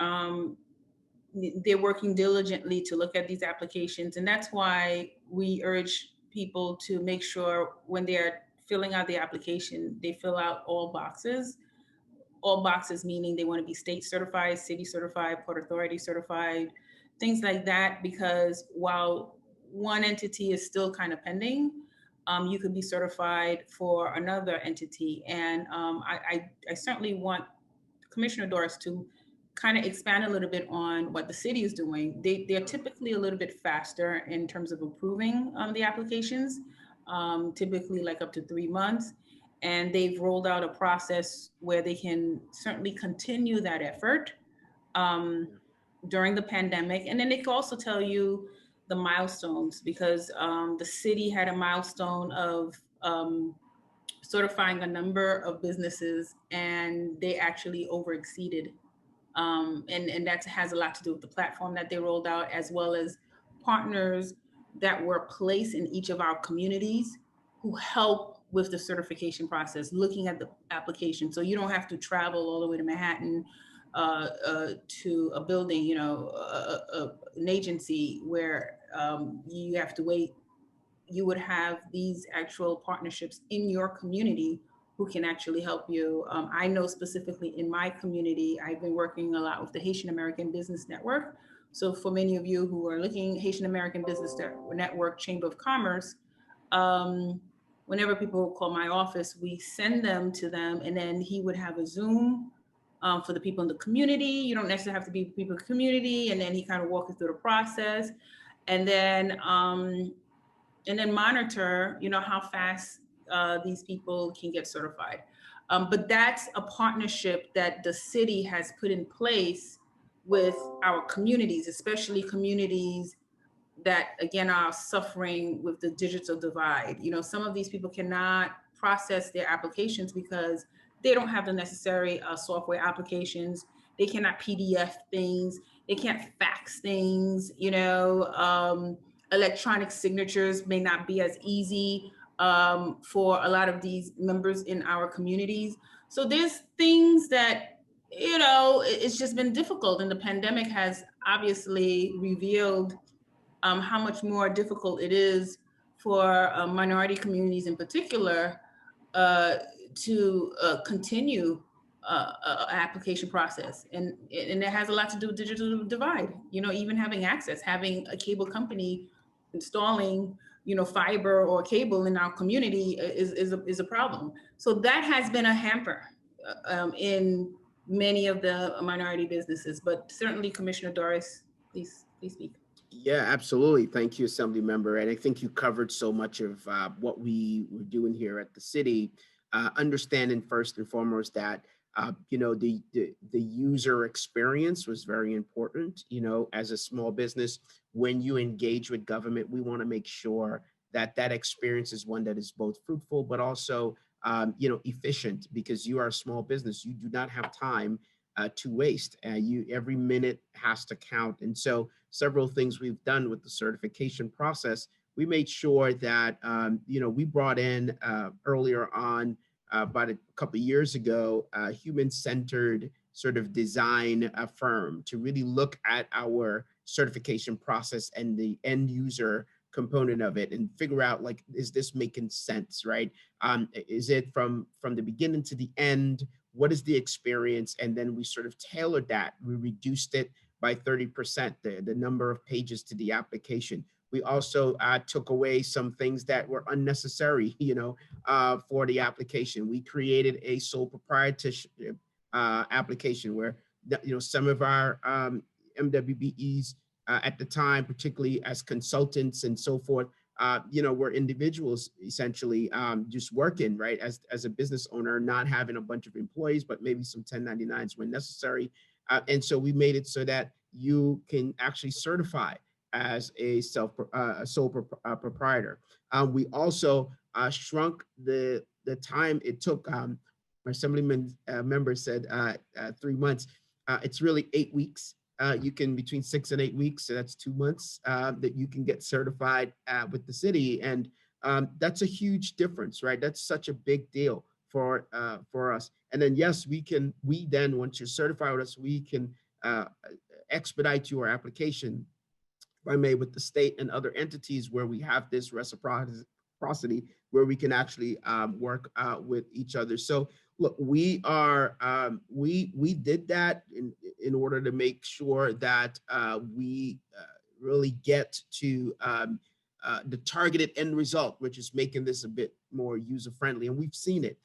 Q: they're working diligently to look at these applications. And that's why we urge people to make sure when they're filling out the application, they fill out all boxes meaning they want to be state certified, city certified, Port Authority certified, things like that, because while one entity is still kind of pending, you could be certified for another entity. And I certainly want Commissioner Doris to kind of expand a little bit on what the city is doing. They're typically a little bit faster in terms of approving the applications, typically like up to 3 months. And they've rolled out a process where they can certainly continue that effort during the pandemic. And then they can also tell you the milestones, because the city had a milestone of certifying a number of businesses, and they actually overexceeded. And that has a lot to do with the platform that they rolled out, as well as partners that were placed in each of our communities who help with the certification process, looking at the application. So you don't have to travel all the way to Manhattan to a building, an agency where you have to wait. You would have these actual partnerships in your community who can actually help you. I know specifically in my community, I've been working a lot with the Haitian American Business Network. So for many of you who are looking, Haitian American Business Network, Chamber of Commerce, whenever people call my office, we send them to them, and then he would have a Zoom for the people in the community. You don't necessarily have to be people in the community, and then he kind of walks you through the process, and then monitor, how fast these people can get certified. But that's a partnership that the city has put in place with our communities, especially communities that, again, are suffering with the digital divide. Some of these people cannot process their applications because they don't have the necessary software applications. They cannot PDF things. They can't fax things. Electronic signatures may not be as easy for a lot of these members in our communities. So there's things that, it's just been difficult. And the pandemic has obviously revealed how much more difficult it is for minority communities in particular to continue application process, and it has a lot to do with digital divide. Even having access, having a cable company installing fiber or cable in our community is a problem. So that has been a hamper in many of the minority businesses. But certainly, Commissioner Doris, please speak.
O: Yeah, absolutely. Thank you, Assembly Member. And I think you covered so much of what we were doing here at the city, understanding first and foremost that the user experience was very important. As a small business, when you engage with government, we want to make sure that that experience is one that is both fruitful, but also, efficient, because you are a small business. You do not have time to waste. Every minute has to count. And so several things we've done with the certification process, we made sure that, we brought in earlier on, about a couple of years ago, a human-centered sort of design firm to really look at our certification process and the end user component of it and figure out, like, is this making sense, right? Is it from the beginning to the end? What is the experience? And then we sort of tailored that. We reduced it by 30%, the number of pages to the application. We also took away some things that were unnecessary, for the application. We created a sole proprietorship application where, some of our MWBEs at the time, particularly as consultants and so forth, were individuals essentially just working, right, as a business owner, not having a bunch of employees, but maybe some 1099s when necessary. And so we made it so that you can actually certify as a sole proprietor. We also shrunk the time it took. My assemblyman member said 3 months. It's really 8 weeks. You can, between 6 and 8 weeks, so that's 2 months, that you can get certified with the city. And that's a huge difference, right? That's such a big deal for us. And then, yes, we then, once you're certified with us, we can expedite your application, if I may, with the state and other entities where we have this reciprocity, where we can actually work with each other. So look, we did that in order to make sure that we really get to the targeted end result, which is making this a bit more user-friendly. And we've seen it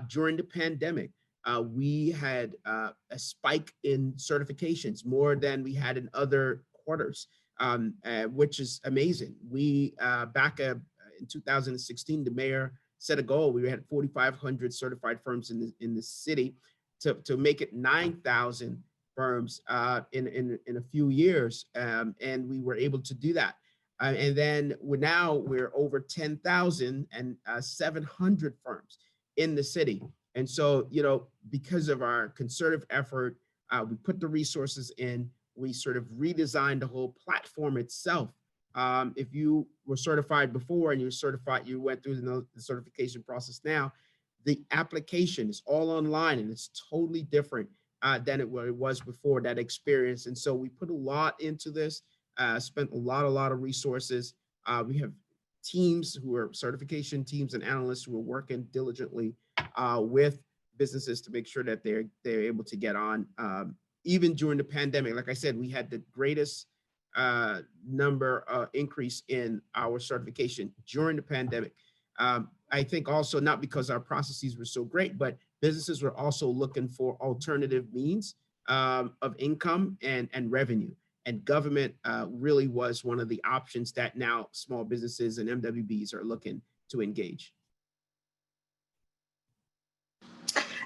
O: during the pandemic. We had a spike in certifications, more than we had in other quarters, which is amazing. We back in 2016, the mayor set a goal. We had 4,500 certified firms in the city to make it 9,000 firms in a few years, and we were able to do that. And then we're over 10,000 and 700 firms in the city. And so, because of our concerted effort, we put the resources in. We sort of redesigned the whole platform itself. If you were certified before and you went through the certification process now, the application is all online and it's totally different than it was before, that experience. And so we put a lot into this, spent a lot of resources. We have teams who are certification teams and analysts who are working diligently with businesses to make sure that they're able to get on. Even during the pandemic, like I said, we had the greatest number increase in our certification during the pandemic. I think also not because our processes were so great, but businesses were also looking for alternative means of income and revenue. And government really was one of the options that now small businesses and MWBs are looking to engage.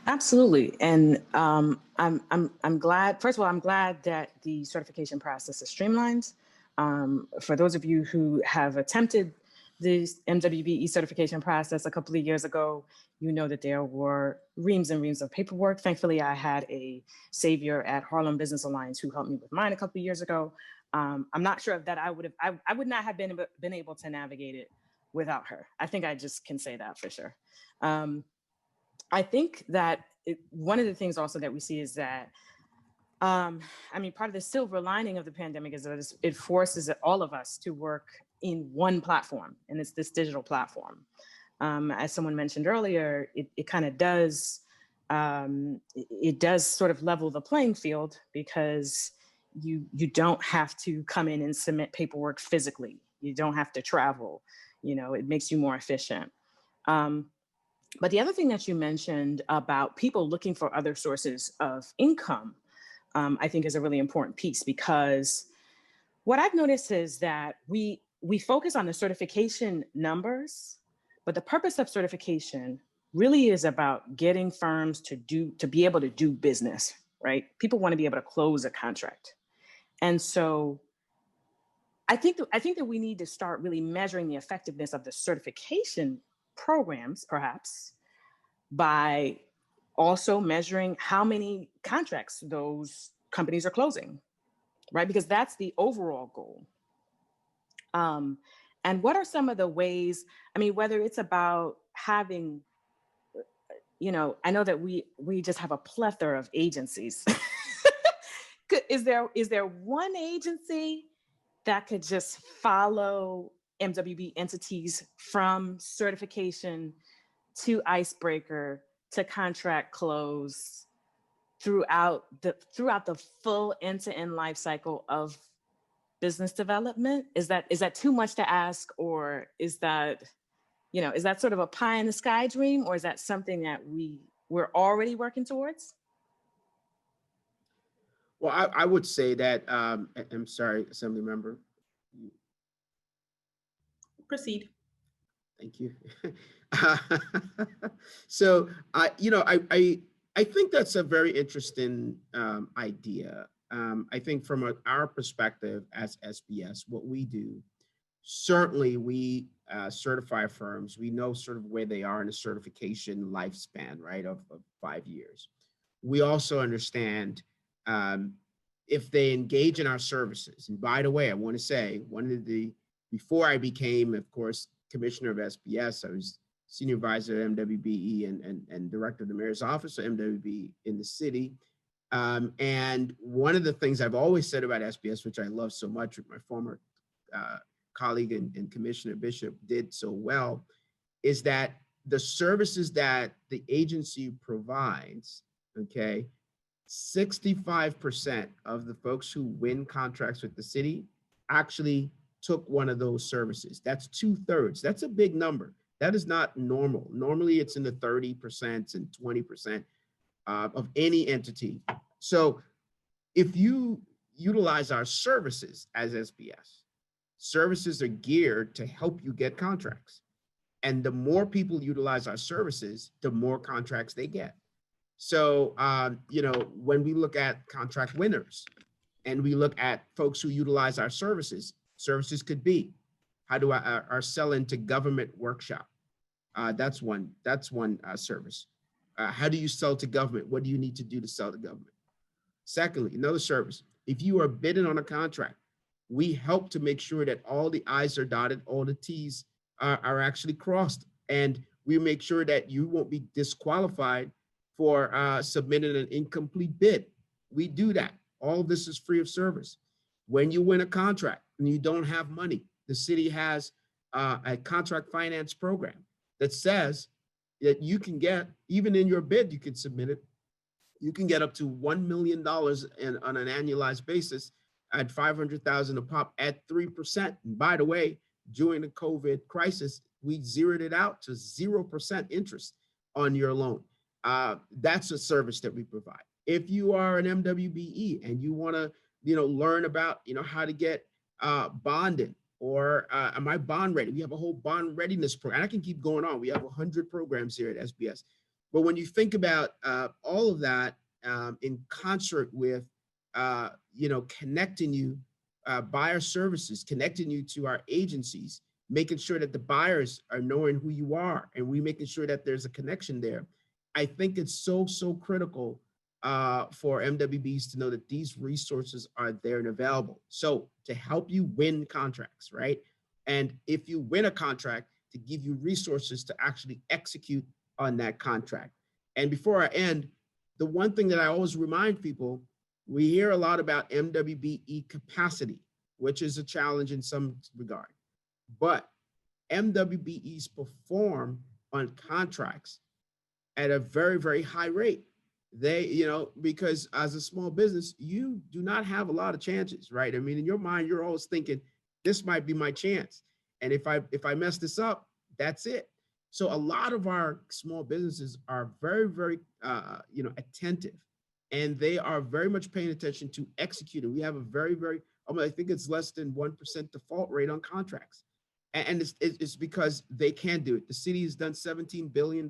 N: Absolutely. And I'm glad, first of all, I'm glad that the certification process is streamlined. For those of you who have attempted the MWBE certification process a couple of years ago, you know that there were reams and reams of paperwork. Thankfully, I had a savior at Harlem Business Alliance who helped me with mine a couple of years ago. I'm not sure if that I would not have been able to navigate it without her. I think I just can say that for sure. I think that one of the things also that we see is that, part of the silver lining of the pandemic is that it forces all of us to work in one platform, and it's this digital platform. As someone mentioned earlier, it kind of does, it does sort of level the playing field, because you don't have to come in and submit paperwork physically. You don't have to travel, it makes you more efficient. But the other thing that you mentioned about people looking for other sources of income, I think is a really important piece, because what I've noticed is that we focus on the certification numbers, but the purpose of certification really is about getting firms to be able to do business, right? People want to be able to close a contract. And so I think that we need to start really measuring the effectiveness of the certification programs, perhaps, by also measuring how many contracts those companies are closing, right? Because that's the overall goal. And what are some of the ways, whether it's about having, I know that we just have a plethora of agencies. Is there one agency that could just follow MWB entities from certification to icebreaker to contract close throughout the full end-to-end life cycle of business development? Is that too much to ask, or is that sort of a pie in the sky dream, or is that something that we're already working towards?
O: Well, I would say that, I'm sorry, Assembly Member.
Q: Proceed.
O: Thank you. So, I think that's a very interesting idea. I think from our perspective as SBS, what we do, certainly we certify firms. We know sort of where they are in a certification lifespan, right, of 5 years. We also understand if they engage in our services. And by the way, I want to say, before I became, of course, Commissioner of SBS, I was Senior Advisor at MWBE and Director of the Mayor's Office of MWBE in the city. And one of the things I've always said about SBS, which I love so much, with my former colleague and Commissioner Bichotte did so well, is that the services that the agency provides, okay, 65% of the folks who win contracts with the city actually took one of those services. That's 2/3. That's a big number. That is not normal. Normally it's in the 30% and 20% of any entity. So if you utilize our services as SBS, services are geared to help you get contracts. And the more people utilize our services, the more contracts they get. So, when we look at contract winners and we look at folks who utilize our services could be, how do our sell into government workshop? That's one service. How do you sell to government? What do you need to do to sell to government? Secondly, another service, if you are bidding on a contract, we help to make sure that all the I's are dotted, all the T's are actually crossed. And we make sure that you won't be disqualified for submitting an incomplete bid. We do that. All of this is free of service. When you win a contract and you don't have money, the city has a contract finance program that says that you can get, even in your bid, you can submit it. You can get up to $1 million on an annualized basis at $500,000 a pop at 3%. And by the way, during the COVID crisis, we zeroed it out to 0% interest on your loan. That's a service that we provide. If you are an MWBE and you want to, learn about, how to get bonded, or am I bond ready? We have a whole bond readiness program. And I can keep going on. We have 100 programs here at SBS. But when you think about all of that in concert with, connecting you, buyer services, connecting you to our agencies, making sure that the buyers are knowing who you are, and we making sure that there's a connection there. I think it's so critical for MWBs to know that these resources are there and available. So to help you win contracts, right? And if you win a contract, to give you resources to actually execute on that contract. And before I end, the one thing that I always remind people, we hear a lot about MWBE capacity, which is a challenge in some regard. but MWBEs perform on contracts at a very, very high rate. They, because as a small business, you do not have a lot of chances, right? I mean, in your mind, you're always thinking, this might be my chance. And if I mess this up, that's it. So a lot of our small businesses are very, very, attentive, and they are very much paying attention to executing. We have a very, very, I think it's less than 1% default rate on contracts. And it's because they can do it. The city has done $17 billion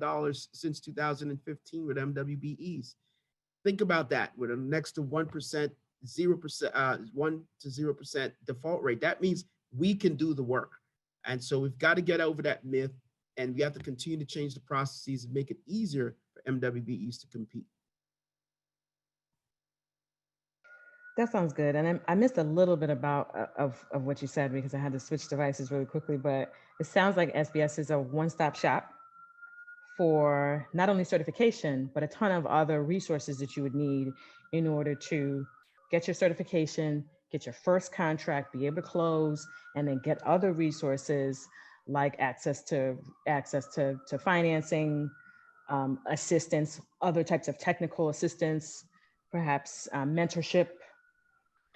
O: since 2015 with MWBEs. Think about that, with a next to 1%, 0%, 1 to 0% default rate. That means we can do the work. And so we've got to get over that myth, and we have to continue to change the processes and make it easier for MWBEs to compete.
N: That sounds good. And I missed a little bit of what you said because I had to switch devices really quickly, but it sounds like SBS is a one-stop shop for not only certification, but a ton of other resources that you would need in order to get your certification, get your first contract, be able to close, and then get other resources like access to financing, assistance, other types of technical assistance, perhaps mentorship.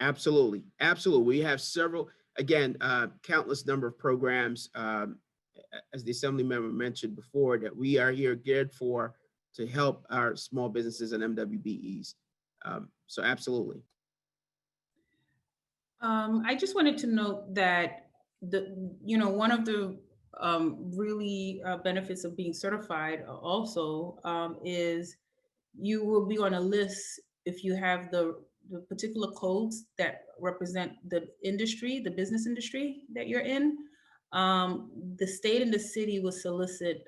O: Absolutely. Absolutely. We have several, again, countless number of programs, as the Assembly member mentioned before, that we are here geared for to help our small businesses and MWBEs. So absolutely.
Q: I just wanted to note that one of the really benefits of being certified also is you will be on a list if you have the particular codes that represent the industry, the business industry that you're in. The state and the city will solicit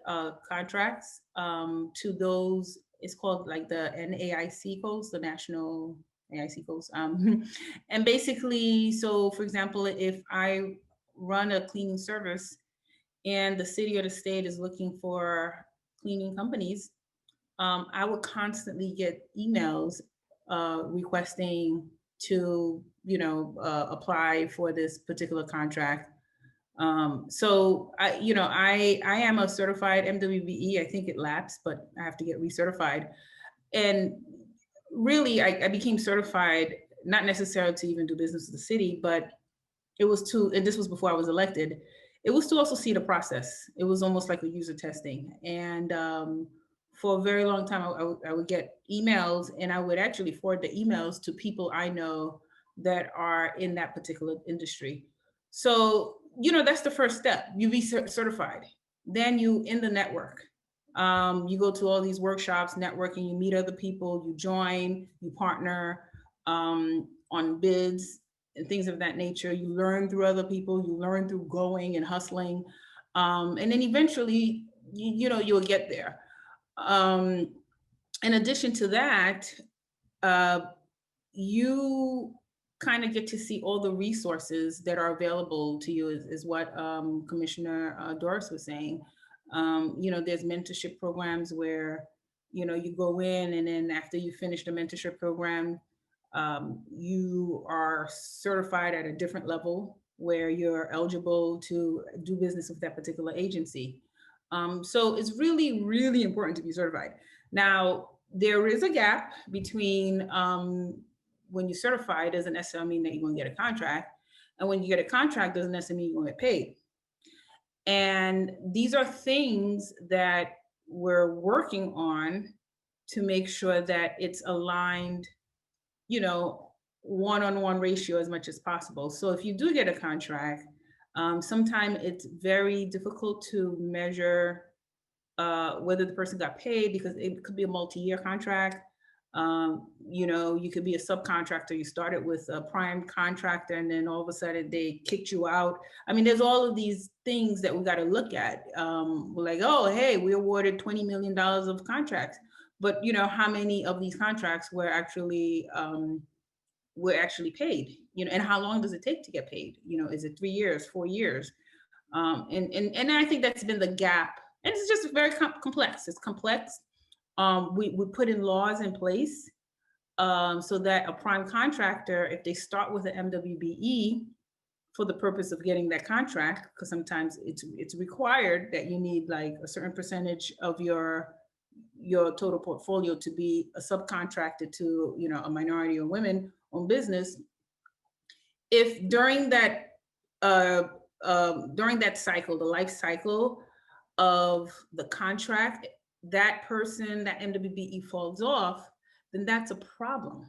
Q: contracts to those, it's called like the NAIC codes, the national AIC codes. And basically, so for example, if I run a cleaning service and the city or the state is looking for cleaning companies, I would constantly get emails requesting to, apply for this particular contract. So I am a certified MWBE. I think it lapsed, but I have to get recertified. And really, I became certified, not necessarily to even do business with the city, but it was and this was before I was elected, it was to also see the process. It was almost like a user testing. And for a very long time, I would get emails, and I would actually forward the emails to people I know that are in that particular industry. So, that's the first step. You be certified. Then you in the network. You go to all these workshops, networking, you meet other people, you join, you partner on bids and things of that nature. You learn through other people, you learn through going and hustling. And then eventually, you'll get there. In addition to that, you kind of get to see all the resources that are available to you, is what Commissioner Doris was saying. There's mentorship programs where, you go in, and then after you finish the mentorship program, you are certified at a different level where you're eligible to do business with that particular agency. So it's really, really important to be certified. Now, there is a gap between when you're certified doesn't necessarily mean that you're going to get a contract. And when you get a contract doesn't necessarily mean you're going to get paid. And these are things that we're working on to make sure that it's aligned, one-on-one ratio as much as possible. So if you do get a contract, sometimes it's very difficult to measure whether the person got paid, because it could be a multi-year contract. You could be a subcontractor. You started with a prime contractor, and then all of a sudden they kicked you out. I mean, there's all of these things that we got to look at. We're like, oh, hey, we awarded $20 million of contracts, but how many of these contracts were actually paid? And how long does it take to get paid? Is it 3 years, 4 years? And I think that's been the gap. And it's just very complex. It's complex. We put in laws in place so that a prime contractor, if they start with an MWBE, for the purpose of getting that contract, because sometimes it's required that you need like a certain percentage of your total portfolio to be a subcontracted to, you know, a minority or women-owned business. If during that cycle, the life cycle of the contract, that person, that MWBE falls off, then that's a problem.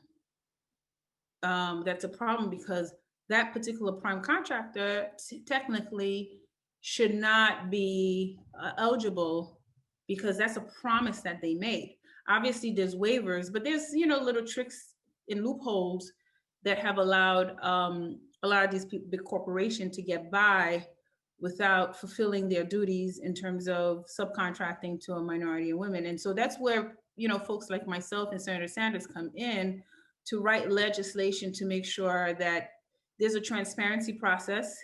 Q: That's a problem because that particular prime contractor technically should not be eligible, because that's a promise that they made. Obviously there's waivers, but there's, you know, little tricks and loopholes that have allowed a lot of these big corporations to get by without fulfilling their duties in terms of subcontracting to a minority and women. And so that's where, you know, folks like myself and Senator Sanders come in to write legislation to make sure that there's a transparency process,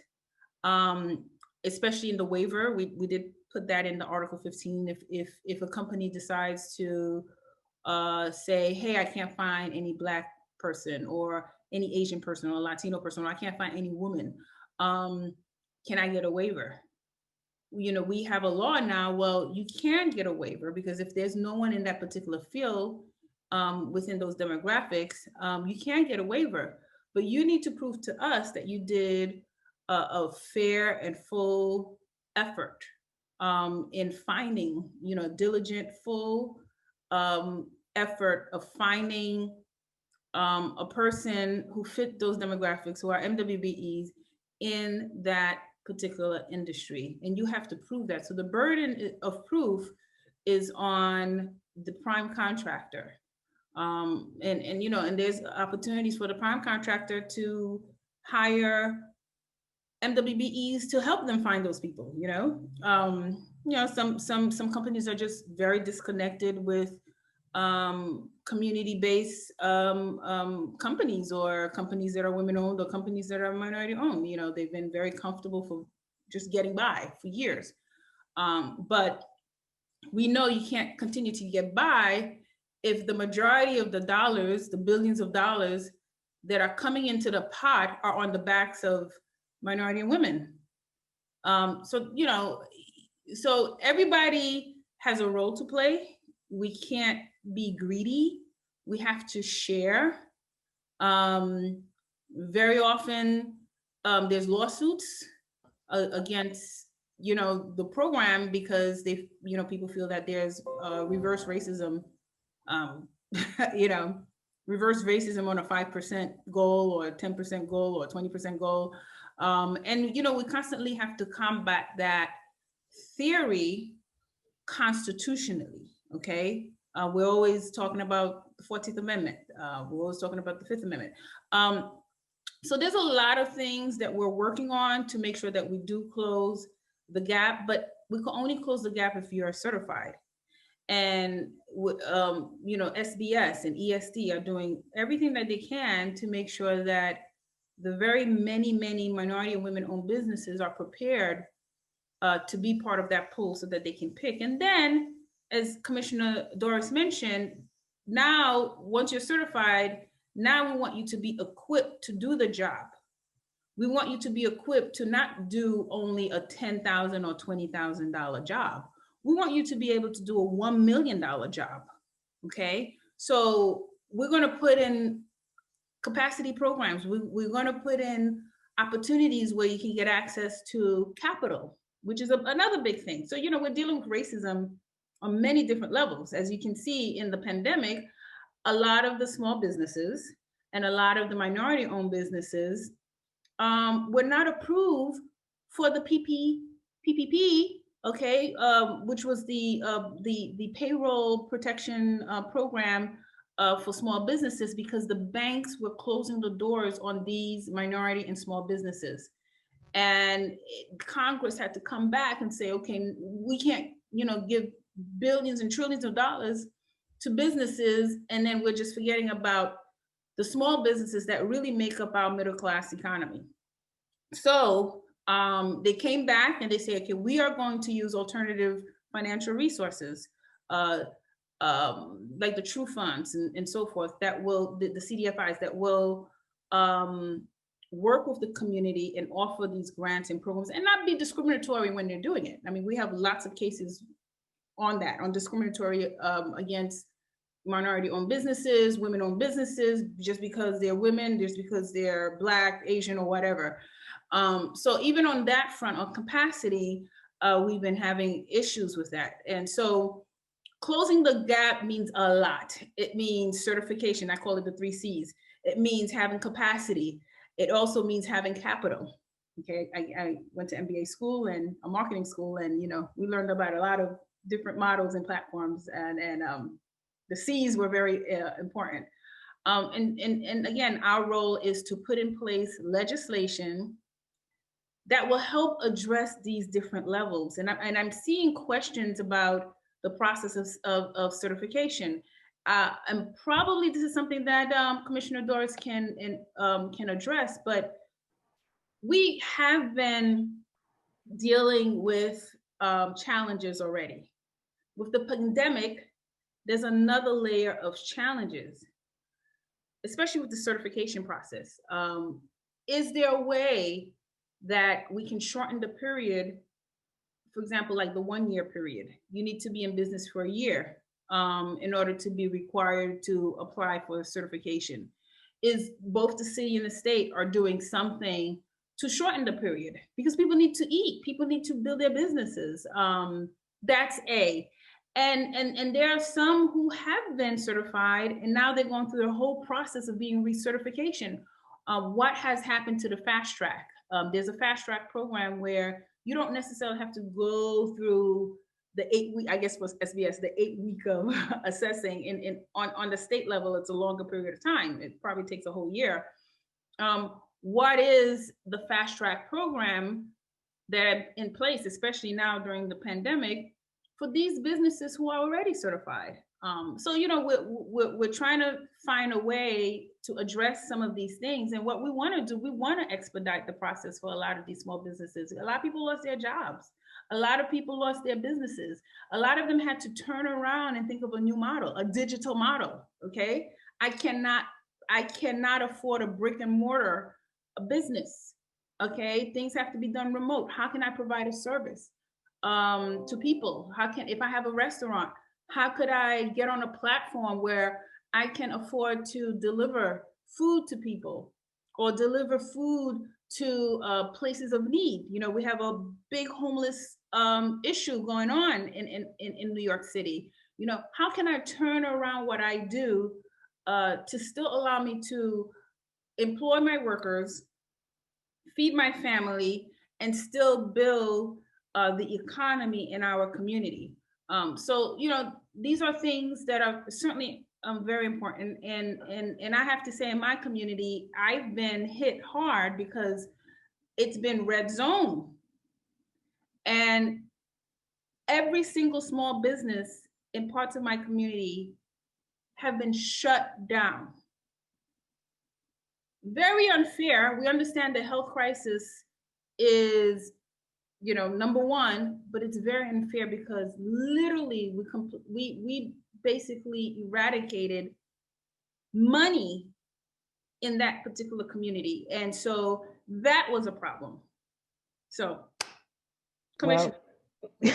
Q: especially in the waiver. We did put that in the Article 15. If a company decides to say, hey, I can't find any Black person or any Asian person or Latino person, or I can't find any woman, can I get a waiver? You know, we have a law now, well, you can get a waiver because if there's no one in that particular field within those demographics, you can get a waiver. But you need to prove to us that you did a fair and full effort in finding, you know, diligent, full effort of finding a person who fit those demographics, who are MWBEs in that particular industry. And you have to prove that. So the burden of proof is on the prime contractor. And you know, and there's opportunities for the prime contractor to hire MWBEs to help them find those people. You know, some companies are just very disconnected with community-based companies, or companies that are women-owned, or companies that are minority-owned. You know, they've been very comfortable for just getting by for years. But we know you can't continue to get by if the majority of the dollars, the billions of dollars that are coming into the pot are on the backs of minority and women. So, you know, so everybody has a role to play. We can't be greedy. We have to share. Very often there's lawsuits against, you know, the program because they, you know, people feel that there's reverse racism, you know, reverse racism on a 5% goal or a 10% goal or a 20% goal. And, you know, we constantly have to combat that theory constitutionally, okay? We're always talking about the 14th Amendment. We're always talking about the 5th Amendment. So there's a lot of things that we're working on to make sure that we do close the gap, but we can only close the gap if you are certified. And you know, SBS and ESD are doing everything that they can to make sure that the very many minority and women-owned businesses are prepared to be part of that pool so that they can pick. And then, as Commissioner Doris mentioned, now, once you're certified, now we want you to be equipped to do the job. We want you to be equipped to not do only a $10,000 or $20,000 job. We want you to be able to do a $1 million job, okay? So we're gonna put in capacity programs. We're gonna put in opportunities where you can get access to capital, which is another big thing. So, you know, we're dealing with racism on many different levels. As you can see in the pandemic, a lot of the small businesses and a lot of the minority-owned businesses were not approved for the PPP, okay, which was the payroll protection program for small businesses, because the banks were closing the doors on these minority and small businesses. And Congress had to come back and say, okay, we can't, you know, give billions and trillions of dollars to businesses, and then we're just forgetting about the small businesses that really make up our middle class economy. So they came back and they say, okay, we are going to use alternative financial resources, like the true funds and so forth, that will, the CDFIs that will work with the community and offer these grants and programs and not be discriminatory when they're doing it. I mean, we have lots of cases on that, on discriminatory against minority-owned businesses, women-owned businesses, just because they're women, just because they're Black, Asian, or whatever. So even on that front, on capacity, we've been having issues with that. And so closing the gap means a lot. It means certification. I call it the 3 C's. It means having capacity. It also means having capital. Okay, I went to MBA school and a marketing school, and we learned about a lot of different models and platforms, and the C's were very important. And again, our role is to put in place legislation that will help address these different levels. And I'm seeing questions about the process of certification. And probably this is something that Commissioner Doris can address, but we have been dealing with challenges already. With the pandemic, there's another layer of challenges, especially with the certification process. Is there a way that we can shorten the period? For example, like the 1-year period, you need to be in business for a year in order to be required to apply for a certification. Is both the city and the state are doing something to shorten the period? Because people need to eat, people need to build their businesses. That's A. And there are some who have been certified and now they're going through the whole process of being recertification. What has happened to the fast track? There's a fast track program where you don't necessarily have to go through the 8-week, I guess was SBS, the 8-week of assessing. On the state level, it's a longer period of time. It probably takes a whole year. What is the fast track program that in place, especially now during the pandemic, for these businesses who are already certified? So, we're trying to find a way to address some of these things. And what we want to do, we want to expedite the process for a lot of these small businesses. A lot of people lost their jobs. A lot of people lost their businesses. A lot of them had to turn around and think of a new model, a digital model, okay? I cannot afford a brick and mortar business, okay? Things have to be done remote. How can I provide a service to people? If I have a restaurant, how could I get on a platform where I can afford to deliver food to people or deliver food to places of need? We have a big homeless issue going on in New York City. How can I turn around what I do to still allow me to employ my workers, feed my family, and still build the economy in our community? So, these are things that are certainly very important. And I have to say, in my community, I've been hit hard because it's been red zone. And every single small business in parts of my community have been shut down. Very unfair. We understand the health crisis is number one, but it's very unfair because literally we basically eradicated money in that particular community. And so that was a problem. So, Commissioner.
N: Well,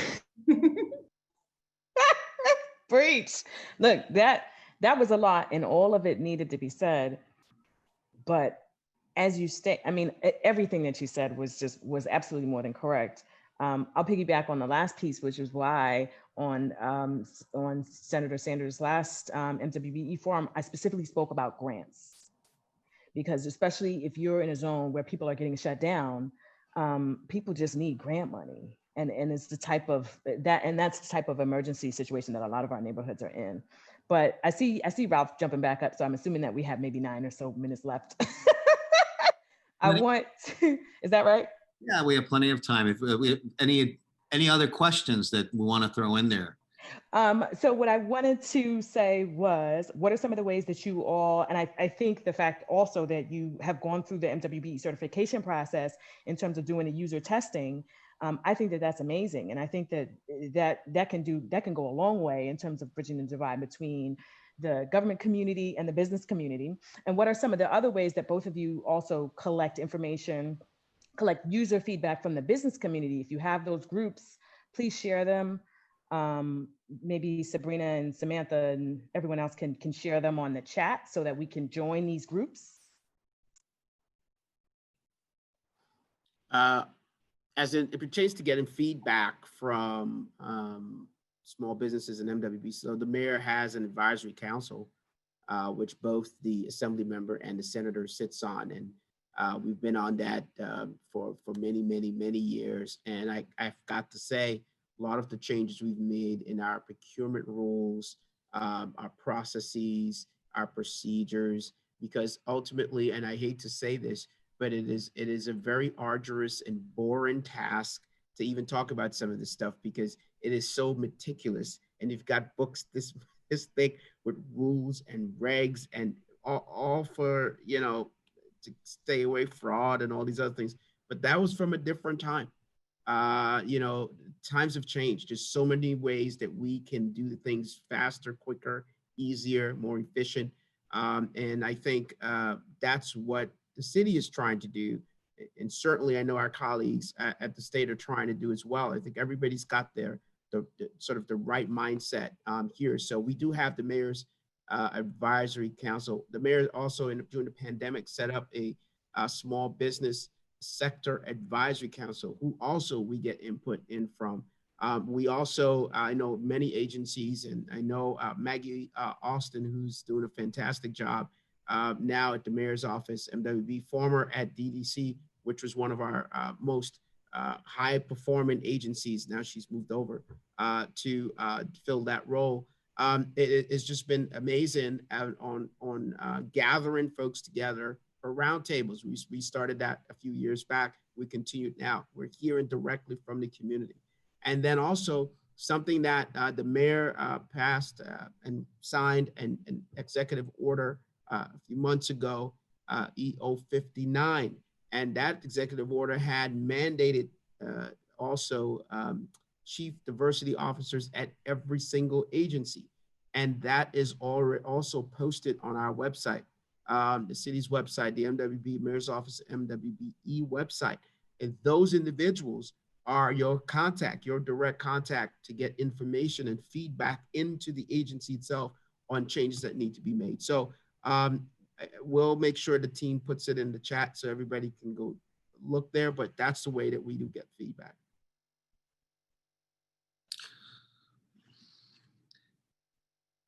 N: preach. Look, that was a lot and all of it needed to be said. But as you state, I mean, everything that you said was absolutely more than correct. I'll piggyback on the last piece, which is why on Senator Sanders' last MWBE forum, I specifically spoke about grants. Because especially if you're in a zone where people are getting shut down, people just need grant money. And it's the type of that's the type of emergency situation that a lot of our neighborhoods are in. But I see Ralph jumping back up, so I'm assuming that we have maybe 9 or so minutes left. Is that right?
A: Yeah, we have plenty of time. If we have any other questions that we want to throw in there.
N: So what I wanted to say was, what are some of the ways that you all, and I think the fact also that you have gone through the MWBE certification process in terms of doing the user testing, I think that that's amazing. And I think that can go a long way in terms of bridging the divide between the government community and the business community? And what are some of the other ways that both of you also collect information, collect user feedback from the business community? If you have those groups, please share them. Maybe Sabrina and Samantha and everyone else can share them on the chat so that we can join these groups.
O: As it pertains to getting feedback from small businesses and MWB, so the mayor has an advisory council, which both the assembly member and the senator sits on, and we've been on that for many years. And I've got to say, a lot of the changes we've made in our procurement rules, our processes, our procedures, because ultimately, and I hate to say this, but it is a very arduous and boring task to even talk about some of this stuff, because it is so meticulous, and you've got books this thick with rules and regs and all for, you know, to stay away fraud and all these other things. But that was from a different time. You know, times have changed. There's so many ways that we can do things faster, quicker, easier, more efficient. And I think that's what the city is trying to do. And certainly I know our colleagues at the state are trying to do as well. I think everybody's got the sort of the right mindset here. So we do have the mayor's advisory council. The mayor also during the pandemic set up a small business sector advisory council, who also we get input in from. We also, I know many agencies, and I know Maggie Austin, who's doing a fantastic job now at the mayor's office, Mwbe, former at DDC, which was one of our most high performing agencies. Now she's moved over to fill that role. It's just been amazing on gathering folks together for roundtables. We started that a few years back. We continued now. We're hearing directly from the community. And then also something that the mayor passed and signed an executive order a few months ago, EO 59. And that executive order had mandated also chief diversity officers at every single agency. And that is already also posted on our website. The city's website, the MWB Mayor's Office, MWBE website. And those individuals are your contact, your direct contact to get information and feedback into the agency itself on changes that need to be made. So we'll make sure the team puts it in the chat so everybody can go look there, but that's the way that we do get feedback.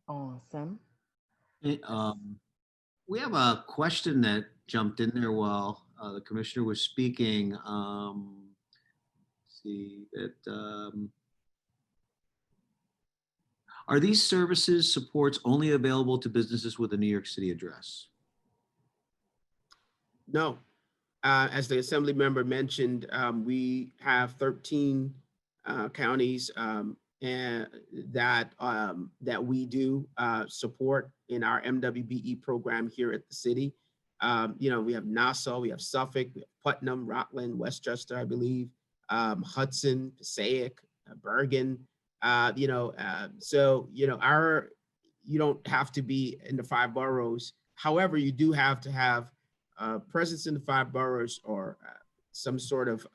N: Awesome.
A: We have a question that jumped in there while the commissioner was speaking. See that are these services supports only available to businesses with a New York City address?
O: No. As the assembly member mentioned, we have 13 counties and that we do support in our MWBE program here at the city. You know, we have Nassau, we have Suffolk, we have Putnam, Rockland, Westchester, I believe, Hudson, Passaic, Bergen. You know, so you know, you don't have to be in the 5 boroughs. However, you do have to have presence in the 5 boroughs or some sort of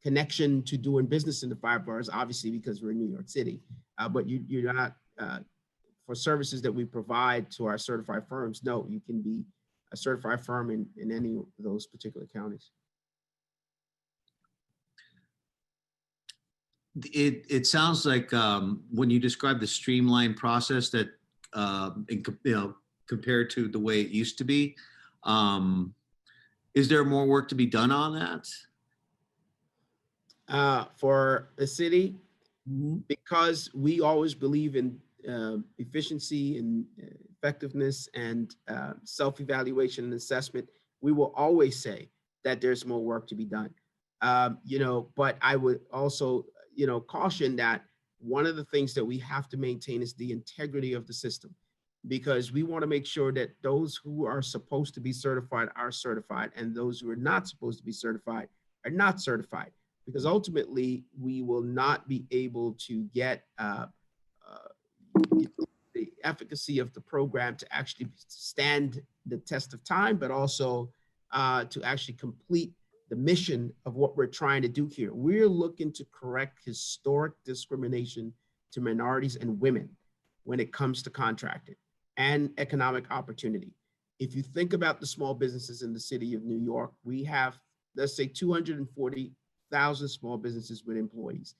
O: connection to doing business in the 5 boroughs, obviously, because we're in New York City. But you're not, for services that we provide to our certified firms, no, you can be a certified firm in any of those particular counties.
A: It sounds like when you describe the streamlined process that, you know, compared to the way it used to be, is there more work to be done on that?
O: For the city, because we always believe in efficiency and effectiveness and self-evaluation and assessment, we will always say that there's more work to be done. You know, but I would also, you know, caution that one of the things that we have to maintain is the integrity of the system, because we want to make sure that those who are supposed to be certified are certified and those who are not supposed to be certified are not certified, because ultimately we will not be able to get the efficacy of the program to actually stand the test of time, but also to actually complete the mission of what we're trying to do here. We're looking to correct historic discrimination to minorities and women when it comes to contracting and economic opportunity. If you think about the small businesses in the city of New York, we have, let's say, 240,000 small businesses with employees.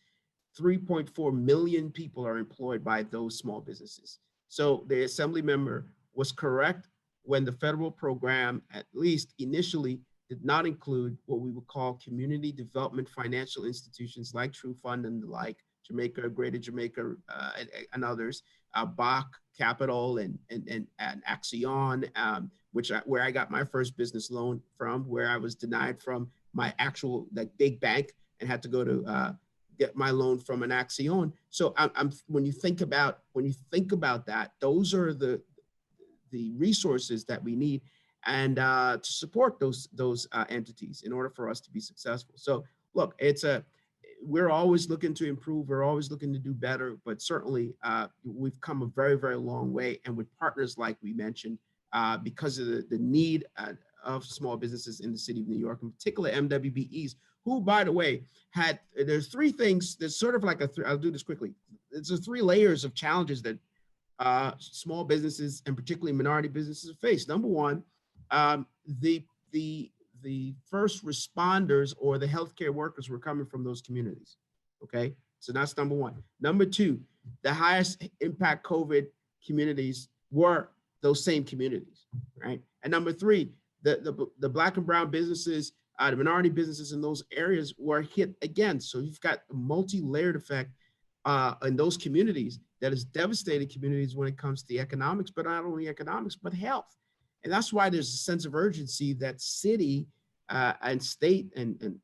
O: 3.4 million people are employed by those small businesses. So the assembly member was correct when the federal program, at least initially, did not include what we would call community development financial institutions like True Fund and the like, Jamaica, Greater Jamaica, and others, Bach Capital and Axion, where I got my first business loan from, where I was denied from my actual big bank and had to go to get my loan from an Axion. So when you think about that, those are the resources that we need and to support those entities in order for us to be successful. So look, we're always looking to improve. We're always looking to do better, but certainly we've come a very, very long way. And with partners like we mentioned, because of the need of small businesses in the city of New York, in particular MWBEs, who, by the way, there's three things, there's sort of like I'll do this quickly. It's the three layers of challenges that small businesses and particularly minority businesses face. Number one, the first responders or the healthcare workers were coming from those communities, okay? So that's number one. Number two, the highest impact COVID communities were those same communities, right? And number three, the Black and brown businesses, the minority businesses in those areas were hit again. So you've got a multi-layered effect in those communities that has devastated communities when it comes to the economics, but not only economics, but health. And that's why there's a sense of urgency that city and state and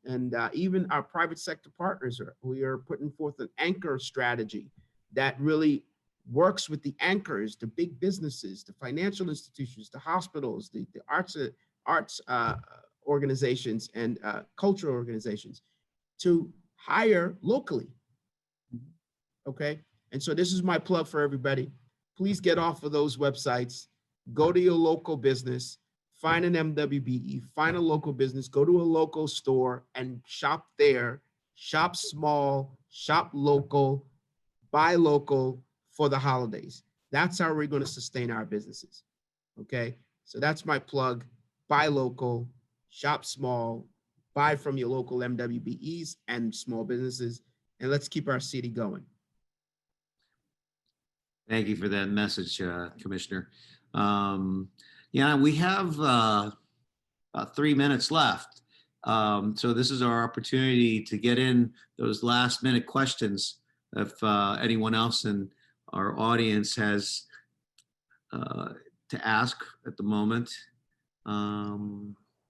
O: even our private sector partners we are putting forth an anchor strategy that really works with the anchors, the big businesses, the financial institutions, the hospitals, the arts organizations and cultural organizations to hire locally. Okay, and so this is my plug for everybody. Please get off of those websites. Go to your local business, find an MWBE, find a local business, go to a local store and shop there. Shop small, shop local, buy local for the holidays. That's how we're going to sustain our businesses. Okay, so that's my plug. Buy local, shop small, buy from your local MWBEs and small businesses, and let's keep our city going.
A: Thank you for that message, Commissioner. Yeah, we have about 3 minutes left. So this is our opportunity to get in those last minute questions. If anyone else in our audience has to ask at the moment.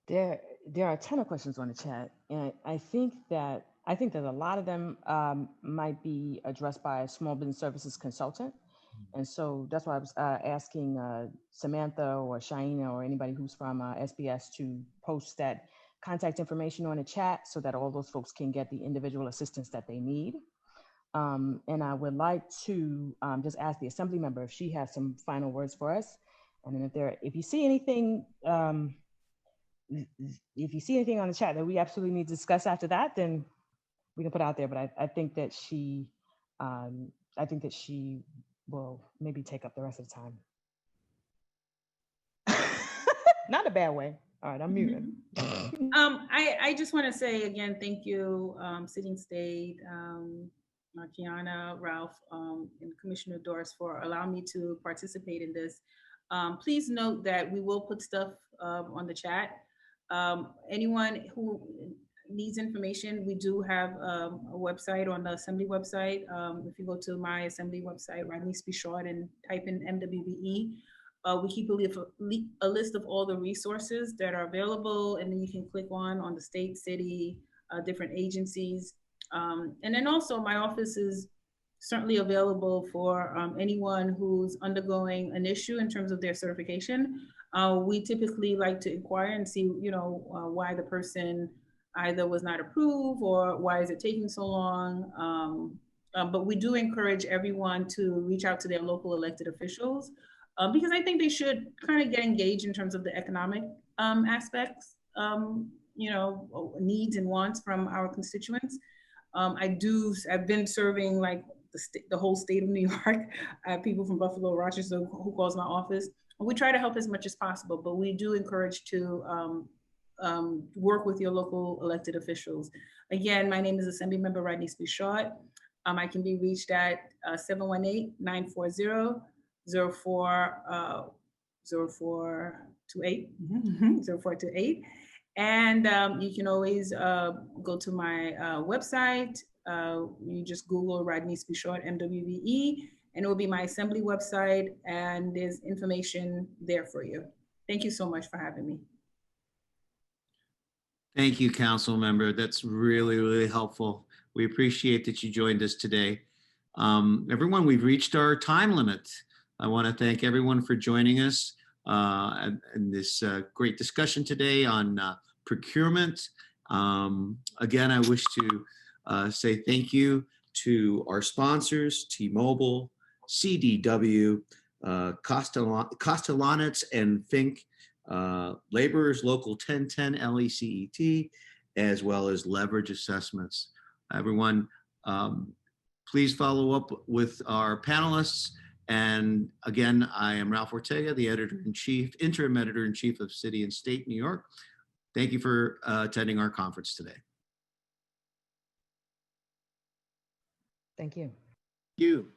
N: There are a ton of questions on the chat, and I think that a lot of them might be addressed by a small business services consultant. And so that's why I was asking Samantha or Kyana or anybody who's from SBS to post that contact information on the chat so that all those folks can get the individual assistance that they need. And I would like to just ask the assembly member if she has some final words for us. And then if you see anything, on the chat that we absolutely need to discuss after that, then we can put it out there. But I think that she will maybe take up the rest of the time. Not a bad way. All right, I'm muting.
Q: I just want to say again, thank you, Sitting State, Kyana, Ralph, and Commissioner Doris for allowing me to participate in this. Please note that we will put stuff on the chat. Anyone who needs information, we do have a website on the Assembly website. If you go to my Assembly website, Rodneyse Bichotte, and type in MWBE, we keep a list of all the resources that are available, and then you can click on the state, city, different agencies. And then also my office is certainly available for anyone who's undergoing an issue in terms of their certification. We typically like to inquire and see, why the person either was not approved or why is it taking so long. But we do encourage everyone to reach out to their local elected officials because I think they should kind of get engaged in terms of the economic aspects, needs and wants from our constituents. I've been serving like the whole state of New York. I have people from Buffalo, Rochester who calls my office. And we try to help as much as possible, but we do encourage to work with your local elected officials. Again, my name is Assembly Member Rodneyse Bichotte. I can be reached at 718-940-0428, 0428. And you can always go to my website. You just Google Rodneyse Bichotte, MWBE, and it will be my assembly website, and there's information there for you. Thank you so much for having me.
A: Thank you, Council Member. That's really, really helpful. We appreciate that you joined us today. Everyone, we've reached our time limit. I want to thank everyone for joining us in this great discussion today on procurement. Again, I wish to say thank you to our sponsors, T-Mobile, CDW, Kostelanetz and Fink, Laborers Local 1010 LECET, as well as Leverage Assessments. Everyone, please follow up with our panelists. And again, I am Ralph Ortega, the Editor-in-Chief, Interim Editor-in-Chief of City and State New York. Thank you for attending our conference today.
N: Thank you.
O: Thank you.